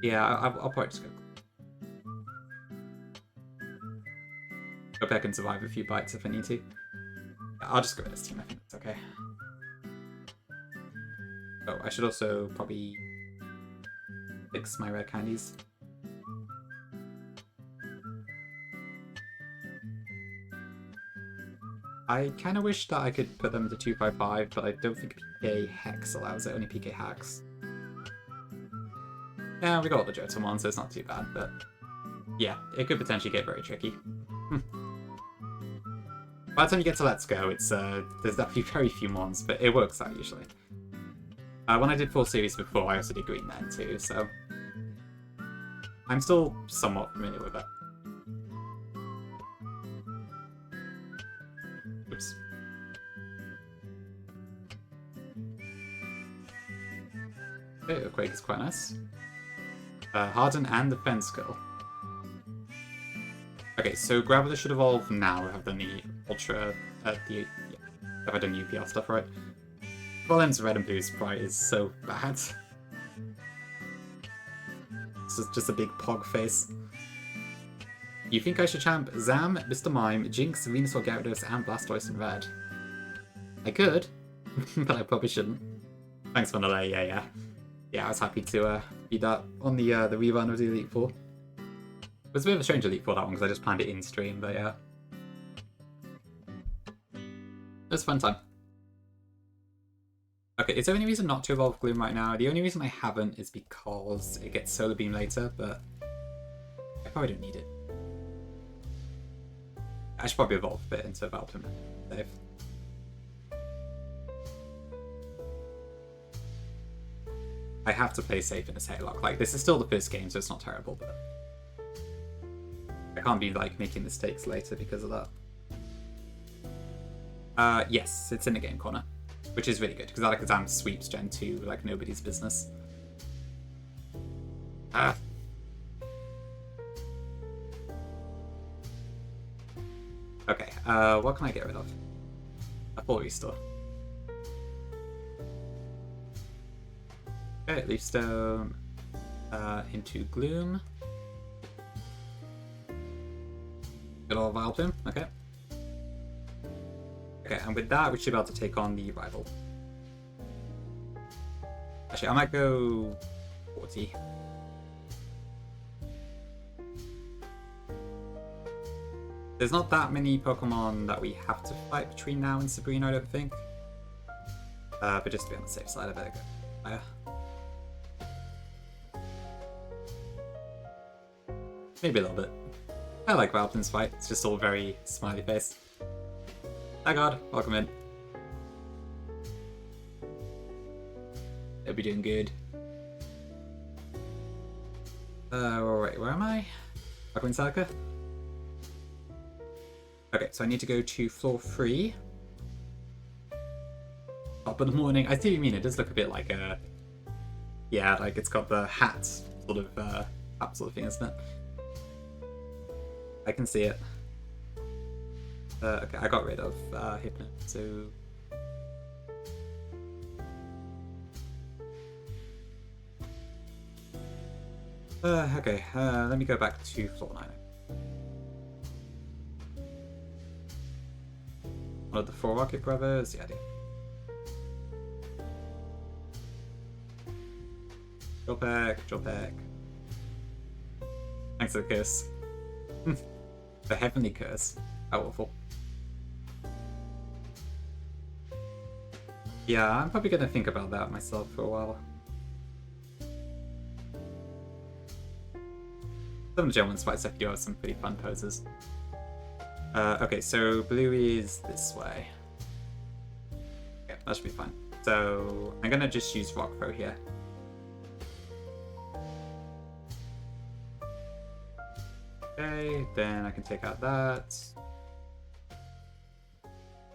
Yeah, I'll probably just go. Hope I can survive a few bites if I need to. I'll just go with this team, I think that's okay. Oh, I should also probably fix my rare candies. I kind of wish that I could put them to 255, but I don't think PK Hex allows it, only PK Hacks. Yeah, we got all the Jotun ones, so it's not too bad, but yeah, it could potentially get very tricky. By the time you get to Let's Go, it's there's definitely very few mons, but it works out usually. When I did full series before, I also did Green Man too, so I'm still somewhat familiar with it. Oops. Okay, Quake is quite nice. Harden and Defense Skill. Okay, so Graveler should evolve now if I've done the Ultra... if I've done the UPR stuff right. Golem's red and blue sprite is so bad. This is just a big pog face. You think I should champ Zam, Mr. Mime, Jinx, Venusaur, Gyarados, and Blastoise in red? I could, but I probably shouldn't. Thanks, Vanilla. Yeah. Yeah, I was happy to beat that on the rerun of the Elite Four. It was a bit of a strange Elite Four, that one, because I just planned it in stream, but yeah. It was a fun time. Okay, is there any reason not to evolve Gloom right now? The only reason I haven't is because it gets Solar Beam later, but I probably don't need it. I should probably evolve a bit into Valplim save. I have to play safe in this Hatelocke. Like, this is still the first game, so it's not terrible, but I can't be, like, making mistakes later because of that. Yes, it's in the game corner, which is really good, because Alakazam sweeps Gen 2 like nobody's business. Okay, what can I get rid of? A full restore. Okay, Leaf Stone into Gloom. Good old Vileplume, okay. Okay, and with that, we should be able to take on the rival. Actually, I might go 40. There's not that many Pokemon that we have to fight between now and Sabrina, I don't think. But just to be on the safe side, I better go higher. Maybe a little bit. I like Valplin's fight, it's just all very smiley face. Hi God, welcome in. They'll be doing good. Wait, where am I? Pokemon Salika? Okay, so I need to go to floor 3. Top of the morning. I see what you mean, it does look a bit like a... Yeah, like it's got the hat sort of hat sort of thing, isn't it? I can see it. Okay, I got rid of Hypno, so... Okay, let me go back to floor 9. One of the 4 Rocket Brothers? Yeah, I do. Drill Peck. Thanks for the curse. The Heavenly Curse. How awful. Yeah, I'm probably gonna think about that myself for a while. Some of the Gen 1 Spice FU have some pretty fun poses. Okay, so blue is this way. Okay, that should be fine. So I'm gonna just use Rock Throw here. Okay, then I can take out that.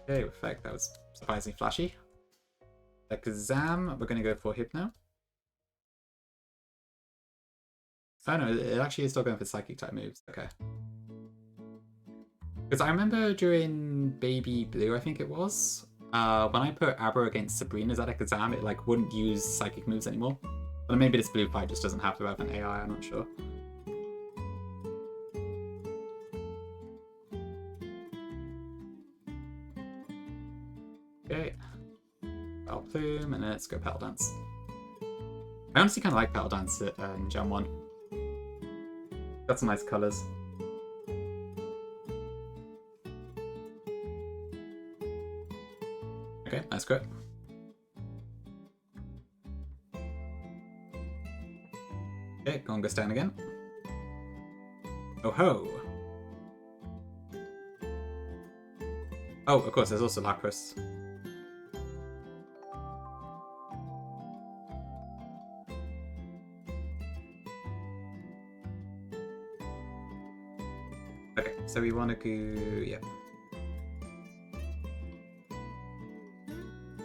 Okay, effect, that was surprisingly flashy. Exam, we're gonna go for Hypno. Oh no, it actually is still going for Psychic type moves, okay. Because I remember during Baby Blue, I think it was, when I put Abra against Sabrina's at Exam, it like wouldn't use Psychic moves anymore. But maybe this blue fight just doesn't have to have an AI, I'm not sure. Okay. Bell Plume, and then let's go Petal Dance. I honestly kind of like Petal Dance in Gen 1. Got some nice colours. Okay, nice crit. Okay, Gonga's down again. Oh ho! Oh, of course, there's also Lapras. Okay, so we want to go... yeah.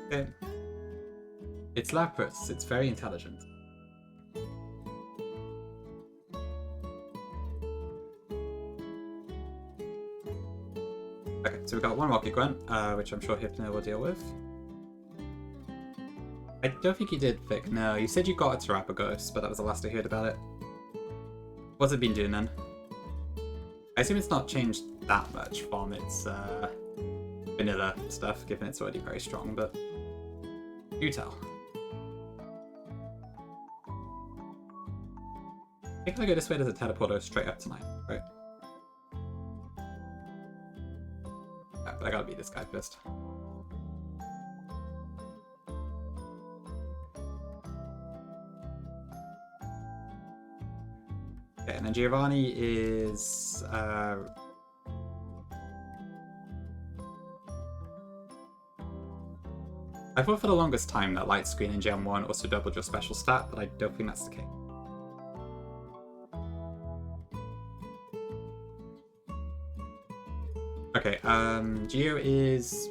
Okay. It's Lapras, it's very intelligent. Okay, so we've got one Rocket Grunt, which I'm sure Hypno will deal with. I don't think you did, Vic. No, you said you got a Terapagos, but that was the last I heard about it. What's it been doing then? I assume it's not changed that much from its vanilla stuff, given it's already very strong, but you tell. I think if I go this way, there's a teleporter straight up tonight, right? Yeah, but I gotta beat this guy first. Okay, and then Giovanni is... I thought for the longest time that Light Screen in Gen 1 also doubled your special stat, but I don't think that's the case. Okay, Geo is...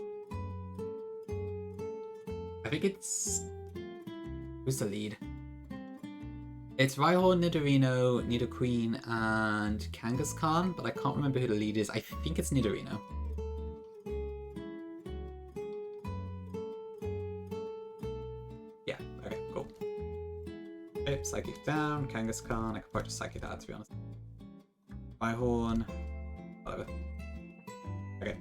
I think it's... Who's the lead? It's Rhyhorn, Nidorino, Nidoqueen, and Kangaskhan, but I can't remember who the lead is. I think it's Nidorino. Yeah, okay, cool. Okay, Psychic down, Kangaskhan. I could probably just Psychic that, to be honest. Rhyhorn, whatever. Okay.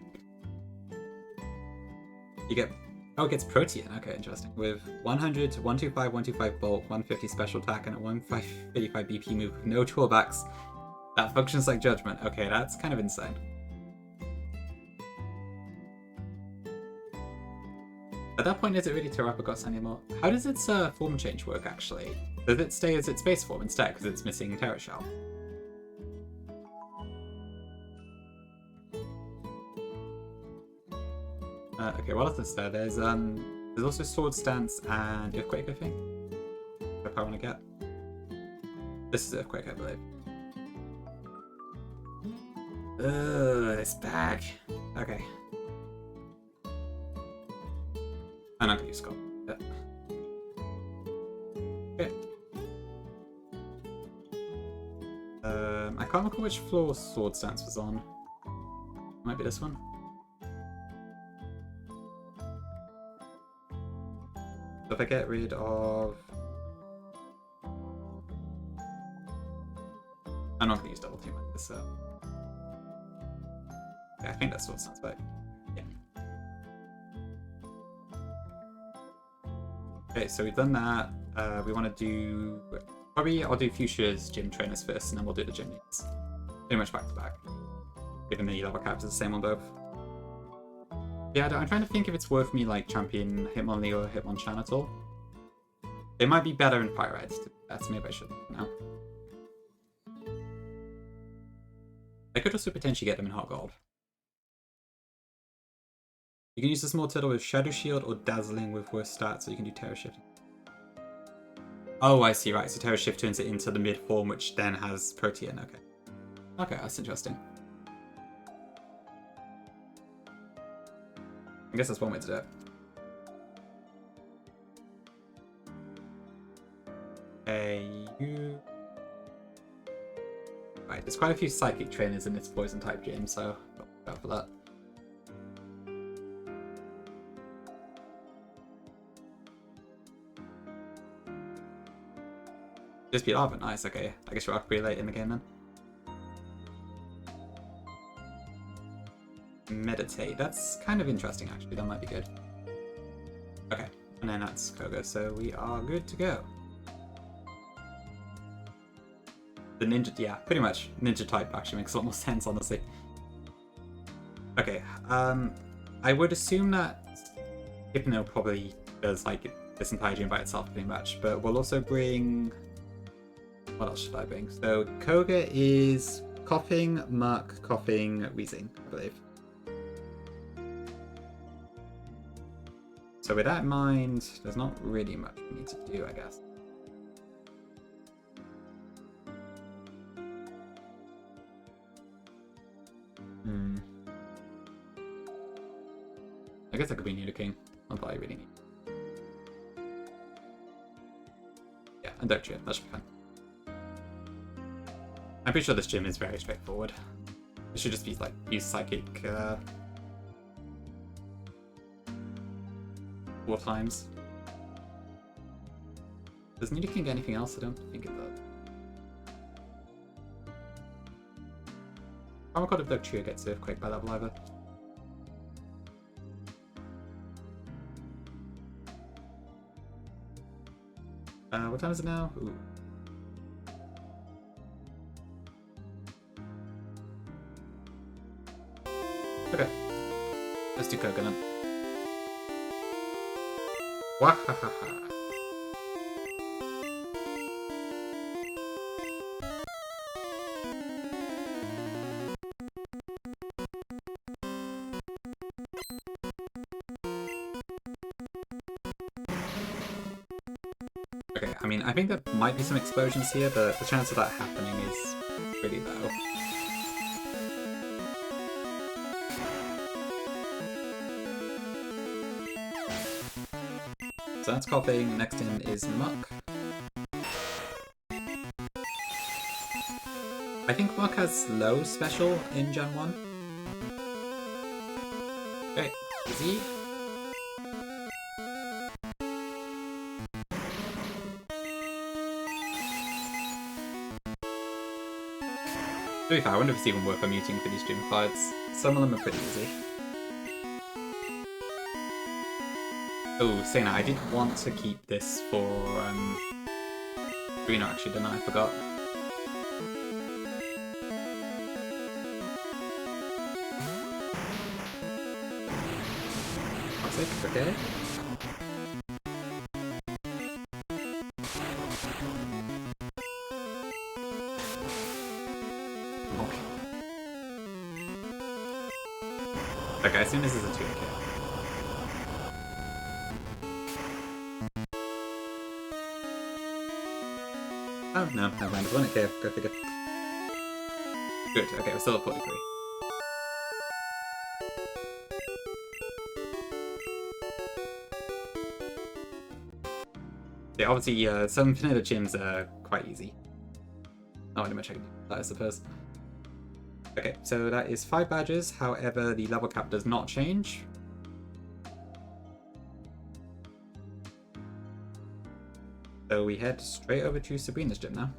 You get... Oh, it gets Protean. Okay, interesting. With 100 to 125, 125 bulk, 150 special attack, and a 155 BP move with no drawbacks. That functions like Judgment. Okay, that's kind of insane. At that point, is it really Terapagos anymore? How does its form change work, actually? Does it stay as its base form instead, because it's missing Terra Shell? Okay, what else is there? There's also Sword Stance and Earthquake, I think. If I want to get. This is Earthquake, I believe. Ugh, it's back. Okay. I'm not gonna use Skull. Yeah. Okay. I can't recall which floor Sword Stance was on. Might be this one. So if I get rid of... I'm not going to use double team like this, so... Yeah, I think that's what sounds like. Yeah. Okay, so we've done that. We want to do... Probably I'll do Fuchsia's gym trainers first, and then we'll do the gym needs. Pretty much back to back. Given the level caps are the same on both. Yeah, I'm trying to think if it's worth me like champion Hitmonlee or Hitmonchan at all. They might be better in Fire Red. That's maybe I should know. I could also potentially get them in Hot Gold. You can use the small turtle with Shadow Shield or Dazzling with worse stats, so you can do Terror Shift. Oh, I see, right. So Terror Shift turns it into the mid form, which then has Protean. Okay. Okay, that's interesting. I guess that's one way to do it. You... Right, there's quite a few Psychic trainers in this Poison type gym, so watch out for that. Just beat Arvin, nice, okay. I guess you're up pretty late in the game then. Meditate, that's kind of interesting actually, that might be good. Okay, and then that's Koga, so we are good to go. The ninja, yeah, pretty much. Ninja type actually makes a lot more sense, honestly. Okay, I would assume that Hypno probably does like this entire gym by itself pretty much, but we'll also bring... What else should I bring? So Koga is coughing, Muck, coughing, wheezing, I believe. So with that in mind, there's not really much we need to do, I guess. I guess I could be Nidoking. Not that I really need. Yeah, and Doctria, that should be fine. I'm pretty sure this gym is very straightforward. It should just be like use Psychic 4 times. Does Nidoking get anything else? I don't think it does. Power Code of Doctria gets Earthquake by level either. What time is it now? Ooh. Okay. Let's do Coconut. Wahahaha. Okay, I mean, I think there might be some explosions here, but the chance of that happening is pretty low. So that's coughing. Next in is Muck. I think Muck has low special in Gen 1. Okay, easy. To be fair, I wonder if it's even worth muting for these gym fights. Some of them are pretty easy. Oh, saying that, I did want to keep this for Reno actually, didn't I? I forgot. Toxic, okay. Okay, I assume this is a 2 kill. Oh, no, never mind. It's 1 KO. Go figure. Good, okay, we're still at 43. Yeah, obviously, some of the gyms are quite easy. Not really much I can do with that, I suppose. Okay, so that is 5 badges, however, the level cap does not change. So we head straight over to Sabrina's gym now.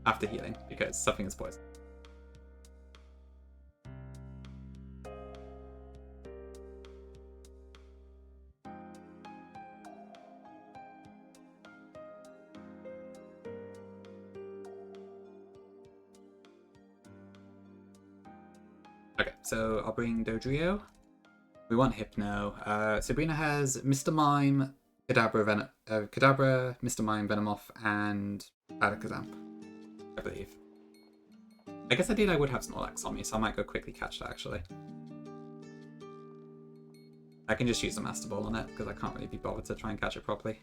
After healing, because something is poisoned. Okay, so I'll bring Dodrio. We want Hypno. Sabrina has Mr. Mime, Kadabra, Mr. Mime, Venomoth, and Alakazam, I believe. I guess I would have Snorlax on me, so I might go quickly catch that actually. I can just use the Master Ball on it, because I can't really be bothered to try and catch it properly.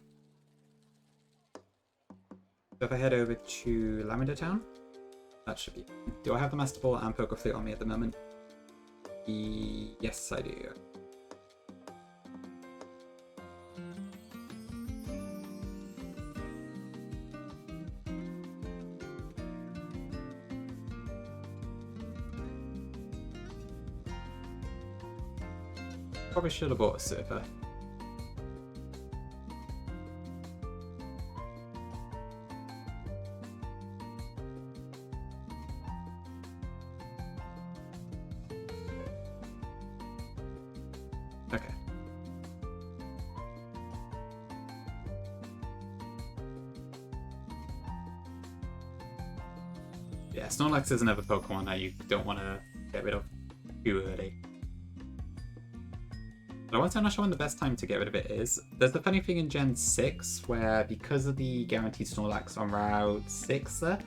So if I head over to Lavender Town, that should be... Do I have the Master Ball and Poké Flute on me at the moment? Yes, I do. Probably should have bought a Surfer. Okay. Yeah, Snorlax is another Pokemon that you don't want to get rid of too early. But I want to know when the best time to get rid of it is. There's the funny thing in Gen 6 where because of the guaranteed Snorlax on Route 6 there,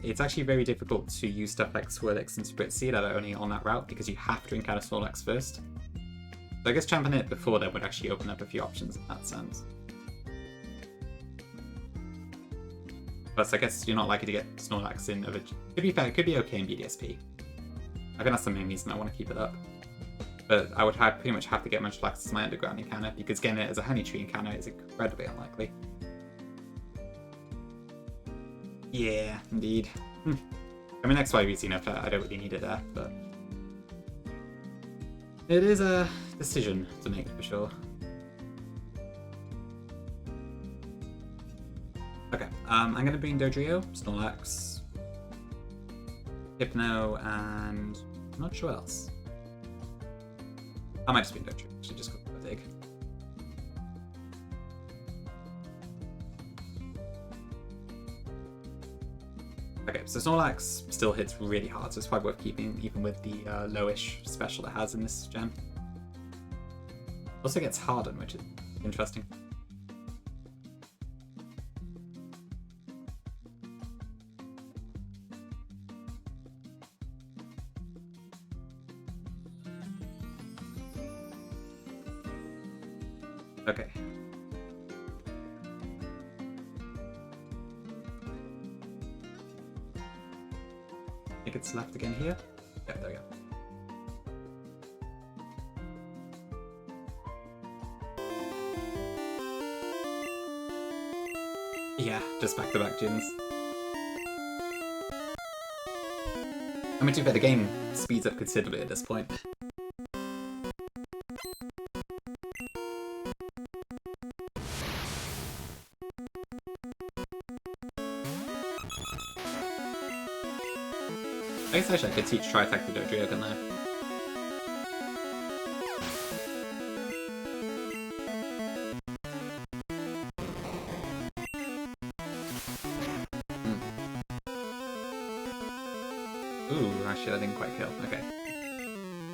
it's actually very difficult to use stuff like Swirlix and Spritzee that are only on that route because you have to encounter Snorlax first. So I guess champing it before that would actually open up a few options in that sense. Plus, I guess you're not likely to get Snorlax in. To be fair, it could be okay in BDSP. I think that's the main reason I want to keep it up. But I would pretty much have to get Munchlax as my underground encounter, because getting it as a Honey Tree encounter is incredibly unlikely. Yeah, indeed. I mean, XY's easy enough, I don't really need it there, but... It is a decision to make, for sure. Okay, I'm going to bring Dodrio, Snorlax, Hypno, and I'm not sure else. I might just be Dodrio, actually, just go for a dig. Okay, so Snorlax still hits really hard, so it's quite worth keeping, even with the lowish special it has in this gen. Also gets Harden, which is interesting. Okay. I think it's left again here. Yeah, there we go. Yeah, just back-to-back gyms. I mean, to be fair, the game speeds up considerably at this point. I guess actually I could teach Tri-Attack to Dodrio, couldn't I? Ooh, actually that didn't quite kill. Okay.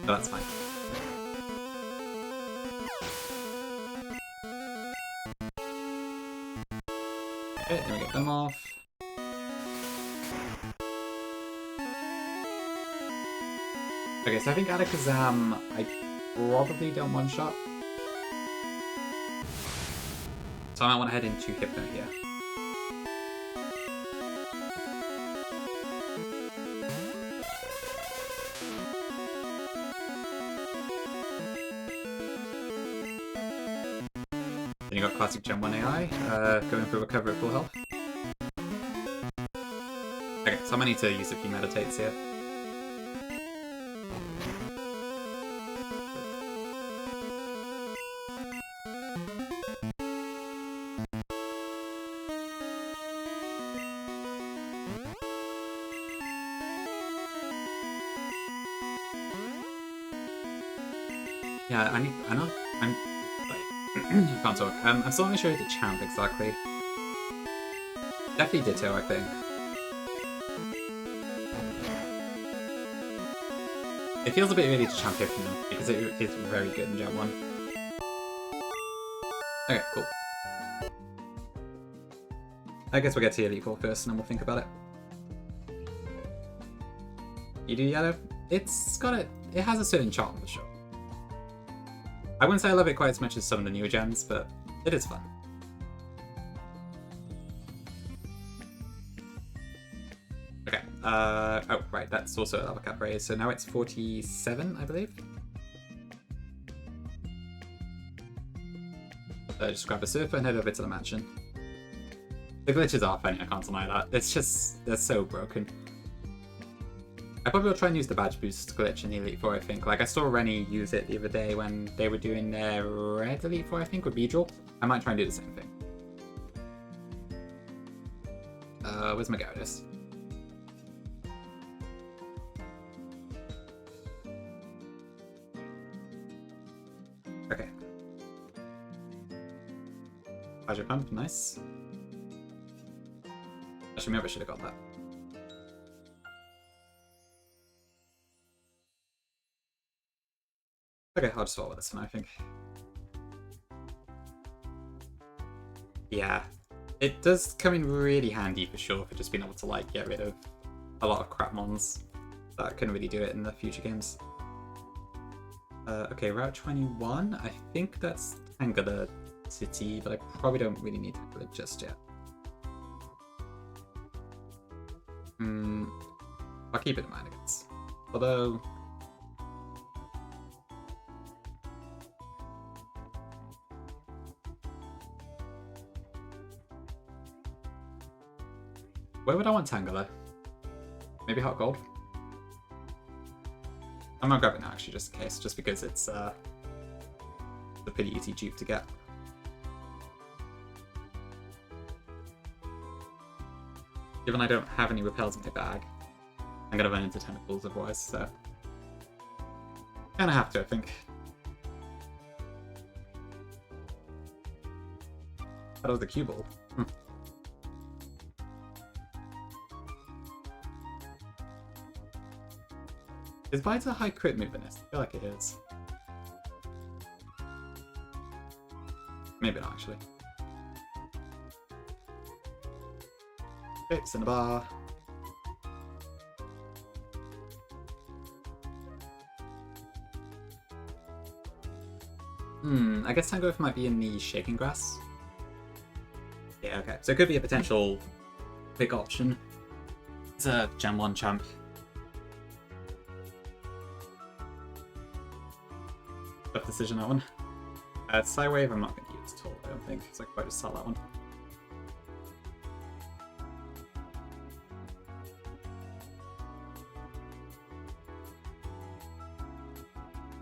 But that's fine. Okay, then we get them off. Okay, so I think Alakazam, I probably don't one-shot. So I might want to head into Hypno here. Then you got Classic Gen 1 AI, going for recover at full health. Okay, so I'm gonna need to use a few meditates here. Yeah, I can't talk. I'm still not sure who to champ exactly. Definitely Ditto, I think. It feels a bit early to champion him because it is very good in Gen 1. Okay, cool. I guess we'll get to Elite Four first and then we'll think about it. You do yellow? It has a certain charm for sure. I wouldn't say I love it quite as much as some of the newer gens, but it is fun. Okay, oh right, that's also a level cap raise, so now it's 47, I believe. Just grab a surfer and head over to the mansion. The glitches are funny, I can't deny that. It's just, they're so broken. I probably will try and use the badge boost glitch in the Elite Four, I think. Like, I saw Rennie use it the other day when they were doing their Red Elite Four, I think, with Beedrill. I might try and do the same thing. Where's my Gyarados? Okay. Pleasure Pump, nice. Actually, maybe I should have got that. Okay, I'll just follow this one, I think. Yeah, it does come in really handy for sure for just being able to like get rid of a lot of crap mons that couldn't really do it in the future games. Okay, Route 21. I think that's Tangela City, but I probably don't really need Tangela just yet. I'll keep it in mind, I guess. Although... where would I want Tangela? Maybe Hot Gold? I'm gonna grab it now, actually, just in case, just because it's a pretty easy dupe to get. Given I don't have any repels in my bag, I'm gonna run into tentacles otherwise, so... kinda have to, I think. That was the cue ball. Is Vita a high crit move in this? I feel like it is. Maybe not, actually. Okay, Cinnabar. I guess Tangrowth might be in the Shaking Grass. Yeah, okay. So it could be a potential big option. It's a Gen 1 champ. Tough decision, that one. Psywave I'm not going to use at all, I don't think, so I could probably just sell that one.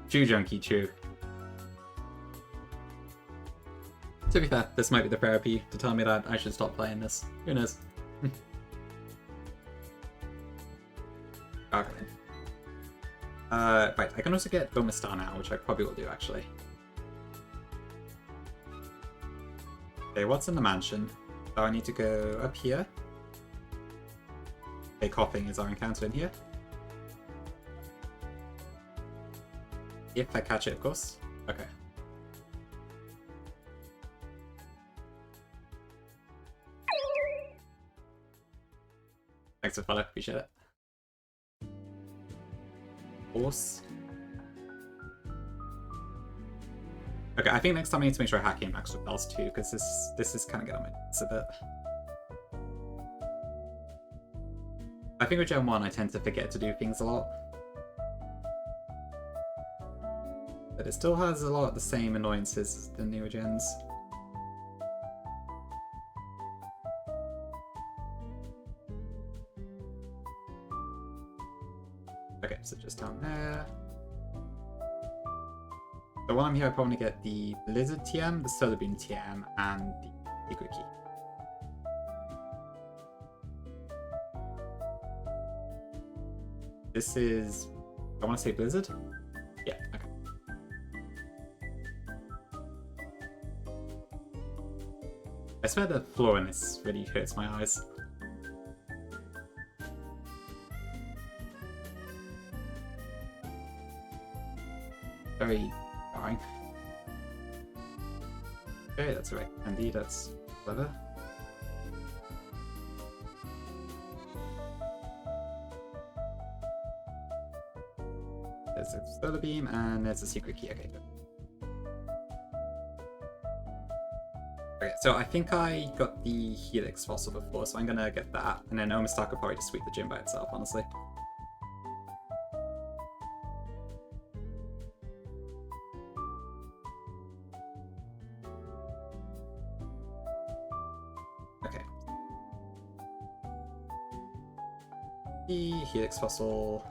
Chew Junkie Chew. To be fair, this might be the therapy to tell me that I should stop playing this. Who knows? Okay. Right, I can also get Boma Star now, which I probably will do, actually. Okay, what's in the mansion? So I need to go up here. Okay, Coughing is our encounter in here. If I catch it, of course. Okay. Thanks for the follow, appreciate it. Horse. Okay, I think next time I need to make sure I hack in max repels too, because this is kind of getting on my nuts a bit. I think with Gen 1 I tend to forget to do things a lot. But it still has a lot of the same annoyances as the newer gens. Okay, so just down there. So while I'm here, I probably get the Blizzard TM, the Solar Beam TM, and the Secret Key. This is... I want to say Blizzard? Yeah, okay. I swear the floor in this really hurts my eyes. very jarring. Okay, that's right. Indeed, that's clever. There's a solar beam and there's a secret key. Okay, good. Okay, so I think I got the Helix fossil before, so I'm gonna get that, and then Omastar could probably just sweep the gym by itself, honestly. Okay. The Helix fossil.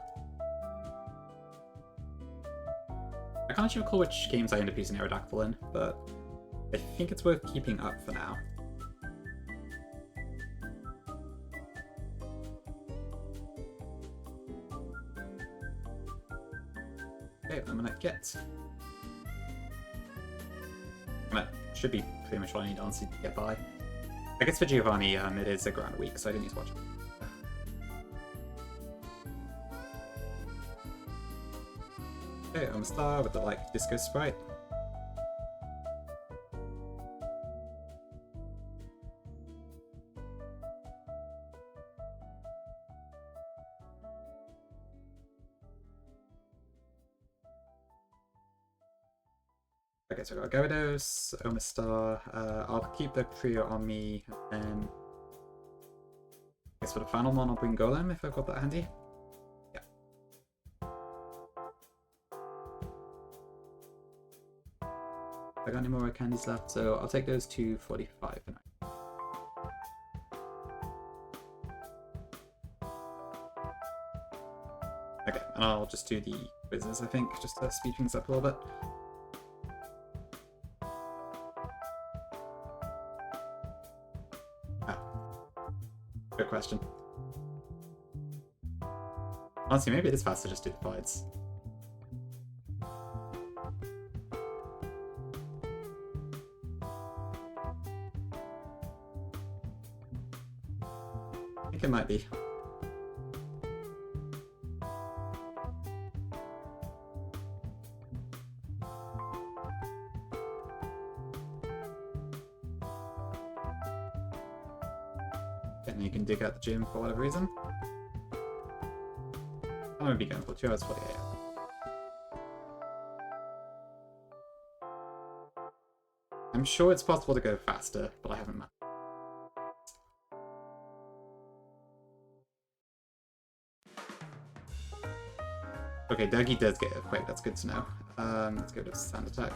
I can't actually recall which games I end up using Aerodactyl in, but I think it's worth keeping up for now. Okay, I'm gonna get... That should be pretty much what I need, honestly, to get by. I guess for Giovanni, it is around a week, so I didn't need to watch it. Okay, Omastar with the, like, disco sprite. Okay, so I've got Gyarados, Omastar. I'll keep the trio on me, and then I guess for the final one I'll bring Golem if I've got that handy. Yeah. I got any more candies left, so I'll take those to 45 for now. Okay, and I'll just do the quizzes, I think, just to speed things up a little bit. Good question. Honestly, maybe it is faster to just do the fights. I think it might be. And you can dig out the gym for whatever reason. I'm gonna be going for 2 hours 48. I'm sure it's possible to go faster, but I haven't managed. Okay, Dougie does get Earthquake, that's good to know. Let's go to Sand Attack.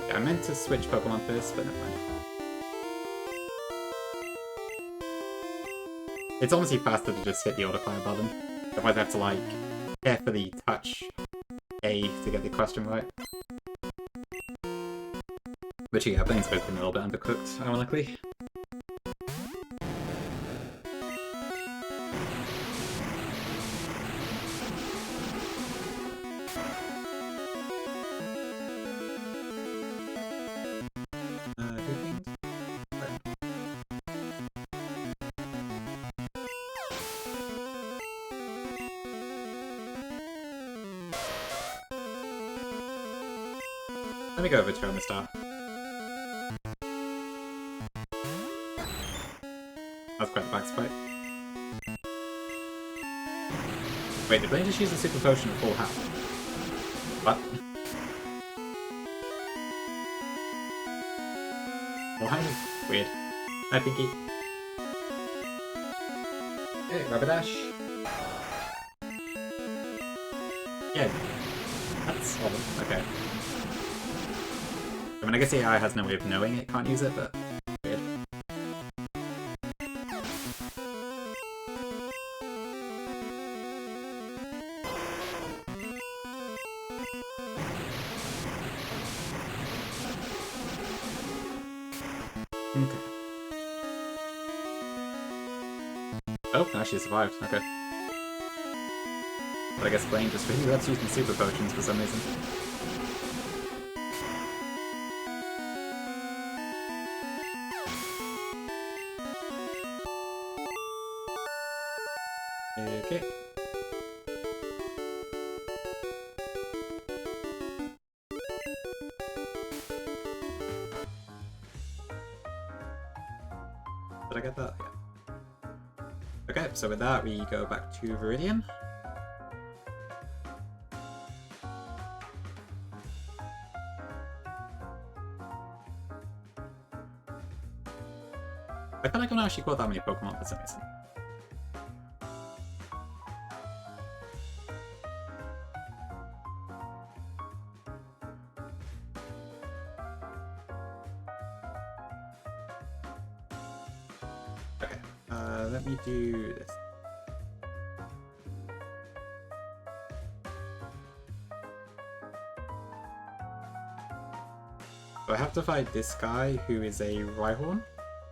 Yeah, I meant to switch Pokemon first, but never mind. It's honestly faster to just hit the autofire button. Otherwise I have to, like, carefully touch A to get the question right. Which, yeah, I think it's both been a little bit undercooked, ironically. Let me go over to Omastar. That's quite the back spike. Wait, did Blaine just use a super potion at full health? What? Why? Weird. Hi, Pinky. Hey, Rapidash. Yeah. That's odd. Okay. I mean, I guess the AI has no way of knowing it can't use it, but weird. Okay. Oh, actually survived. Okay. But I guess Blaine just really loves using super potions for some reason. Okay. get that? Yeah. Okay, so with that, we go back to Viridian. I feel like I've not actually caught that many Pokemon for some reason. Okay, let me do this. So I have to fight this guy who is a Rhyhorn.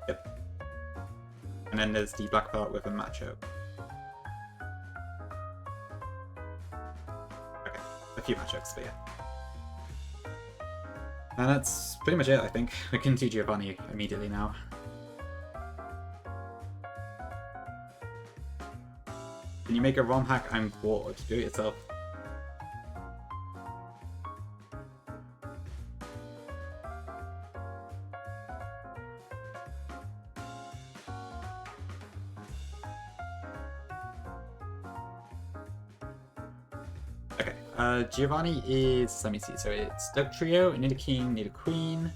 Yep. And then there's the black belt with a Machoke. Okay, a few Machokes, but yeah. And that's pretty much it, I think. We can do Giovanni immediately now. Can you make a ROM hack? I'm bored. Do it yourself. Giovanni is, let me see, so it's Dugtrio, Nidoking, Nidoqueen,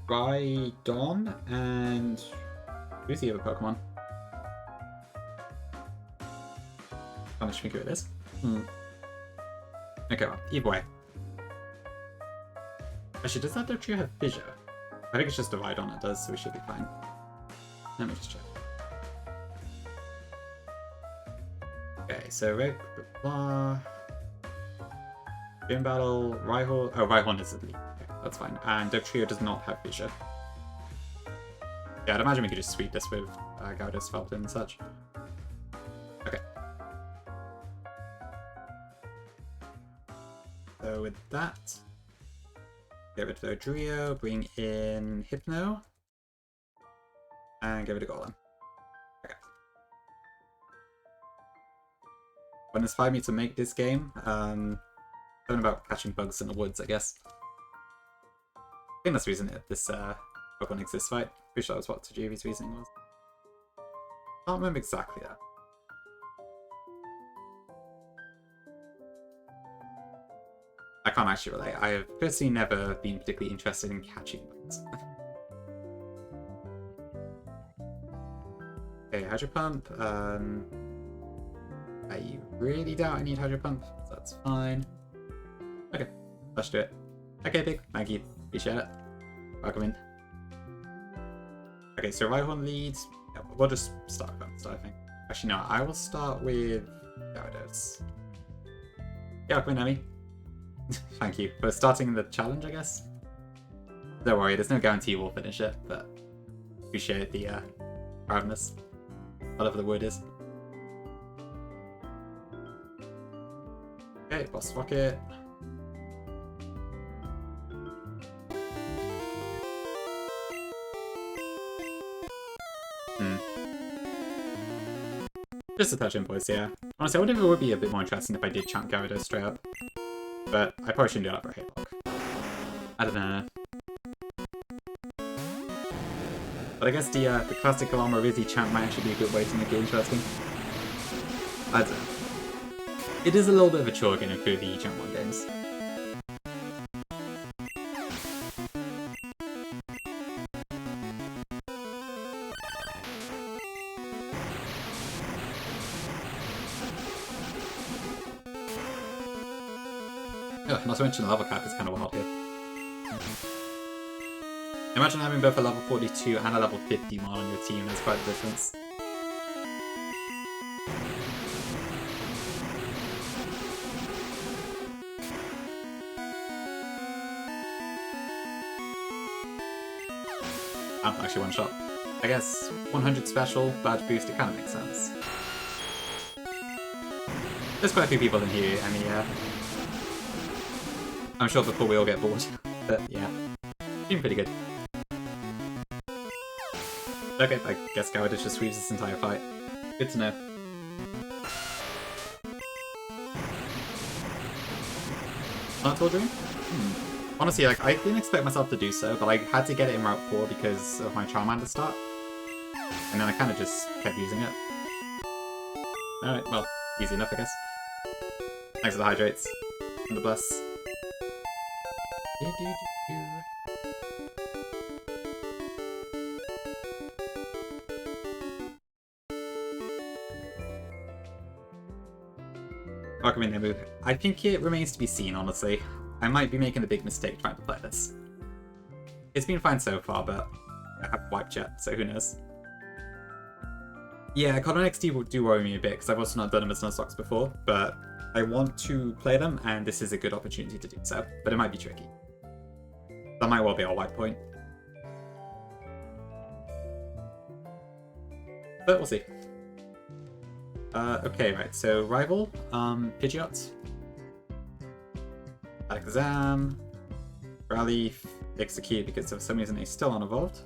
Rhydon, and who's the other Pokemon? How much think it is? Okay, well, either way. Actually, does that Dugtrio have Fissure? I think it's just a Rhydon it does, so we should be fine. Let me just check. Okay, so Red, blah, Gym Battle, Rhyhorn. Oh, Rhyhorn is elite. Okay, that's fine. And Dugtrio does not have Fissure. Yeah, I'd imagine we could just sweep this with Gyarados, Falcon, and such. Okay. So with that, get rid of Dugtrio, bring in Hypno, and get rid of Golem. When it's 5 me to make this game, something about catching bugs in the woods, I guess. I think that's the reason this Pokemon exists, right? Pretty sure that was what Tajuvi's reasoning was. Can't remember exactly that. I can't actually relate. I have personally never been particularly interested in catching bugs. Okay, Hydro Pump. I really doubt I need Hydro Pump, so that's fine. Okay, let's do it. Okay, Pig, thank you. Appreciate it. Welcome in. Okay, so Rhyhorn leads. Yeah, we'll just start with that, I think. Actually, no, I will start with Gyarados. Yeah, welcome in, Emmy. Thank you for starting the challenge, I guess. Don't worry, there's no guarantee we'll finish it, but appreciate the proudness. Whatever the word is. Okay, boss rocket. Just a touch invoice, yeah. Honestly, I wonder if it would be a bit more interesting if I did chant Gyarados straight up. But I probably shouldn't do that for a Hatelocke. I don't know. But I guess the classic Galama Rizzy chant might actually be a good way to make it interesting. I don't know. It is a little bit of a chore getting through the Gen 1 games. Oh, not to mention the level cap is kind of wild here. Imagine having both a level 42 and a level 50 mod on your team, that's quite a difference. Actually one shot. I guess 100 special, badge boost, it kind of makes sense. There's quite a few people in here, I mean, yeah. I'm sure before we all get bored, but yeah. Doing pretty good. Okay, I guess Gyarados just sweeps this entire fight. Good to know. Not all dream? Honestly, like, I didn't expect myself to do so, but I had to get it in Route 4 because of my Charmander start. And then I kind of just kept using it. Alright, well, easy enough, I guess. Thanks for the hydrates. And the bless. Welcome in, Nemu. I think it remains to be seen, honestly. I might be making a big mistake trying to play this. It's been fine so far, but I haven't wiped yet, so who knows. Yeah, COD and XD do worry me a bit, because I've also not done them as Nuzlocke before, but I want to play them, and this is a good opportunity to do so, but it might be tricky. That might well be our white point. But we'll see. Okay, right, so Rival, Pidgeot, Alakazam, Rally, Execute because for some reason he's still unevolved.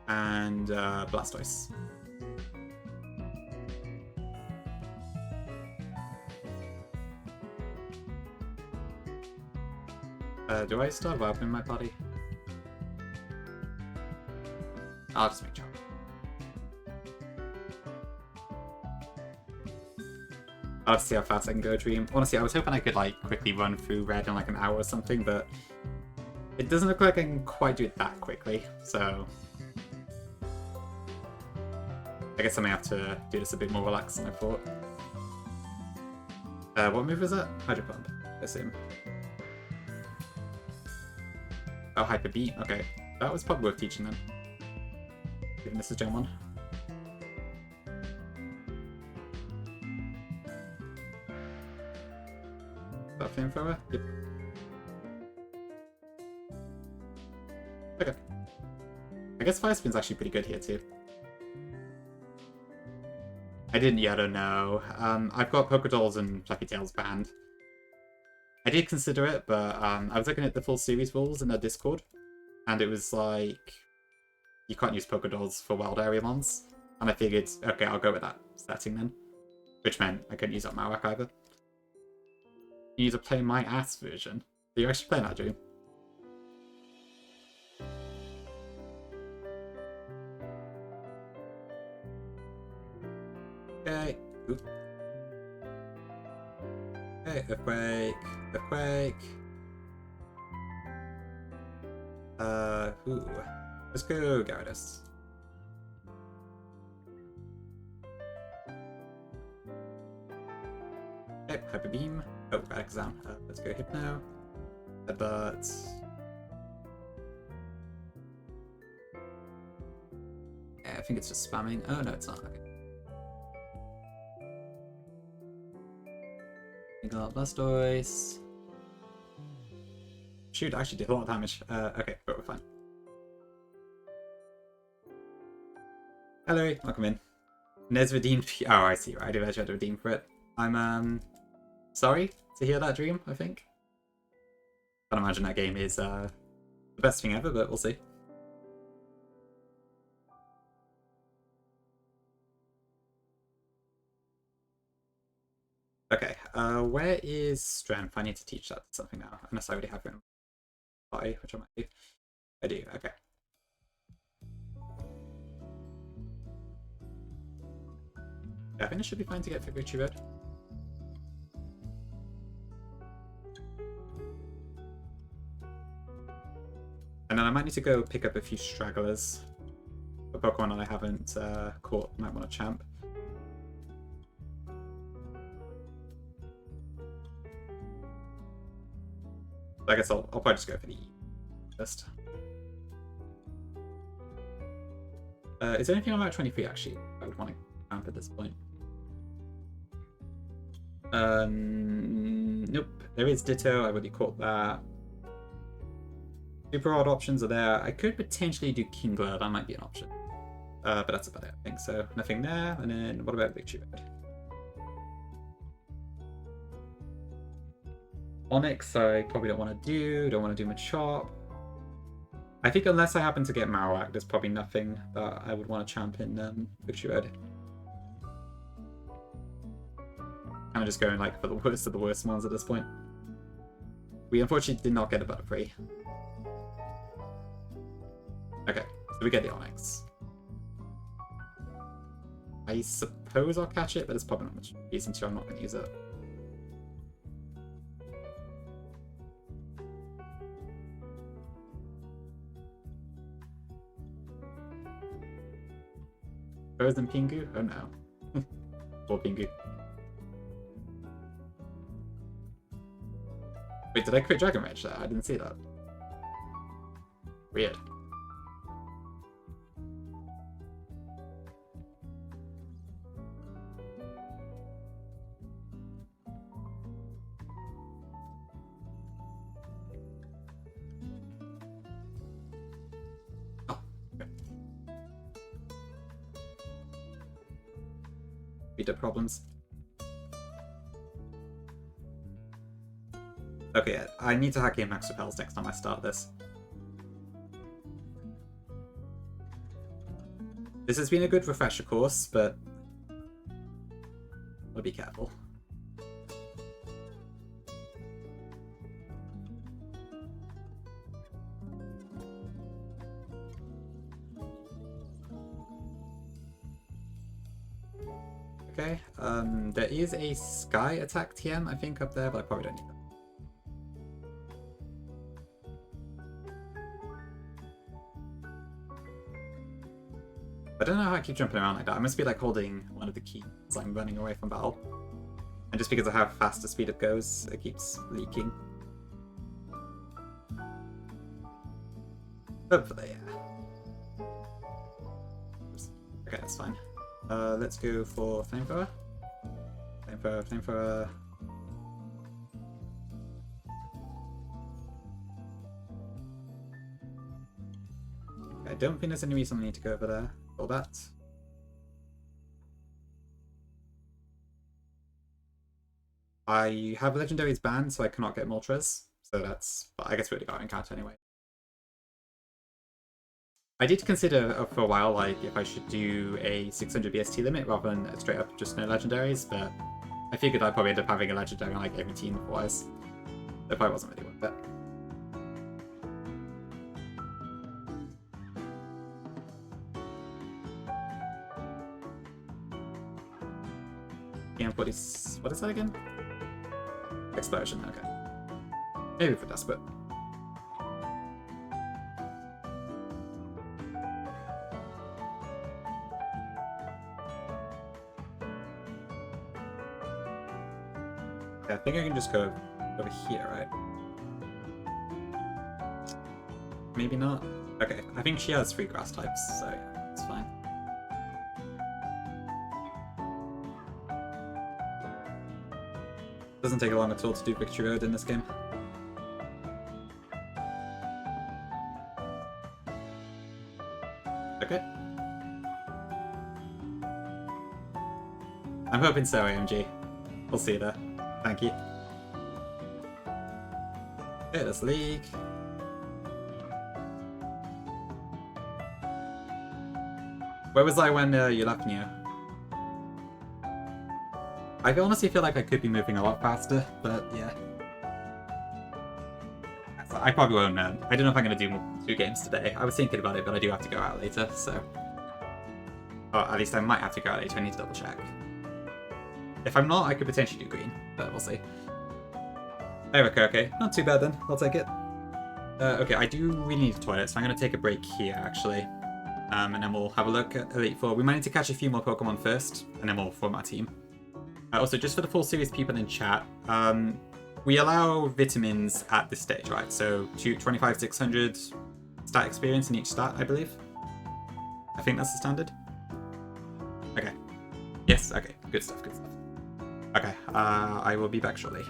And Blastoise. Do I still have Vibe in my party? I'll just make sure. I'll see how fast I can go, Dream. Honestly, I was hoping I could like quickly run through Red in like an hour or something, but it doesn't look like I can quite do it that quickly, so I guess I may have to do this a bit more relaxed than I thought. What move is that? Hydro Pump, I assume. Oh, Hyper Beam. Okay, that was probably worth teaching then. Given this is Gen 1. Is that Flamethrower? Yep. Okay. I guess Fire Spin's actually pretty good here too. I didn't yet, or no. I've got Pokedolls and Fluffy Tails banned. I did consider it, but I was looking at the full series rules in their Discord, and it was like, you can't use Pokedolls for wild area mons. And I figured, okay, I'll go with that setting then. Which meant I couldn't use up Marowak either. You need to play my ass version. Are you actually playing that, Dream? Okay. Oop. Okay, Earthquake. Earthquake. Ooh. Let's go Gyarados. Okay, Hyper Beam. Oh, Alakazam. Let's go Hypno. Headbutt. Yeah, I think it's just spamming. Oh no, it's not. Okay. Single out Blastoise. Shoot, I actually did a lot of damage. Okay, but we're fine. Hello, welcome in. Nez redeemed. Oh, I see. Right, I did actually have to redeem for it. I'm sorry to hear that, Dream. I think. Can't imagine that game is the best thing ever, but we'll see. Okay, where is Strength? I need to teach that something now, unless I already have it in my body, which I might do. I do. Okay. Yeah, I think it should be fine to get Victory Road. And then I might need to go pick up a few stragglers. A Pokemon that I haven't caught, might want to champ. I guess I'll probably just go for the first. Is there anything on Route 23 actually I would want to camp at this point? Nope. There is Ditto, I already caught that. Super odd options are there. I could potentially do Kingler, that might be an option. But that's about it, I think. So nothing there. And then what about Victory Road? Onyx, I probably don't want to do. Don't want to do Machop. I think unless I happen to get Marowak, there's probably nothing that I would want to champ in Victory Road. kind of just going like for the worst of the worst ones at this point. We unfortunately did not get a Butterfree. Okay, so we get the Onyx. I suppose I'll catch it, but there's probably not much reason to. I'm not going to use it. Frozen Pingu? Oh no. Poor Pingu. Wait, did I crit Dragon Rage there? I didn't see that. Weird. Oh, okay. Speed problems. Okay, I need to hack in Max Repels next time I start this. This has been a good refresher course, but I'll be careful. Okay, there is a Sky Attack TM, I think, up there, but I probably don't need that. I don't know how I keep jumping around like that. I must be like holding one of the keys as I'm running away from battle. And just because of how fast the speed up goes, it keeps leaking. Hopefully, yeah. Okay, that's fine. Let's go for Flamethrower. Flamethrower. I don't think there's any reason I need to go over there. Or that. I have legendaries banned, so I cannot get Moltres. So that's. But I guess we already got an encounter anyway. I did consider for a while, like, if I should do a 600 BST limit rather than straight up just no legendaries, but I figured I'd probably end up having a legendary on like every team otherwise. So it probably wasn't really worth it. And what is that again? Explosion, okay. Maybe for Desperate. Yeah, I think I can just go over here, right? Maybe not? Okay, I think she has 3 grass types, so yeah, it's fine. Doesn't take long at all to do Victory Road in this game. Okay. I'm hoping so, AMG. We'll see you there. Thank you. Okay, let's leak. Where was I when you left, Neo? I honestly feel like I could be moving a lot faster, but yeah. I probably won't. I don't know if I'm going to do 2 games today. I was thinking about it, but I do have to go out later, so... Or at least I might have to go out later. I need to double check. If I'm not, I could potentially do green, but we'll see. Okay. Not too bad then. I'll take it. Okay, I do really need a toilet, so I'm going to take a break here, actually. And then we'll have a look at Elite Four. We might need to catch a few more Pokemon first, and then we'll form our team. Also, just for the full series people in chat, we allow vitamins at this stage, right? So 25, 600 stat experience in each stat, I believe. I think that's the standard. Okay. Yes, okay. Good stuff. Okay, I will be back shortly.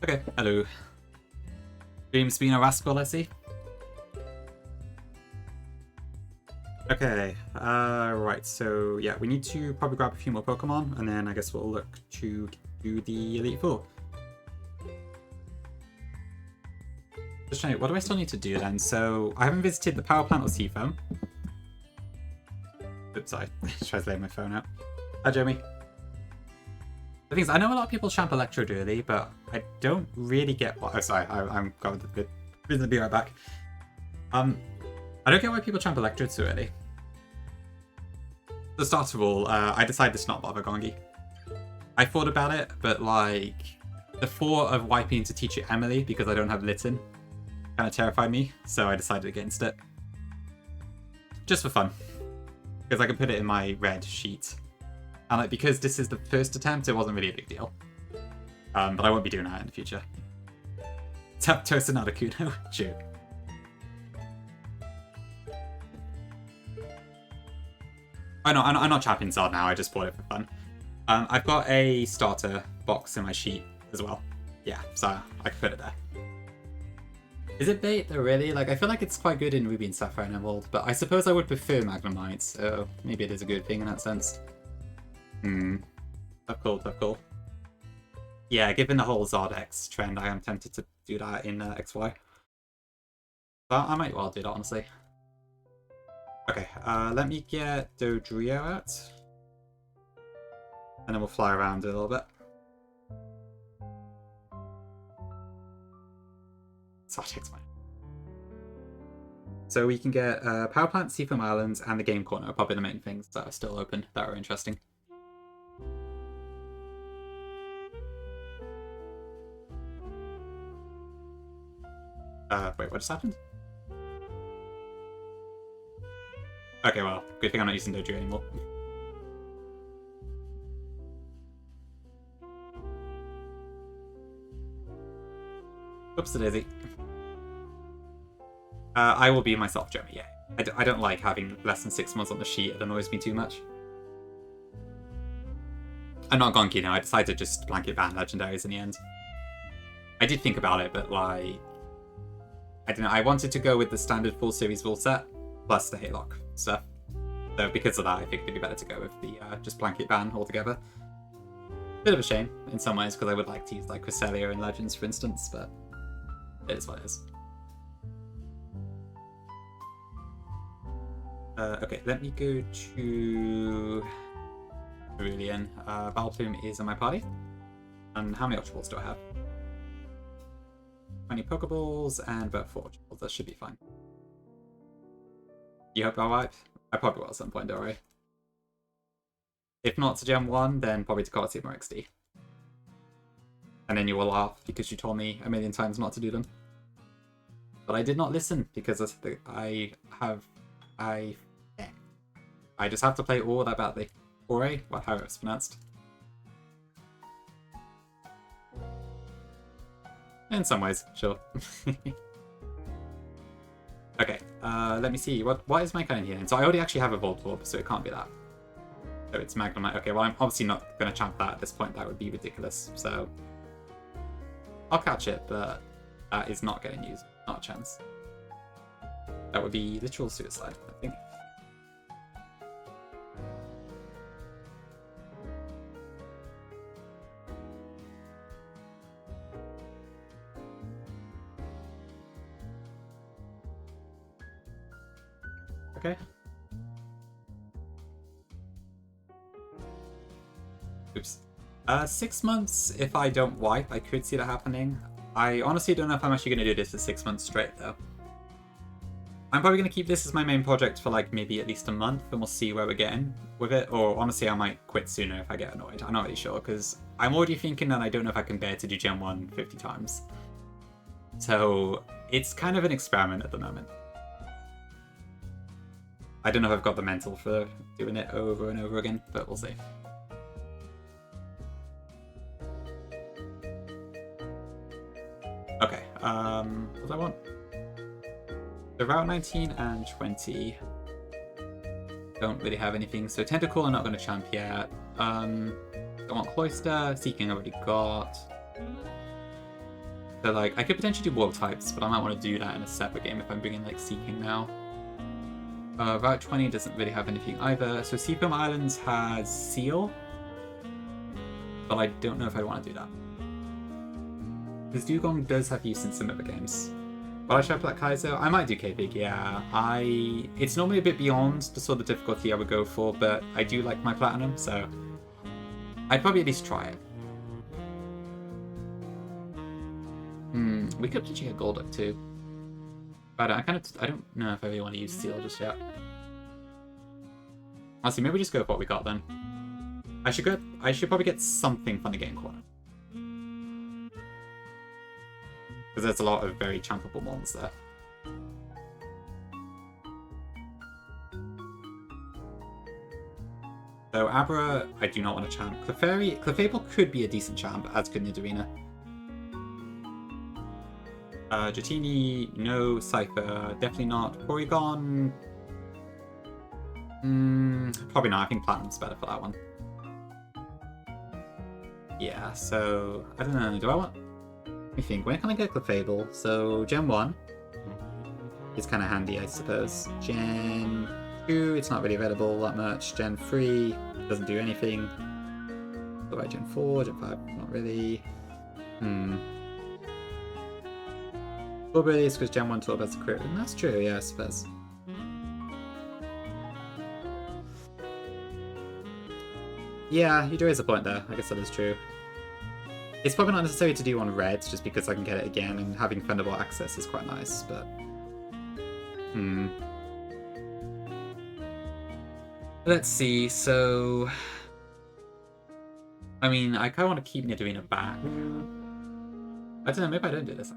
Okay, hello. Dream's been a rascal, I see. Okay, right, so yeah, we need to probably grab a few more Pokemon, and then I guess we'll look to do the Elite Four. Just trying, what do I still need to do then? So, I haven't visited the Power Plant or Seafoam. Oops, sorry, translating my phone out. Hi, Jeremy. The thing is, I know a lot of people champ Electrode early, but I don't really get why. Oh, sorry, I'm going with the reason to be right back. I don't get why people champ Electrode so early. So, start of all, I decided to not bother Gongi. I thought about it, but like, the thought of wiping to teach it Emily because I don't have Litten kind of terrified me, so I decided against it. Just for fun. Because I can put it in my red sheet. And like, because this is the first attempt, it wasn't really a big deal. But I won't be doing that in the future. Zapdos and Articuno. Shoot. Oh no, I'm not champing Zard now, I just bought it for fun. I've got a starter box in my sheet as well. Yeah, so I can put it there. Is it bait though, really? Like, I feel like it's quite good in Ruby and Sapphire and Emerald, but I suppose I would prefer Magnemite, so maybe it is a good thing in that sense. Tough call. Yeah, given the whole Zardex trend, I am tempted to do that in XY. But I might well do that, honestly. Okay, let me get Dodrio out. And then we'll fly around a little bit. Zardex, man. So we can get Power Plant, Seafoam Islands, and the Game Corner are probably the main things that are still open that are interesting. Wait, what just happened? Okay, well, good thing I'm not using Dodrio anymore. Oops, daisy. I will be myself, Jeremy, yeah. I don't like having less than 6 months on the sheet, it annoys me too much. I'm not Gonki now, I decided to just blanket ban legendaries in the end. I did think about it, but like... I don't know, I wanted to go with the standard full series rule set, plus the Hatelocke stuff. So because of that, I think it'd be better to go with the just blanket ban altogether. Bit of a shame, in some ways, because I would like to use like Cresselia in Legends, for instance, but it is what it is. Okay, let me go to Cerulean. Vileplume is in my party. And how many Ultra Balls do I have? 20 Pokeballs and about 4 Ultra Balls. That should be fine. You hope I'll wipe? I probably will at some point, don't worry. If not to Gen 1, then probably to Coliseum or XD. And then you will laugh because you told me a million times not to do them. But I did not listen because I just have to play all that badly. Ore, what, how it's pronounced. In some ways, sure. Okay, let me see. What is my kind of healing? So I already actually have a Voltorb, so it can't be that. So it's Magnemite. Okay, well I'm obviously not going to champ that at this point. That would be ridiculous. So I'll catch it, but that is not getting used. Not a chance. That would be literal suicide, I think. Okay. Oops. 6 months, if I don't wipe, I could see that happening. I honestly don't know if I'm actually going to do this for 6 months straight, though. I'm probably going to keep this as my main project for like maybe at least a month, and we'll see where we're getting with it. Or honestly, I might quit sooner if I get annoyed. I'm not really sure, because I'm already thinking that I don't know if I can bear to do Gen 1 50 times. So it's kind of an experiment at the moment. I don't know if I've got the mental for doing it over and over again, but we'll see. Okay, what do I want? The Route 19 and 20 don't really have anything, so Tentacle I'm not going to champ yet. I want Cloister, Seeking I already got. So like, I could potentially do Warp types, but I might want to do that in a separate game if I'm bringing like Seeking now. Route 20 doesn't really have anything either, so Seafoam Islands has Seal, but I don't know if I want to do that. Because Dugong does have use in some other games. Will I try Black Kaiser? I might do K-Big, yeah. It's normally a bit beyond the sort of difficulty I would go for, but I do like my Platinum, so I'd probably at least try it. We could potentially get Golduck too. But I don't know if I really want to use Seal just yet. Honestly, maybe we just go with what we got then. I should probably get something from the game corner. Because there's a lot of very champable mons there. So Abra, I do not want to champ. Clefable could be a decent champ, as could Nidorina. Dratini, no. Cypher, definitely not. Porygon, probably not. I think Platinum's better for that one. Yeah, so I don't know. Do I want? Let me think. When can I get Clefable? So Gen 1 is kind of handy, I suppose. Gen 2, it's not really available that much. Gen 3 doesn't do anything. What about Gen 4? Gen 5, not really. Probably it's because Gen 1 taught about the crit, and that's true, yeah, I suppose. Yeah, you do raise a point there. I guess that is true. It's probably not necessary to do on red, just because I can get it again, and having Thunderbolt access is quite nice, but... Let's see, so... I mean, I kind of want to keep Nidorina back. I don't know, maybe I don't do this.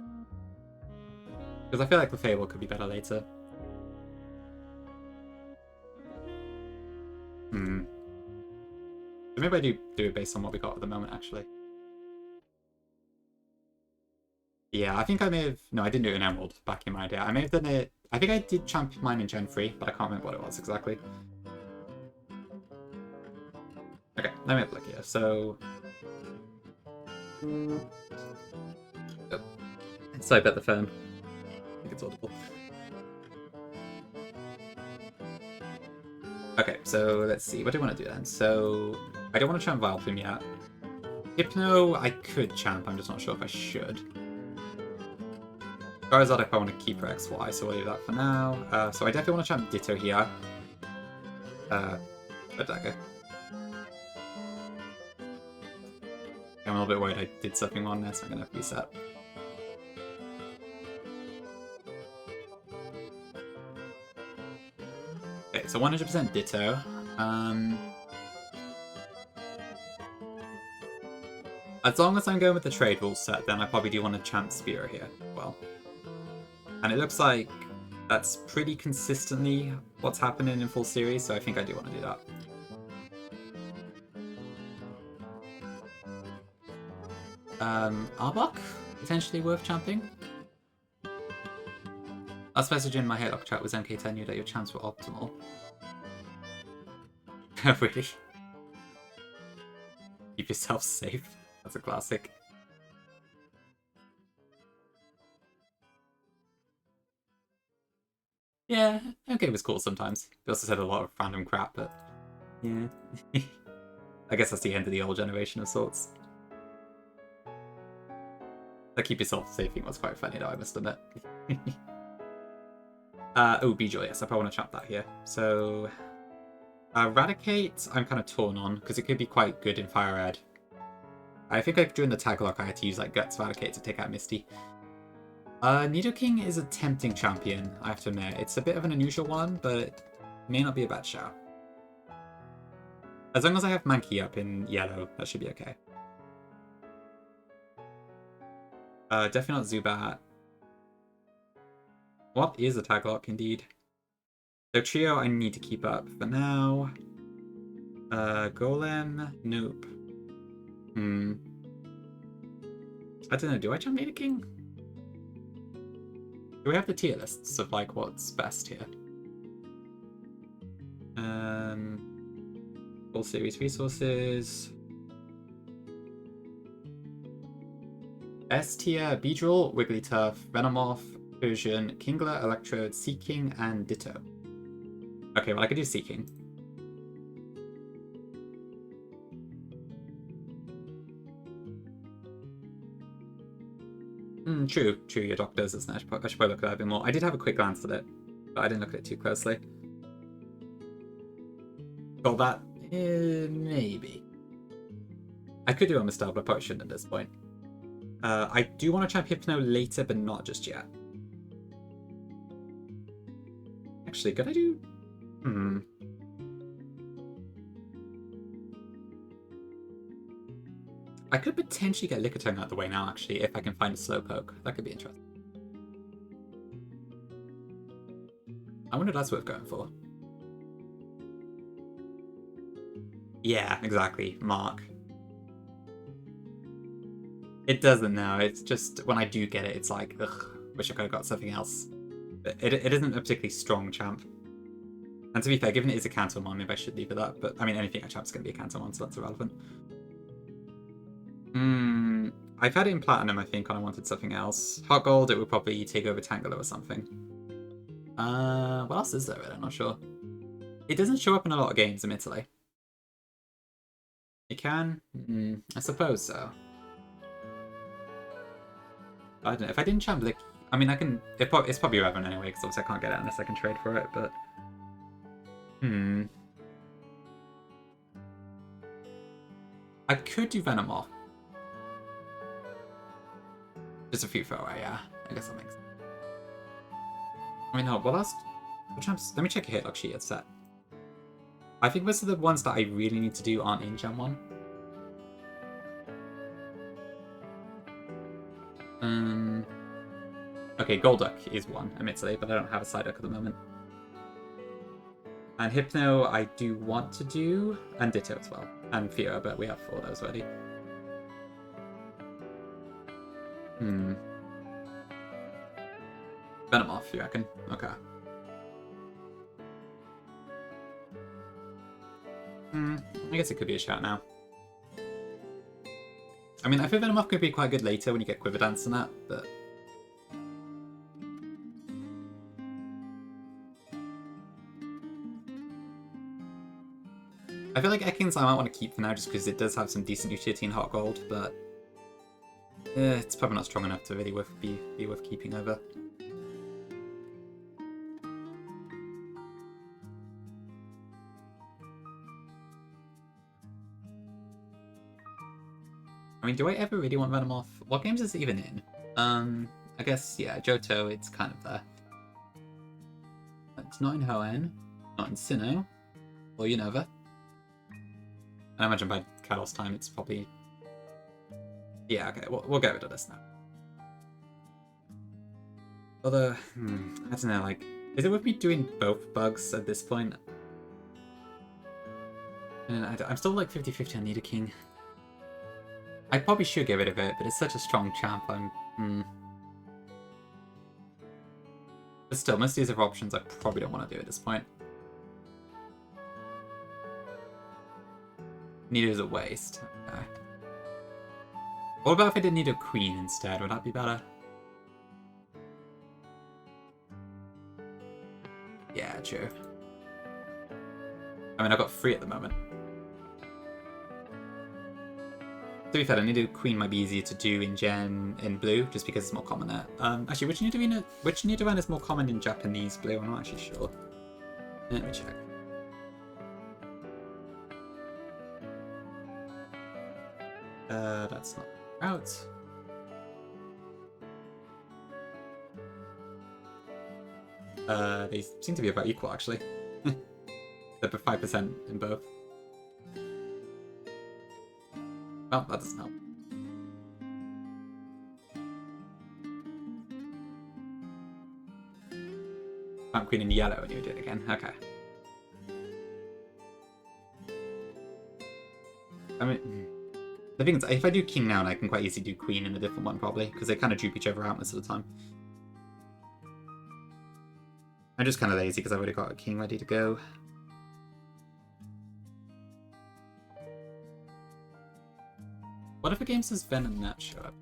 Because I feel like the Fable could be better later. So maybe I do it based on what we got at the moment, actually. Yeah, I think I may have... No, I didn't do it in Emerald back in my day. I may have done it... I think I did champ mine in Gen 3, but I can't remember what it was exactly. Okay, let me have a look here. So... Oh. So I bet the phone. I think it's audible. Okay, so let's see. What do I want to do then? So... I don't want to champ Vileplume yet. Hypno, I could champ. I'm just not sure if I should. Charizard if I want to keep her XY, so we'll leave that for now. So I definitely want to champ Ditto here. Where'd that go? I'm a little bit worried I did something wrong there, so I'm going to reset. Okay, so 100% Ditto. As long as I'm going with the trade rules set, then I probably do want to champ Spearow here as well. And it looks like that's pretty consistently what's happening in full series, so I think I do want to do that. Arbok? Potentially worth champing? Last message in my Hatelocke chat was MK telling you that your champs were optimal. Really? Keep yourself safe. That's a classic. Yeah, okay, it was cool sometimes. He also said a lot of random crap, but yeah. I guess that's the end of the old generation of sorts. That keep yourself safe thing was quite funny though, I must admit. Oh, Beedrill, yes, I probably want to chop that here. So, Eradicate, I'm kind of torn on, because it could be quite good in Fire Red. I think like during the tag lock I had to use like Guts Eradicate to take out Misty. Nidoking is a tempting champion, I have to admit. It's a bit of an unusual one, but it may not be a bad shout. As long as I have Mankey up in yellow, that should be okay. Definitely not Zubat. What is a Taglock, indeed? So Trio I need to keep up for now. Golem? Nope. I don't know, do I jump Nidoking? Do we have the tier lists of like what's best here? Full series resources. S tier, Beedrill, Wigglytuff, Venomoth, Persian, Kingler, Electrode, Seeking, and Ditto. Okay, well I could do Seeking. True, your doctors, isn't it? I should probably look at that a bit more. I did have a quick glance at it, but I didn't look at it too closely. Got that? Maybe. I could do a Mistel, but I probably shouldn't at this point. I do want to try Hypno later, but not just yet. Actually, could I do... I could potentially get Lickitung out of the way now, actually, if I can find a Slowpoke. That could be interesting. I wonder if that's worth going for. Yeah, exactly. Mark. It doesn't now. It's just, when I do get it, it's like, ugh, wish I could have got something else. But it isn't a particularly strong champ. And to be fair, given it is a Cantomon, maybe I should leave it that. But, I mean, anything I champ's going to be a Cantomon, so that's irrelevant. I've had it in Platinum, I think, when I wanted something else. Hot Gold, it would probably take over Tangela or something. What else is there? I'm not sure. It doesn't show up in a lot of games, admittedly. It can? I suppose so. I don't know. If I didn't champ Lick... I mean, I can... It's probably irrelevant anyway, because obviously I can't get it unless I can trade for it, but... I could do Venomoth. Just a few far away, yeah. I guess that makes sense. I mean, no, what else? What champs? Let me check a Hatelocke sheet it's set. I think most of the ones that I really need to do aren't in Gen 1. Okay, Golduck is one, admittedly, but I don't have a Psyduck at the moment. And Hypno I do want to do, and Ditto as well. And Fear, but we have 4 of those already. Venomoth, you reckon? Okay. I guess it could be a shout now. I mean, I think Venomoth could be quite good later when you get Quiver Dance and that, but... I feel like Ekans I might want to keep for now just because it does have some decent utility in Hot Gold, but... it's probably not strong enough to really be worth keeping over. I mean, do I ever really want Venomoth? What games is it even in? I guess, yeah, Johto, it's kind of there. It's not in Hoenn, not in Sinnoh, or Unova. I imagine by Kalos time it's probably... Yeah, okay, we'll get rid of this now. Although, I don't know, like, is it worth me doing both bugs at this point? I'm still like 50-50 on Nidoking. I probably should get rid of it, but it's such a strong champ, But still, most of these other options I probably don't want to do at this point. Nido's a waste. Okay. What about if I did Nido Queen instead? Would that be better? Yeah, true. I mean, I've got 3 at the moment. To be fair, Nido Queen might be easier to do in blue, just because it's more common there. Actually, which Nidoran is more common in Japanese blue? I'm not actually sure. Let me check. That's not out. They seem to be about equal, actually. They're 5% in both. Well, that doesn't help. Found queen in yellow and you did it again. Okay. I mean, the thing is, if I do king now, I can quite easily do queen in a different one, probably, because they kind of dupe each other out most of the time. I'm just kind of lazy because I've already got a king ready to go. What if a game says Ven and Nat show up?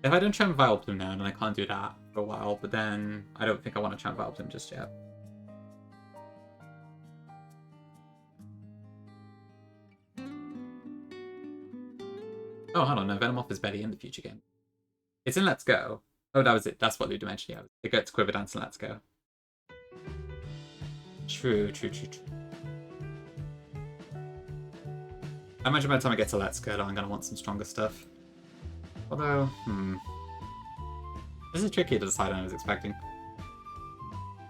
If I don't Champ Vileplume now, then I can't do that for a while, but then I don't think I want to Champ Vileplume just yet. Oh, hold on, no, Venomoth is Betty in the future game. It's in Let's Go. Oh, that was it. That's what Ludo mentioned, yeah. It gets Quiver Dance in Let's Go. True. I imagine by the time I get to Let's Go, I'm going to want some stronger stuff. Although, this is trickier to decide than I was expecting.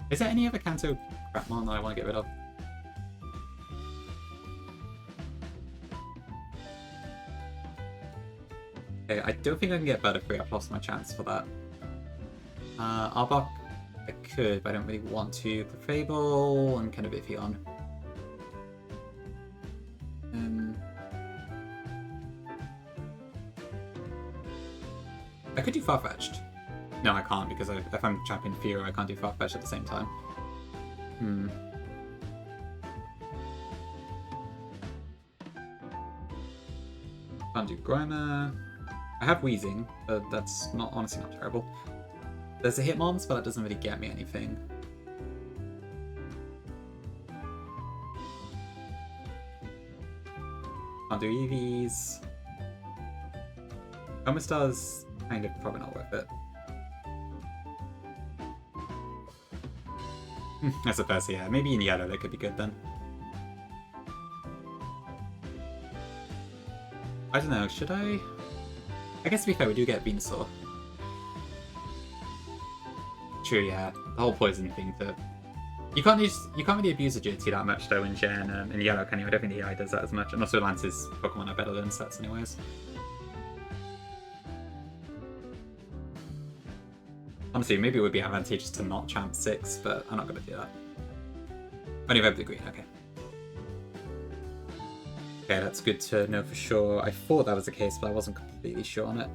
Is there any other Kanto Crapmon that I want to get rid of? Okay, I don't think I can get Butterfree. I've lost my chance for that. Arbok, I could, but I don't really want to. Clefable, I'm kind of iffy on. I could do Farfetch'd. No, I can't, because if I'm champion Fearow, I can't do Farfetch'd at the same time. Can't do Grimer. I have Wheezing, but that's honestly not terrible. There's a Hitmon's, but that doesn't really get me anything. Can't do EVs. Omastar's kind of probably not worth it. I suppose, yeah. Maybe in yellow they could be good then. I don't know, should I? I guess to be fair, we do get Venusaur. True, yeah. The whole poison thing that you can't really abuse agility that much though in Gen in yellow, can you? I don't think the AI does that as much. And also Lance's Pokemon are better than sets anyways. Honestly, maybe it would be advantageous to not champ 6, but I'm not going to do that. Only if I have the green, okay. Okay, that's good to know for sure. I thought that was the case, but I wasn't completely sure on it.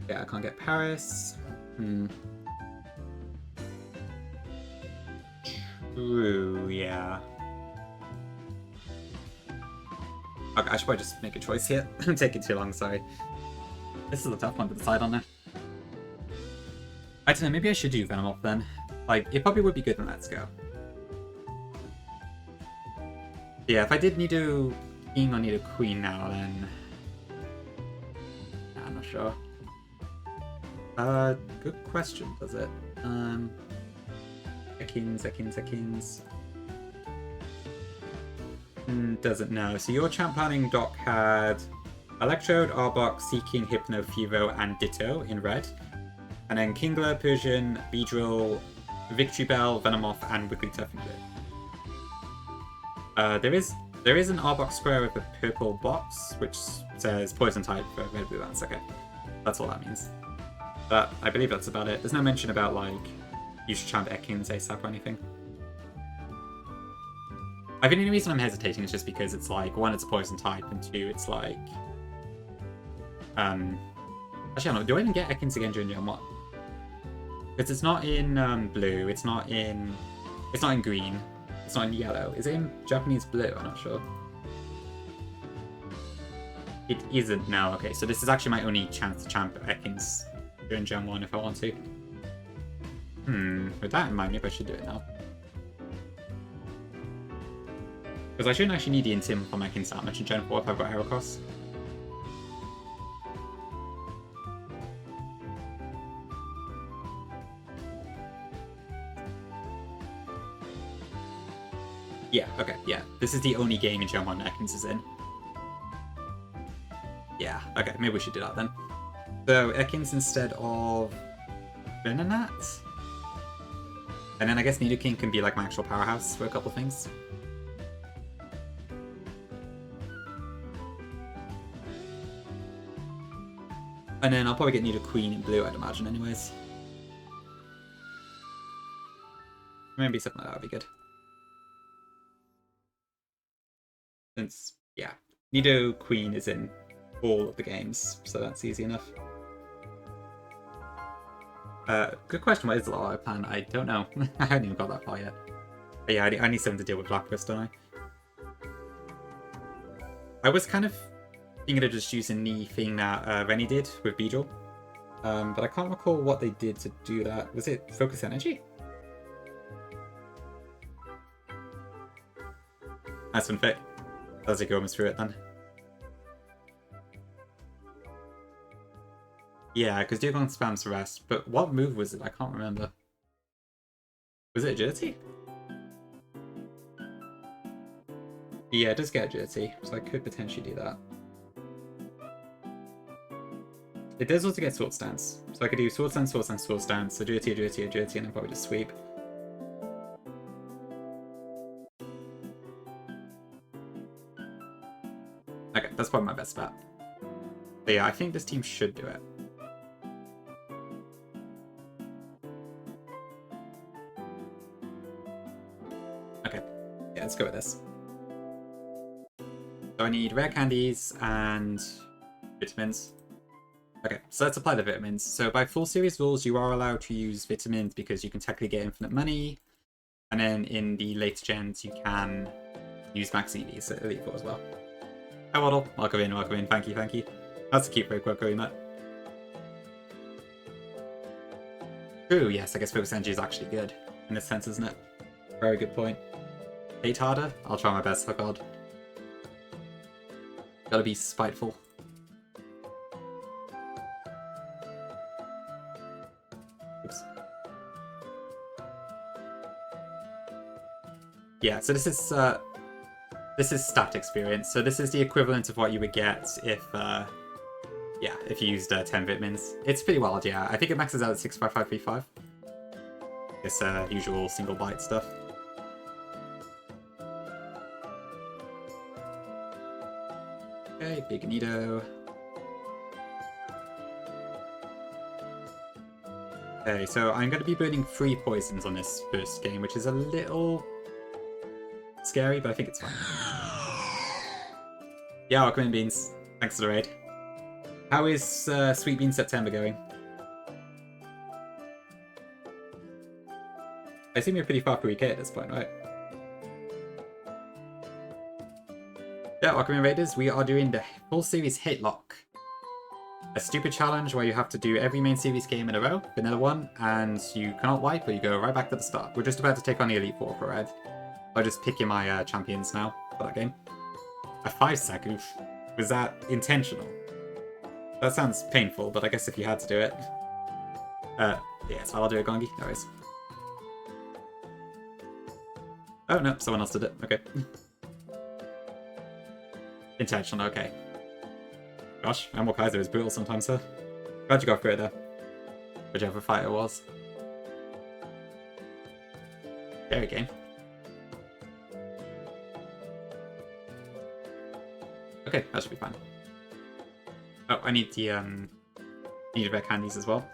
Yeah, I can't get Paris. True, yeah. Okay, I should probably just make a choice here. I'm taking too long, sorry. This is a tough one to decide on now. I don't know, maybe I should do Venomoth then. Like, it probably would be good in Let's Go. Yeah, if I did need a king or need a queen now, then... Nah, I'm not sure. Good question, does it? Ekans. Doesn't know. So your champ planning doc had Electrode, Arbok, Seeking, Hypno, Fearow, and Ditto in red. And then Kingler, Persian, Beedrill, Victory Bell, Venomoth, and Wigglytuff in blue. There is an Arbok square with a purple box, which says Poison type for red blue lands. Okay, that's all that means. But I believe that's about it. There's no mention about like you should champ Ekans ASAP or anything. I think the only reason I'm hesitating is just because it's like, one, it's a poison type, and two, it's like... Actually, I don't know, do I even get Ekans again during Gen 1? Because it's not in blue, it's not in green, it's not in yellow. Is it in Japanese blue? I'm not sure. It isn't now. Okay, so this is actually my only chance to champ Ekans during Gen 1 if I want to. With that in mind, maybe I should do it now. Because I shouldn't actually need the Intim for my Ekans that much in Gen 4 if I've got Heracross. Yeah, okay, yeah. This is the only game in Gen 1 Ekans is in. Yeah, Yeah, okay, maybe we should do that then. So, Ekans instead of Venonat. And then I guess Nidoking can be like my actual powerhouse for a couple things. And then I'll probably get Nidoqueen in blue, I'd imagine, anyways. Maybe something like that would be good. Since, yeah, Nidoqueen is in all of the games, so that's easy enough. Good question, what is the Lotto plan? I don't know. I haven't even got that far yet. But yeah, I need something to deal with Lapras, don't I? I was kind of thinking of just using the thing that Rennie did with Beedrill. But I can't recall what they did to do that. Was it Focus Energy? That's unfit. Does it go almost through it then? Yeah, because Dugong spams the rest, but what move was it? I can't remember. Was it Agility? Yeah, it does get Agility, so I could potentially do that. It does also get Sword Stance, so I could do Sword Stance, Sword Stance, Sword Stance, Agility, Agility, Agility, and then probably just Sweep. Okay, that's probably my best bet. But yeah, I think this team should do it. Okay, yeah, let's go with this. So I need rare candies and vitamins. Okay, so let's apply the vitamins. So by full series rules, you are allowed to use vitamins because you can technically get infinite money. And then in the later gens, you can use max EVs at Elite Four as well. Hi Waddle, welcome in, thank you, thank you. That's a cute break, welcome in. True, yes, I guess Focus Energy is actually good in this sense, isn't it? Very good point. Hate harder? I'll try my best, oh god. Gotta be spiteful. Oops. Yeah, so this is stat experience. So this is the equivalent of what you would get if yeah, if you used 10 vitamins. It's pretty wild, yeah. I think it maxes out at 65535. This usual single bite stuff. Okay, Big Nido. Okay, so I'm going to be burning 3 poisons on this first game, which is a little scary, but I think it's fine. Yeah, welcome in, Beans. Thanks for the raid. How is Sweet Bean September going? I assume you're pretty far through EK at this point, right? Yeah, welcome in, Raiders. We are doing the full series Hatelocke. A stupid challenge where you have to do every main series game in a row, vanilla one, and you cannot wipe or you go right back to the start. We're just about to take on the Elite Four for Red. I'll just pick my champions now for that game. A 5-sec, oof. Was that intentional? That sounds painful, but I guess if you had to do it. Yeah, so I'll do it, Gongi. No worries. Oh no, someone else did it. Okay. Intentional, okay. Gosh, Animal Kaiser is brutal sometimes, sir. Glad you got through it there. Whichever fight it was. Scary game. Okay, that should be fine. Oh, I need the need red candies as well.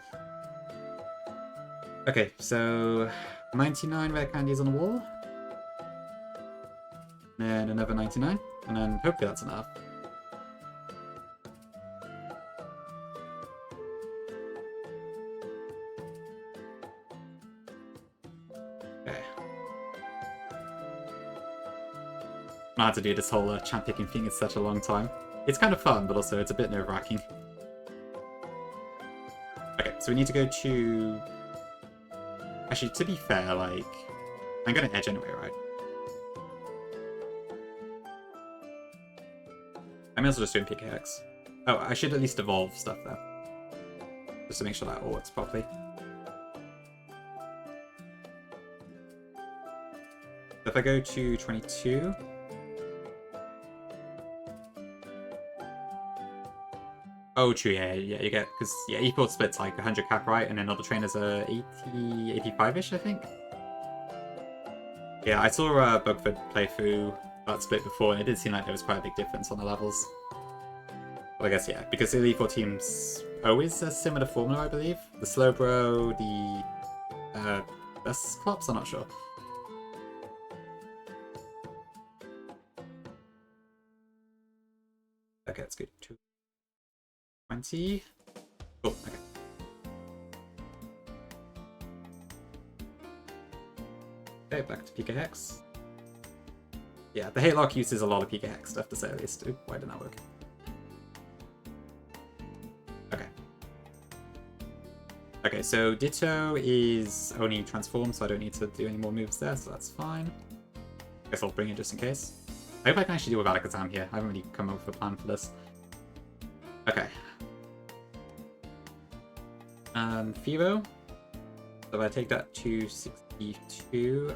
Okay, so 99 red candies on the wall. And then another 99. And then hopefully that's enough. Okay. I had to do this whole champ picking thing in such a long time. It's kind of fun, but also it's a bit nerve-wracking. Okay, so we need to go to... Actually, to be fair, like... I'm going to edge anyway, right? I may as well just do in PKX. Oh, I should at least evolve stuff though. Just to make sure that all works properly. So if I go to 22... Oh, true, yeah, yeah, you get, because, yeah, equal split's like 100 cap, right? And then other trainers are 80, 85-ish, I think? Yeah, I saw Bugford play through that split before, and it did seem like there was quite a big difference on the levels. Well, I guess, yeah, because the Elite Four teams always a similar formula, I believe. The Slowbro, the best Clops, I'm not sure. Okay, that's good. 220. Cool, okay. Okay, back to PKX. Yeah, the Hatelocke uses a lot of PKX stuff to say at least. Ooh, why didn't that work? Okay. Okay, so Ditto is only transformed, so I don't need to do any more moves there, so that's fine. Guess I'll bring it just in case. I hope I can actually do without Alakazam here. I haven't really come up with a plan for this. Okay. Fivo. So if I take that to 62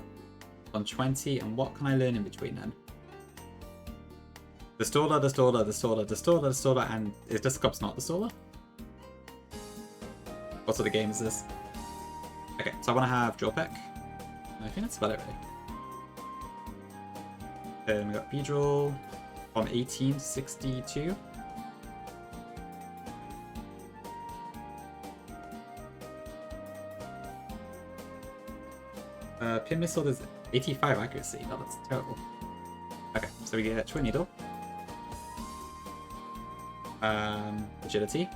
on 20, and what can I learn in between then? The Staller, the Staller, the Staller, the Staller, the Staller, and is Disclops not the Staller? What sort of game is this? Okay, so I want to have Draw Peck. I think that's about it, really. Then we got Beedrill from 18 to 62. Pin Missile is 85 accuracy. Oh, that's terrible. Okay, so we get Twin Needle. Agility.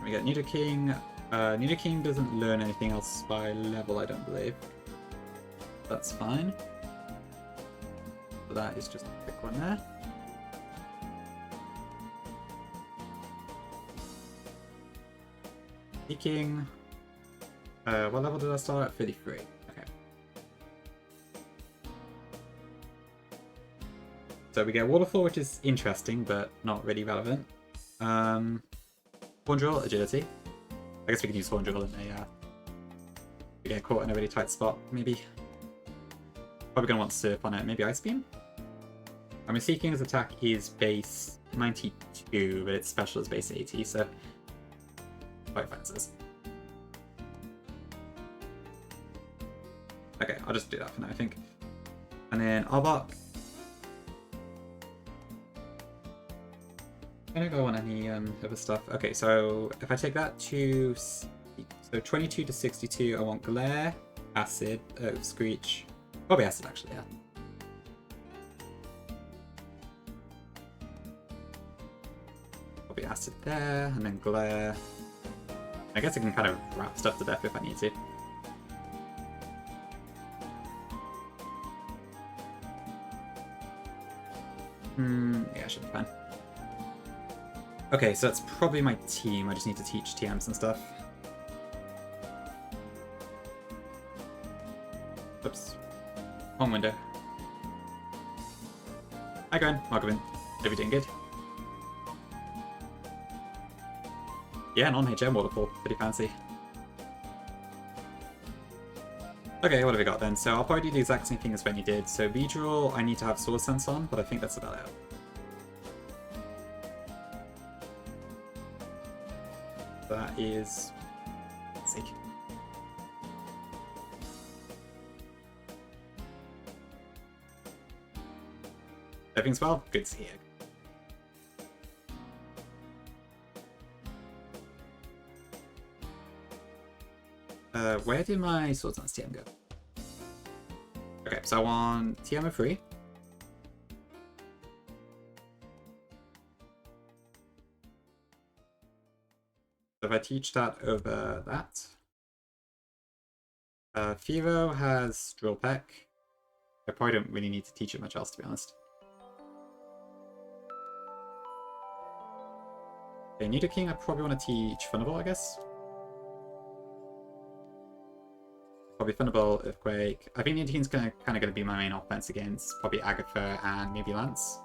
We get Nidoking. Nidoking doesn't learn anything else by level, I don't believe. That's fine. So that is just a quick one there. Speaking. What level did I start at? 33. Okay. So we get Waterfall, which is interesting, but not really relevant. Horn Drill, Agility. I guess we can use Horn Drill in a... we get caught in a really tight spot, maybe. Probably going to want to surf on it. Maybe Ice Beam? I mean, Seeking's attack is base 92, but its special is base 80, so... quite fancies. Okay, I'll just do that for now, I think. And then Arbok. I don't go on any other stuff. Okay, so if I take that to... so 22 to 62, I want Glare, Acid, Screech. Probably Acid, actually, yeah. Probably Acid there, and then Glare. I guess I can kind of wrap stuff to death if I need to. Yeah, I should be fine. Okay, so that's probably my team. I just need to teach TMs and stuff. Oops. Wrong window. Hi, Gwen. Welcome in. Hope you're doing good. Yeah, non-HM waterfall. Pretty fancy. Okay, what have we got then? So I'll probably do the exact same thing as when you did. So Beedrill, I need to have Sword Sense on, but I think that's about it. That is... let's see. Everything's well? Good to hear. Where did my Sword Sense TM go? Okay, so I want TM of 3. So if I teach that over that. Fivo has Drill Peck. I probably don't really need to teach it much else, to be honest. Okay, Nidoking, I probably want to teach Thunderbolt, I guess. Probably Thunderbolt, Earthquake. I think Nidoking's kind of going to be my main offense against probably Agatha and maybe Lance.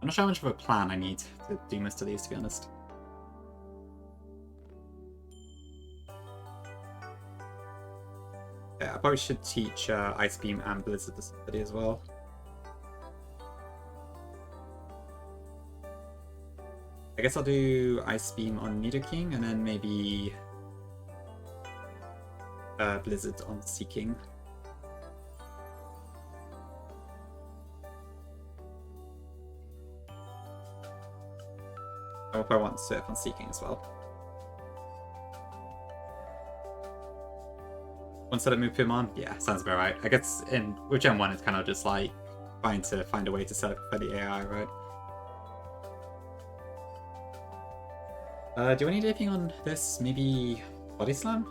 I'm not sure how much of a plan I need to do most of these, to be honest. Yeah, I probably should teach Ice Beam and Blizzard to somebody as well. I guess I'll do Ice Beam on Nidoking, and then maybe Blizzard on Seeking. I hope I want Surf on Seeking as well. Once that I move him on, yeah, sounds about right. I guess with Gen 1, it's kind of just like trying to find a way to set up for the AI, right? Do I need anything on this? Maybe Body Slam?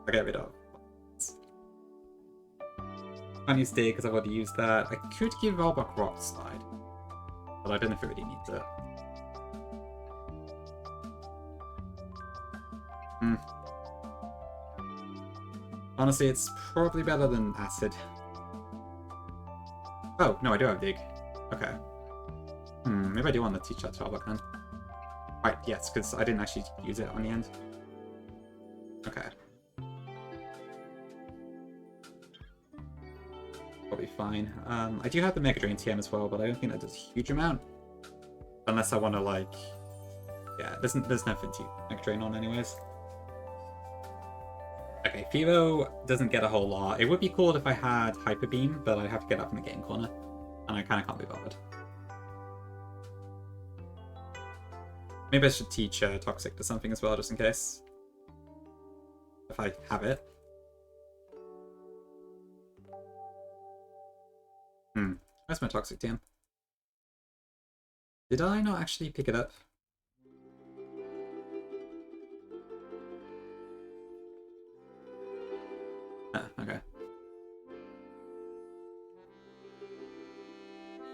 I get rid of. I can't use Dig because I've already used that. I could give Robok Rock Slide, but I don't know if it really needs it. Honestly, it's probably better than Acid. Oh, no, I do have Dig. Okay. Maybe I do want to teach that to Robok then. Right, yes, because I didn't actually use it on the end. Okay. Probably fine. I do have the Mega Drain TM as well, but I don't think that does a huge amount. Unless I want to, like... Yeah, there's nothing to Mega Drain on anyways. Okay, Fevo doesn't get a whole lot. It would be cool if I had Hyper Beam, but I'd have to get up in the game corner. And I kind of can't be bothered. Maybe I should teach Toxic to something as well, just in case. If I have it. Where's my Toxic TM? Did I not actually pick it up? Okay.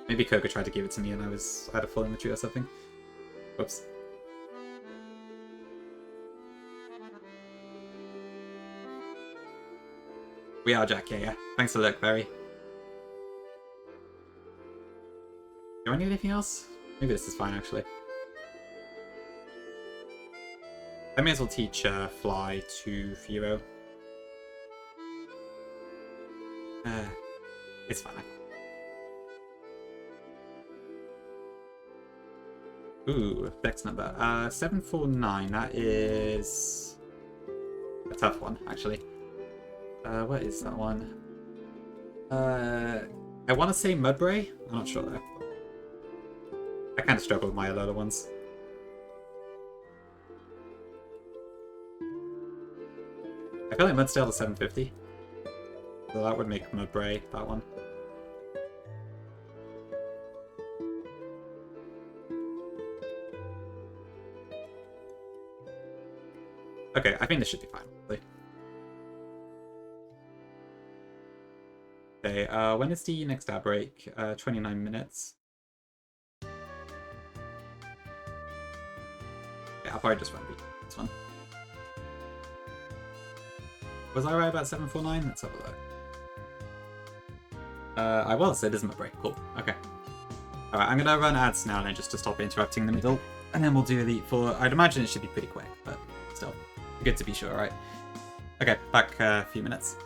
Maybe Koga tried to give it to me and I had a full inventory or something. Whoops. We are Jack, yeah. Thanks for the look, Barry. Do I need anything else? Maybe this is fine, actually. I may as well teach Fly to Furo. It's fine. Ooh, Dex number. 749, that is... a tough one, actually. What is that one? I want to say Mudbray? I'm not sure though. I kind of struggle with my other ones. I feel like Mudstale is 750. So that would make Mudbray, that one. Okay, I think this should be fine, really. Okay, when is the next ad break? 29 minutes. Yeah, I'll probably just run this one. Was I right about 749? Let's have a look. I was, it is my break. Cool. Okay. Alright, I'm gonna run ads now then just to stop interrupting in the middle. And then we'll do Elite Four. I'd imagine it should be pretty quick, but still. Good to be sure, right? Okay, back a few minutes.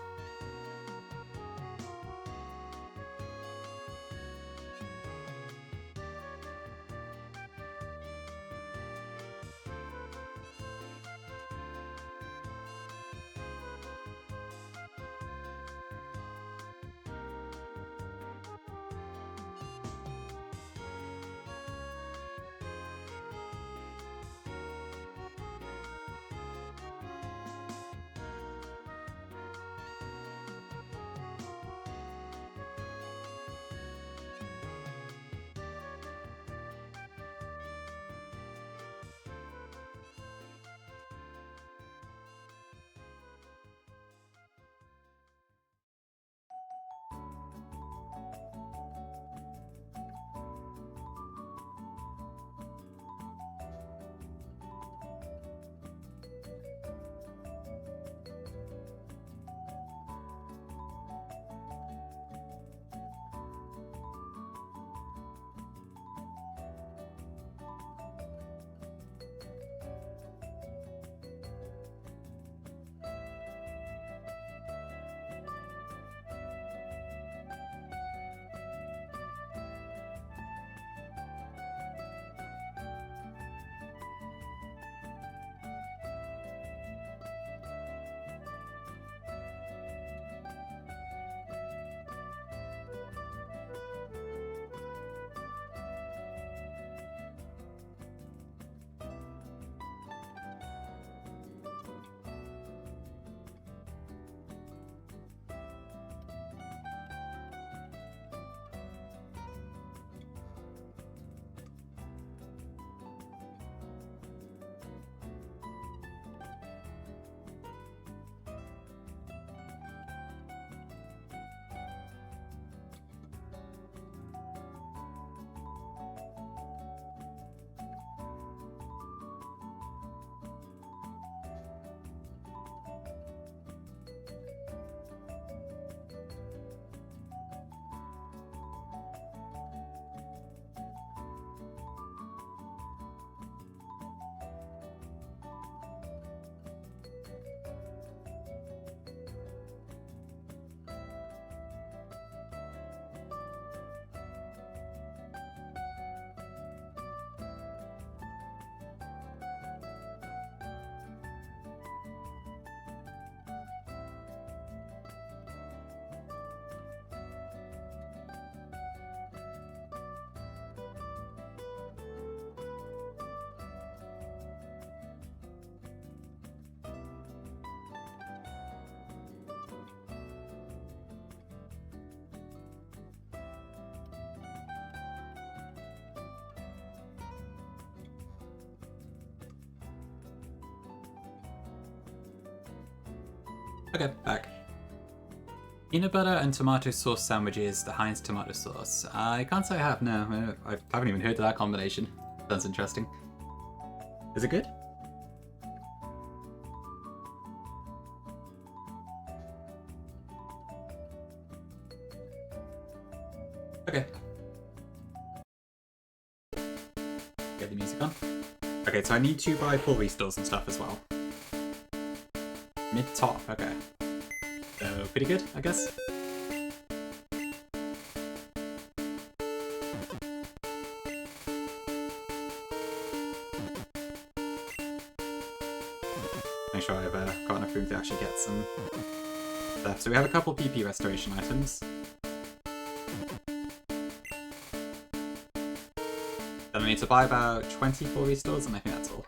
Okay, back. Peanut butter and tomato sauce sandwiches, the Heinz tomato sauce. I can't say I have, no. I haven't even heard of that combination. Sounds interesting. Is it good? Okay. Get the music on. Okay, so I need to buy full restores and stuff as well. Mid-top, okay. So, pretty good, I guess. Make sure I've got enough room to actually get some stuff. So we have a couple PP restoration items. Then I need to buy about 24 restores, and I think that's all.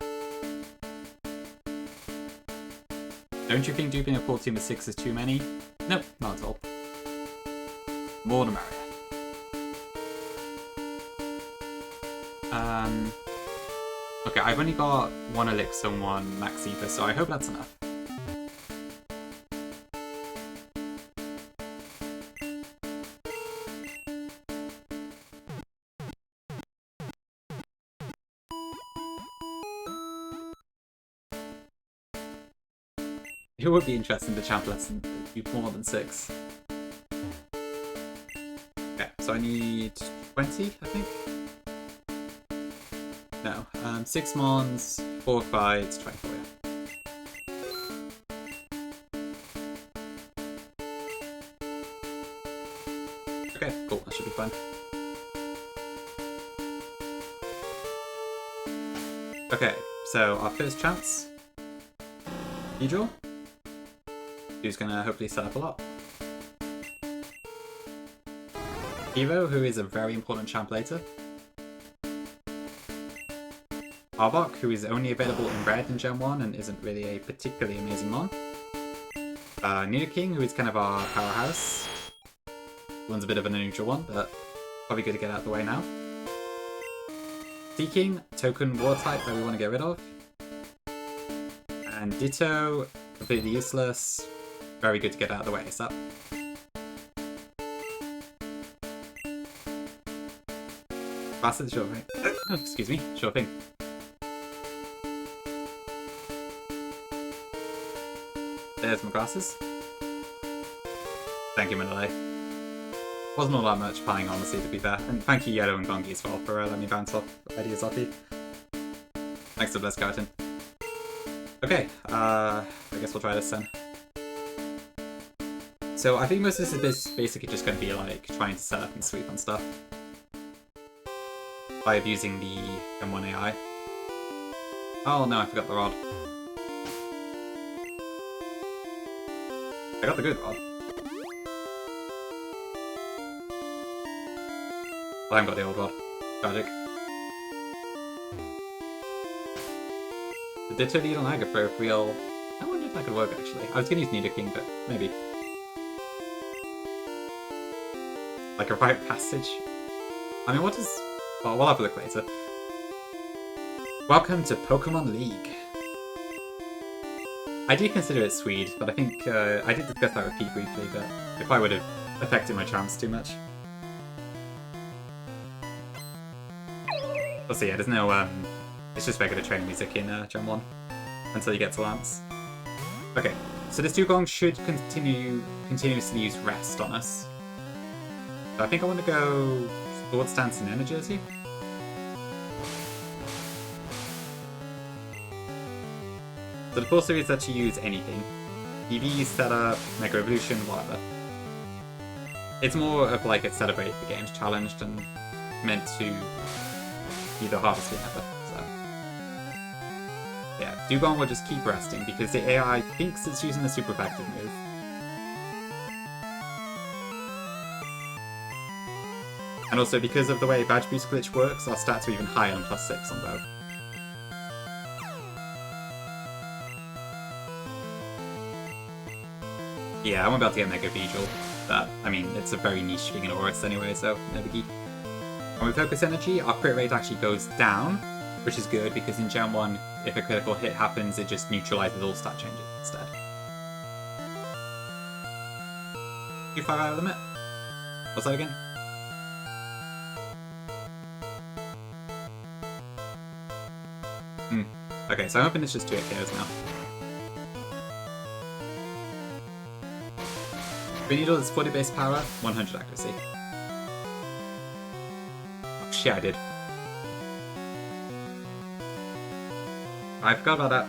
Don't you think duping a full team of 6 is too many? Nope, not at all. More the merrier. Okay, I've only got 1 elixir and 1 max ether, so I hope that's enough. It would be interesting to champ less than more than 6. Okay, so I need 20, I think. No, 6 mons, 4 fights, 24, yeah. Okay, cool, that should be fun. Okay, so our first chance. Cathedral. Who's gonna hopefully set up a lot. Hero, who is a very important champ later. Hatelocke, who is only available in red in Gen 1 and isn't really a particularly amazing mon. King, who is kind of our powerhouse. One's a bit of an unusual one, but probably good to get out of the way now. King, token war type that we want to get rid of. And Ditto, completely useless. Very good to get out of the way, so. Bastard, sure thing. Excuse me, sure thing. There's my glasses. Thank you, Manile. Wasn't all that much planning, honestly, to be fair. And thank you, Yellow and Gongi, as well, for letting me bounce off ideas off you. Thanks to Bless Garten. Okay, I guess we'll try this then. So I think most of this is basically just going to be like trying to set up and sweep on stuff by abusing the M1 AI. Oh no, I forgot the rod. I got the good rod. I haven't got the old rod. Tragic. The Ditto lead on Agafro if we'll... I wonder if that could work actually. I was going to use King, but maybe. Like a rite passage. I mean, what does... Well, we'll have a look later. Welcome to Pokemon League. I do consider it Swede, but I think I did discuss that with Pete briefly, but it probably would have affected my chance too much. We'll see, yeah, there's no, it's just regular training music in Gen 1 until you get to Lance. Okay, so this Dugong should continuously use Rest on us. So I think I want to go Sword Stance and Energy. So the 4 series lets you use anything. EV, setup, Mega Evolution, whatever. It's more of like a celebrate the game's challenged and meant to be the hardest game ever, so. Yeah, Dugong will just keep resting because the AI thinks it's using a super effective move. And also because of the way Badge Boost Glitch works, our stats are even higher than +6 on both. Yeah, I won't be able to get Mega Vigil, but I mean, it's a very niche thing in Aurus anyway, so no biggie. And with Focus Energy, our crit rate actually goes down, which is good because in Gen 1, if a critical hit happens, it just neutralizes all stat changes instead. Too far out of limit? What's that again? Okay, so I'm hoping it's just 2 KOs now. Green Needle is 40 base power, 100 accuracy. Oh shit, I did. I forgot about that.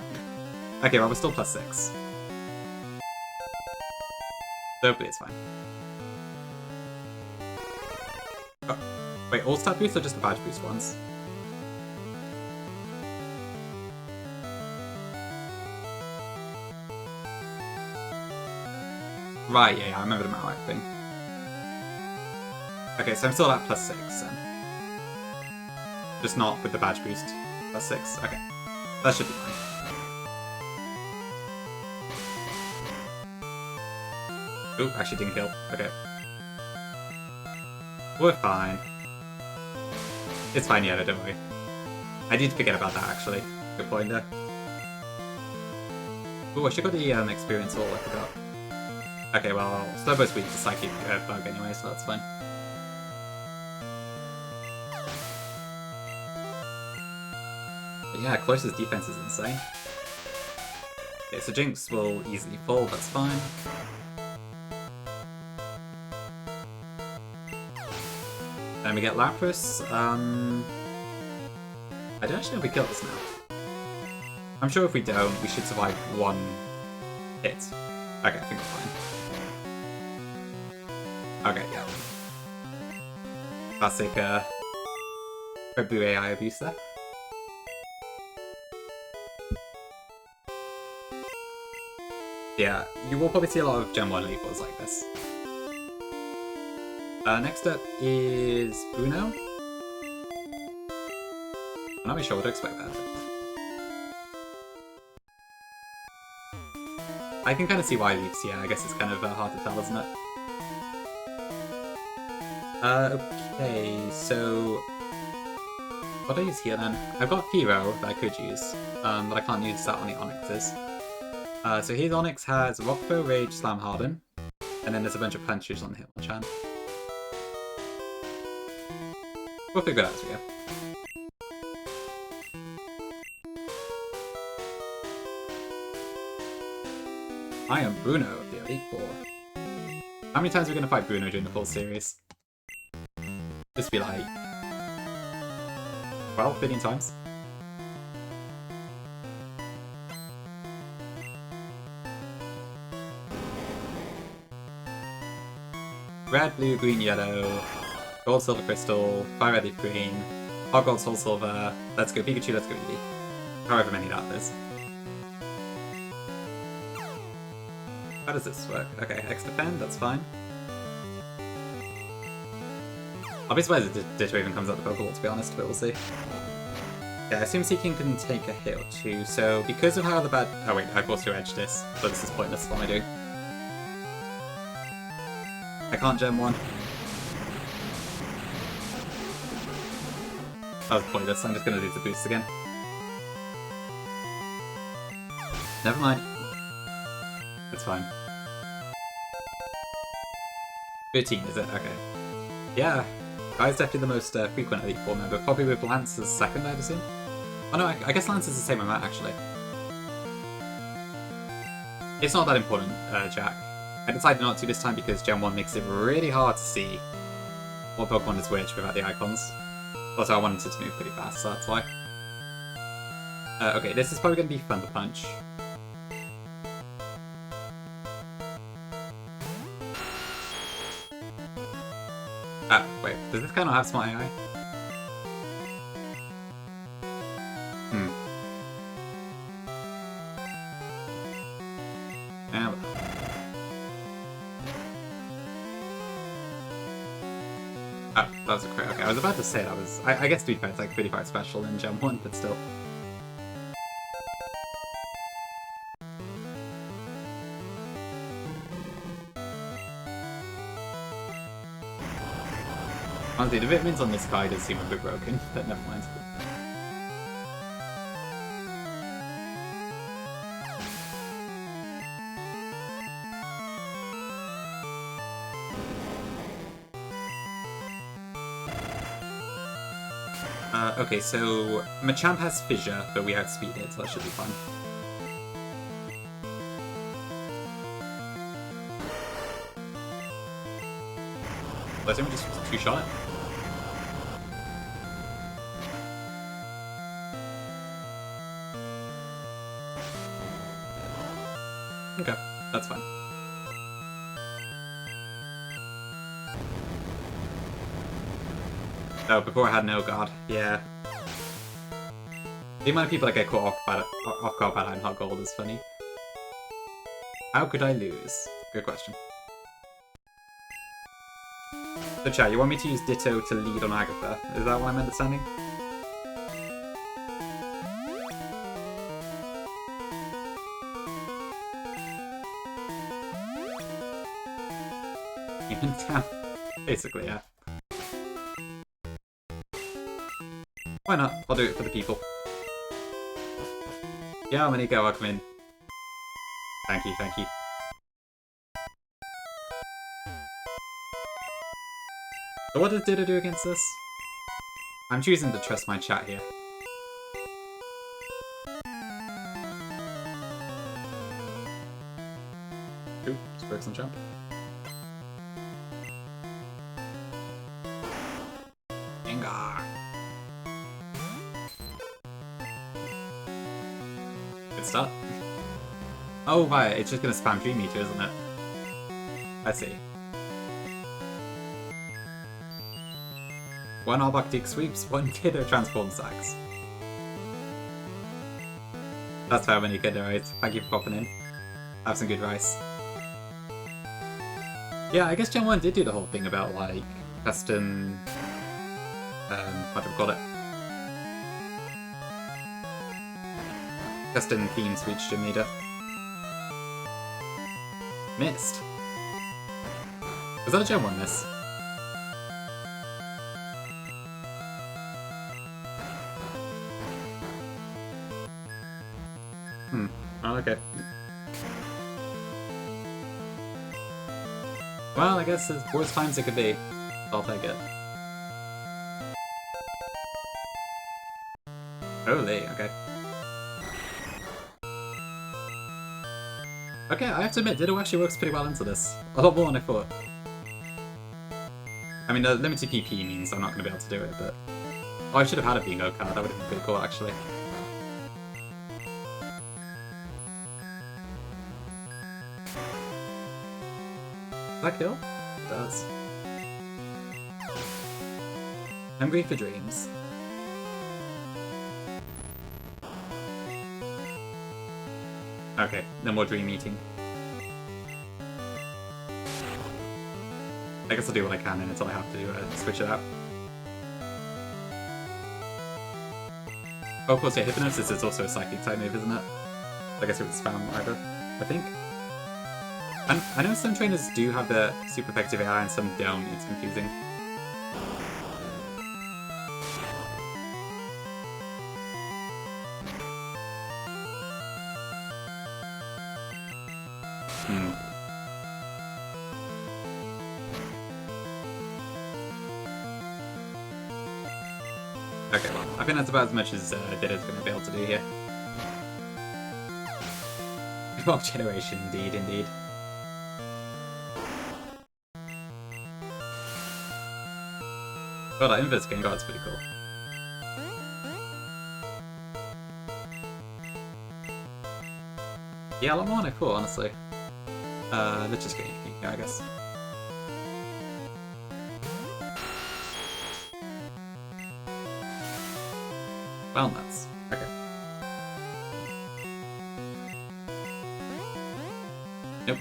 Okay, well, we're still +6. So hopefully it's fine. Oh, wait, all stat boosts or just the badge boost ones? Right, yeah, I remember the Malak thing. Okay, so I'm still at +6 then. Just not with the badge boost. +6, okay. That should be fine. Ooh, actually didn't kill. Okay. We're fine. It's fine, yeah, don't worry. I did forget about that, actually. Good point there. Ooh, I should got the experience all, I forgot. Okay, well, Slowbo's weak to Psychic Bug anyway, so that's fine. But yeah, Close's defense is insane. Okay, so Jinx will easily fall, that's fine. Then we get Lapras. I don't actually know if we kill this now. I'm sure if we don't, we should survive 1 hit. Okay, I think we're fine. Okay, yeah. Classic, Red Blue AI abuse there. Yeah, you will probably see a lot of Gen 1 lethals like this. Next up is Bruno. I'm not really sure what to expect there. I can kind of see why he leaves, yeah, I guess it's kind of hard to tell, isn't it? Okay, so... what do I use here then? I've got Fearow that I could use, but I can't use that on the Onyxes. So his Onyx has Rock Throw, Rage, Slam, Harden, and then there's a bunch of punches on the Hitmonchan. We'll figure it out as we go. I am Bruno, the Elite Four. How many times are we going to fight Bruno during the full series? Just be like... 12, 15 times? Red, blue, green, yellow, gold, silver, crystal, fire, red, leaf, green, hot gold, soul, silver, let's go Pikachu, let's go Eevee. However many that is. How does this work? Okay, X defend, that's fine. I'll be surprised if Ditto even comes out the Pokeball, to be honest, but we'll see. Yeah, I assume Seeking can take a hit or two, so because of how the bad... oh wait, I've also edged this, but this is pointless, what am I doing? I can't Gen 1. That was pointless, I'm just gonna lose the boost again. Never mind. It's fine. 13, is it? Okay. Yeah, Guy's definitely the most frequent Elite Four member, probably with Lance as second, I'd assume. Oh no, I guess Lance is the same amount, actually. It's not that important, Jack. I decided not to this time because Gen 1 makes it really hard to see what Pokemon is which without the icons. Also, I wanted it to move pretty fast, so that's why. Okay, this is probably going to be Thunder Punch. Wait, does this guy not have Smart AI? Yeah, well. Oh, that was a crit. Okay, I was about to say that was... I guess to be fair, it's like 35 special in Gen 1, but still. Honestly, the vitamins on this guy does seem a bit broken, but never mind. Okay, so Machamp has Fissure, but we outspeed it, so that should be fun. Let's just two-shot it. Okay, that's fine. Oh, before I had no guard. Yeah. The amount of people that get caught off guard by Hot Gold is funny. How could I lose? Good question. So chat, you want me to use Ditto to lead on Agatha? Is that what I'm understanding? Even down. Basically, yeah. Why not? I'll do it for the people. Yeah, how many go? I'll come in. Thank you, thank you. So what does Ditto do against this? I'm choosing to trust my chat here. Ooh, just broke some jump. Gengar! Good start. Oh, right, it's just gonna spam Dream Eater, isn't it? I see. One Arbok Dig sweeps, one Ditto transform sacks. That's how many good rice. Thank you for popping in. Have some good rice. Yeah, I guess Gen 1 did do the whole thing about, like, custom... what do we call it? Custom themes for each gym leader. Missed. Was that a Gen 1 miss? Oh, okay. Well, I guess as worst times it could be. I'll take it. Holy, okay. Okay, I have to admit, Ditto actually works pretty well into this. A lot more than I thought. I mean, the limited PP means I'm not going to be able to do it, but... Oh, I should have had a bingo card, that would have been pretty cool, actually. Does that kill? It does. Hungry for dreams. Okay, no more dream eating. I guess I'll do what I can until I have to switch it out. Oh, of course, yeah, Hypnosis is also a psychic type move, isn't it? I guess it would spam either, I think. And I know some trainers do have the super effective AI and some don't, it's confusing. Okay, well, I think that's about as much as Ditto's going to be able to do here. Evolve Generation, indeed, indeed. Well, that inverse Gengar's pretty cool. Yeah, a lot more than I thought, honestly. Let's just get Yuki, I guess. Well, nuts. Okay. Nope.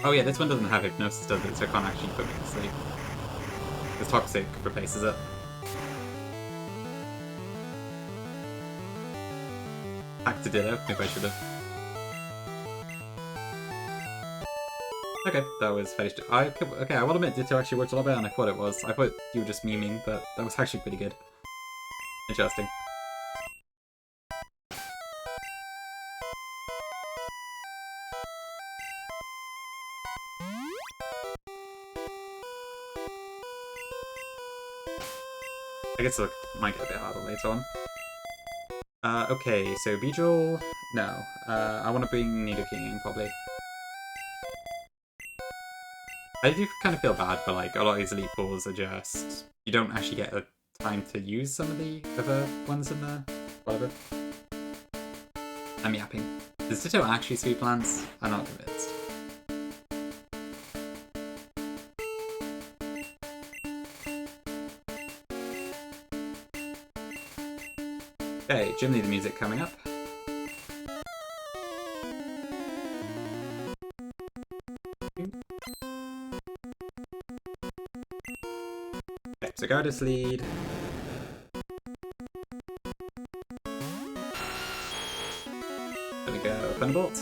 Oh yeah, this one doesn't have Hypnosis, does it? So I can't actually put me to sleep. Because Toxic replaces it. Back to Ditto, maybe I should have. Okay, that was finished. Okay, I will admit Ditto actually worked a lot better than I thought it was. I thought you were just memeing, but that was actually pretty good. Interesting. I guess it might get a bit harder later on. Okay, so Beedrill, no. I want to bring Nidoking in, probably. I do kind of feel bad for, like, a lot of these Elite Fours are just... You don't actually get a time to use some of the other ones in there. Whatever. I'm yapping. Does Ditto actually sweep plants? I'm not convinced. Okay, gym leader music coming up. Okay, so Gyarados lead. There we go, Thunderbolt.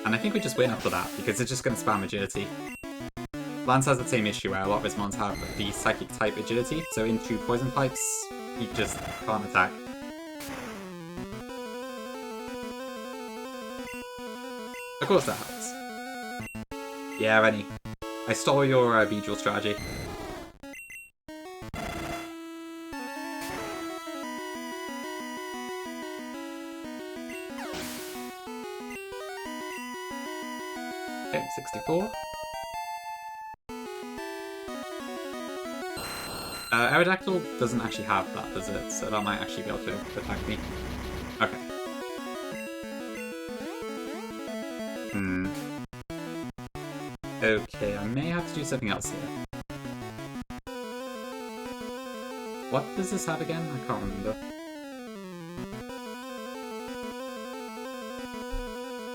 And I think we just win after that, because it's just going to spam agility. Lance has the same issue where a lot of his mons have the psychic type agility, so into poison types, he just can't attack. Of course that helps. Yeah, Rennie. I stole your Beedrill strategy. Okay, 64. Aerodactyl doesn't actually have that, does it? So that might actually be able to attack me. Okay. Okay, I may have to do something else here. What does this have again? I can't remember.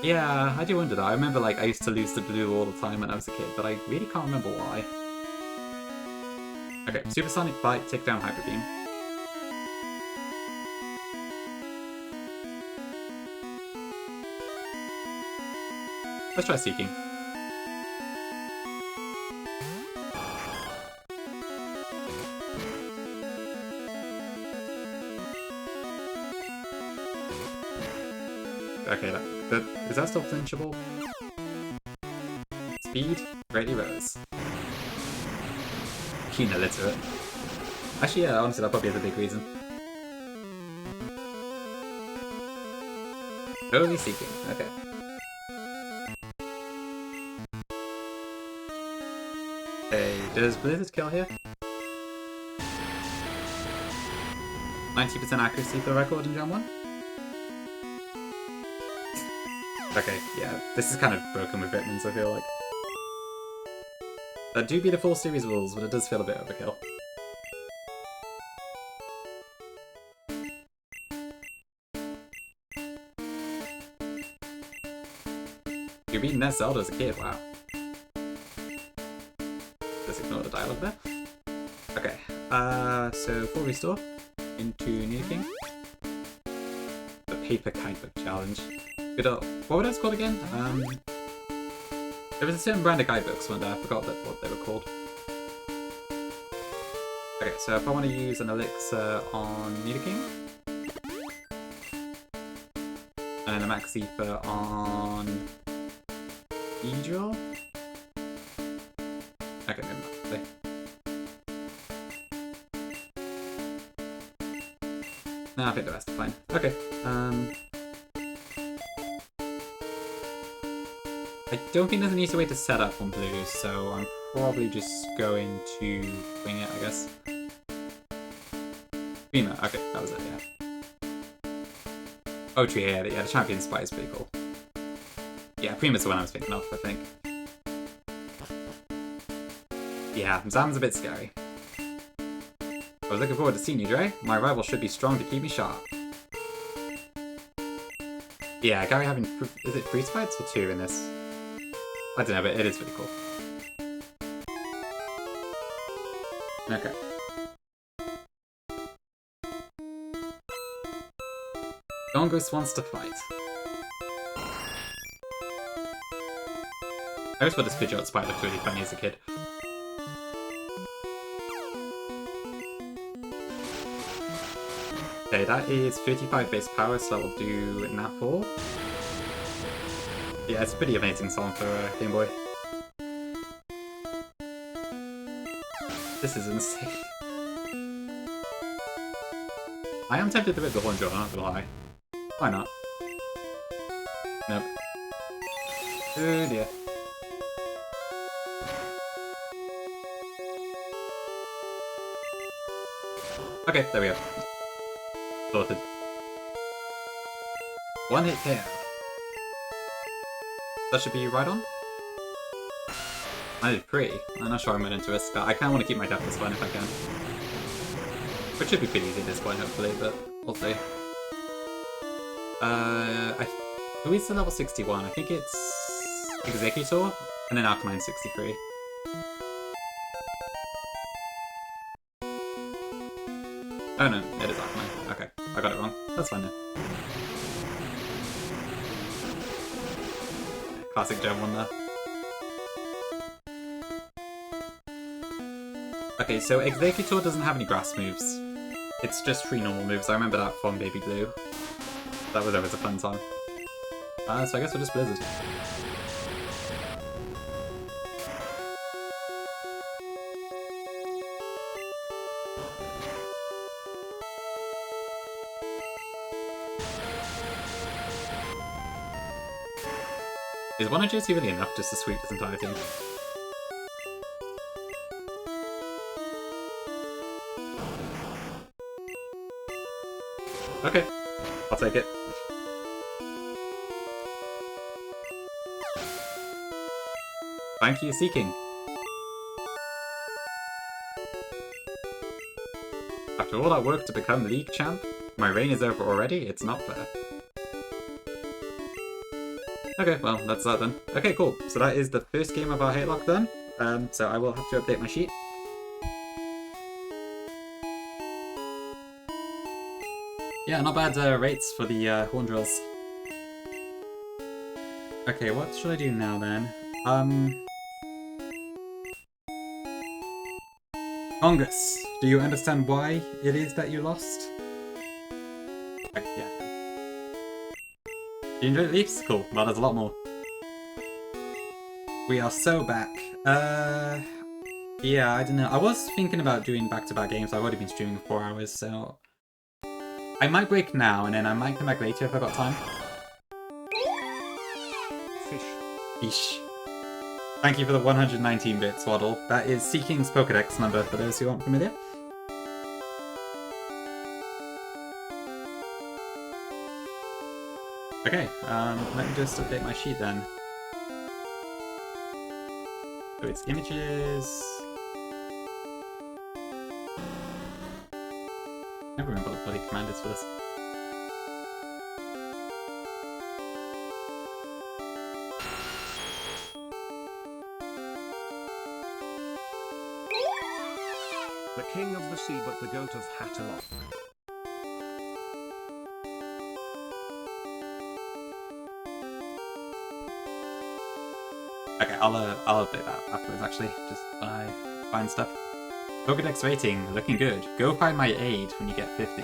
Yeah, I do wonder that. I remember, like, I used to lose the blue all the time when I was a kid, but I really can't remember why. Okay, Supersonic Bite, take down Hyper Beam. Let's try Seeking. Okay, is that still flinchable? Speed, Greatly Rose. Keen illiterate. Actually, yeah, honestly, that probably is a big reason. Totally Seeking, okay. Okay, does Blizzard kill here? 90% accuracy for the record in Gen 1? Okay, yeah, this is kind of broken with Bitmans, I feel like. That do be the full series rules, but it does feel a bit overkill. You're reading that Zelda as a kid, wow. Just ignore the dialogue there. Okay, so full restore into Nidoking. The Paper Kite Book Challenge. Good old, what were those called again? There was a certain brand of guidebooks, wasn't there? I forgot what they were called. Okay, so if I want to use an elixir on Nidoking, and a Max Ether on Beedrill. Okay, maybe not. No, I think the rest are fine. Okay, I don't think there's an easy way to set up on blue, so I'm probably just going to wing it, I guess. Prima, okay, that was it, yeah. Oh, true, yeah, the champion spy is pretty cool. Yeah, Prima's the one I was thinking of, I think. Yeah, Zam's a bit scary. I was looking forward to seeing you, Dre. My rival should be strong to keep me sharp. Yeah, Gary having, is it 3 fights or 2 in this? I don't know, but it is really cool. Okay. Dongus wants to fight. I always thought this Pidgeot Spite looked really funny as a kid. Okay, that is 35 base power, so that will do Nap 4. Yeah, it's a pretty amazing song for Game Boy. This is insane. I am tempted to rip the Hornjaw, I'm not gonna lie. Why not? Nope. Oh dear. Okay, there we go. Sorted. One hit KO. That should be right on. I did pretty. I'm not sure I'm willing to risk that. I kind of want to keep my Deathless One if I can. Which should be pretty easy at this point, hopefully, but we'll see. Who is the level 61? I think it's Executor, and then Alchemine 63. Oh no, it is Alchemine. Okay, I got it wrong. That's fine then. Classic Gem one there. Okay, so Executor doesn't have any grass moves. It's just 3 normal moves. I remember that from Baby Blue. That was always a fun time. So I guess we'll just Blizzard. Is one agility really enough just to sweep this entire team? Okay, I'll take it. Thank you, Seeking. After all that work to become League Champ, my reign is over already? It's not fair. Okay, well, that's that then. Okay, cool. So that is the first game of our Hatelocke then. So I will have to update my sheet. Yeah, not bad rates for the Horn Drills. Okay, what should I do now then? Mongus, do you understand why it is that you lost? Okay, yeah. You enjoyed Leafs? Cool. Well, there's a lot more. We are so back. Yeah, I don't know. I was thinking about doing back-to-back games. I've already been streaming for 4 hours, so... I might break now, and then I might come back later if I've got time. Fish. Fish. Thank you for the 119 bits, Waddle. That is Seeking's Pokedex number for those who aren't familiar. Okay, let me just update my sheet then. So it's images... I never remember what the bloody command is for this. The king of the sea but the goat of Hatelocke. Okay, I'll update that afterwards actually, just when I find stuff. Pokedex rating, looking good. Go find my aid when you get 50.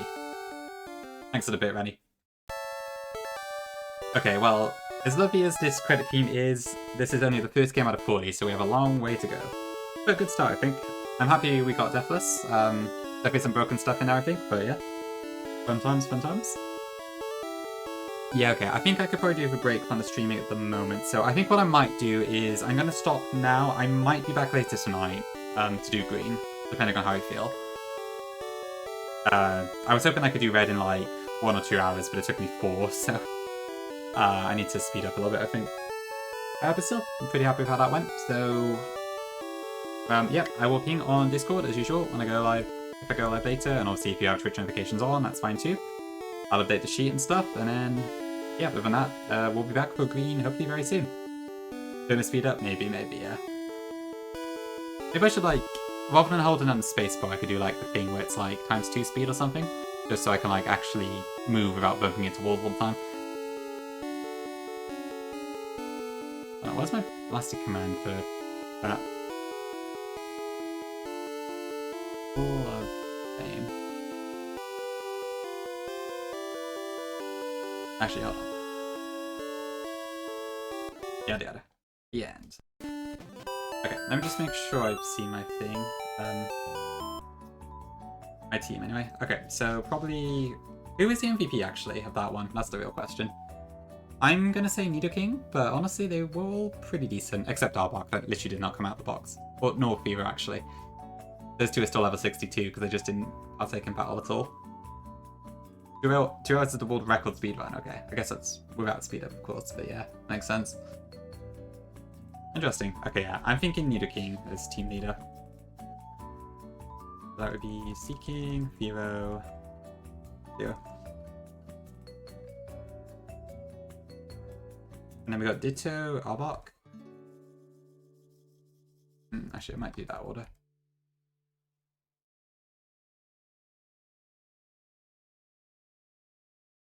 Thanks for the bit, Randy. Okay, well, as lovely as this credit theme is, this is only the first game out of 40, so we have a long way to go. But a good start, I think. I'm happy we got Deathless. Definitely some broken stuff in there, I think, but yeah. Fun times, fun times. Yeah, okay, I think I could probably do a break from the streaming at the moment, so I think what I might do is I'm going to stop now. I might be back later tonight to do green, depending on how I feel. I was hoping I could do red in like 1 or 2 hours, but it took me 4, so I need to speed up a little bit, I think. But still, I'm pretty happy with how that went, so yeah, I will ping on Discord as usual when I go live, if I go live later, and obviously if you have Twitch notifications on, that's fine too. I'll update the sheet and stuff, and then, yeah, other than that, we'll be back for green hopefully very soon. Gonna speed up? Maybe, yeah. Maybe I should, like, rather than holding on the spacebar, I could do, like, the thing where it's, like, ×2 speed or something, just so I can, like, actually move without bumping into walls all the time. What's my blasted command for that? Full of fame. Actually, hold on. Yada yada. The end. Okay, let me just make sure I've seen my thing. My team, anyway. Okay, so probably... Who is the MVP, actually, of that one? That's the real question. I'm gonna say Nidoking, but honestly, they were all pretty decent, except Arbok, that literally did not come out the box. Or North Fever, actually. Those two are still level 62, because they just didn't partake in battle at all. 2 hours is the world record speed run, okay. I guess that's without speed up, of course, but yeah, makes sense. Interesting. Okay, yeah, I'm thinking Nidoking as team leader. That would be Seeking, Fearow, Fearow. And then we got Ditto, Arbok. Actually, it might be that order.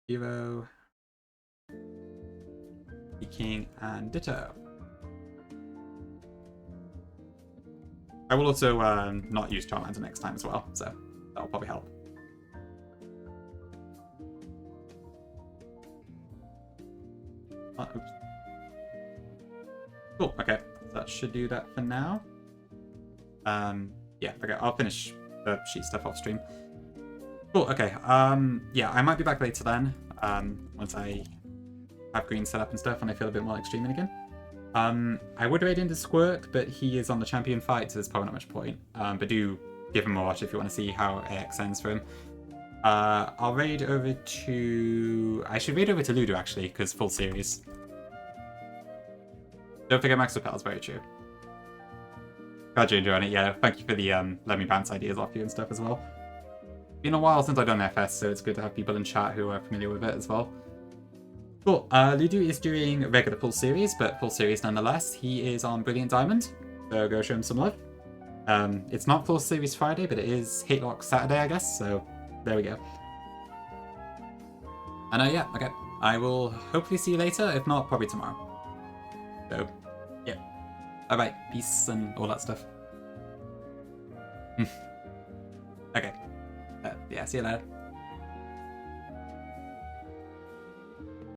Fearow, Seeking, and Ditto. I will also not use Charmander next time as well, so that'll probably help. Oops. Cool, okay. So that should do that for now. Yeah, okay, I'll finish the sheet stuff off stream. Cool, okay. Yeah, I might be back later then, once I have green set up and stuff and I feel a bit more like streaming again. I would raid into Squirk, but he is on the champion fight, so there's probably not much point. But do give him a watch if you want to see how AX ends for him. I'll raid over to... I should raid over to Ludo, actually, because full series. Don't forget Max Repel, very true. Glad you're enjoying it, yeah. Thank you for the let me bounce ideas off you and stuff as well. Been a while since I've done FS, so it's good to have people in chat who are familiar with it as well. Cool. Ludo is doing regular full series, but full series nonetheless. He is on Brilliant Diamond, so go show him some love. It's not full series Friday, but it is Hatelocke Saturday, I guess, so there we go. And yeah, okay. I will hopefully see you later, if not, probably tomorrow. So, yeah. Bye-bye. Peace and all that stuff. Okay. Yeah, see you later.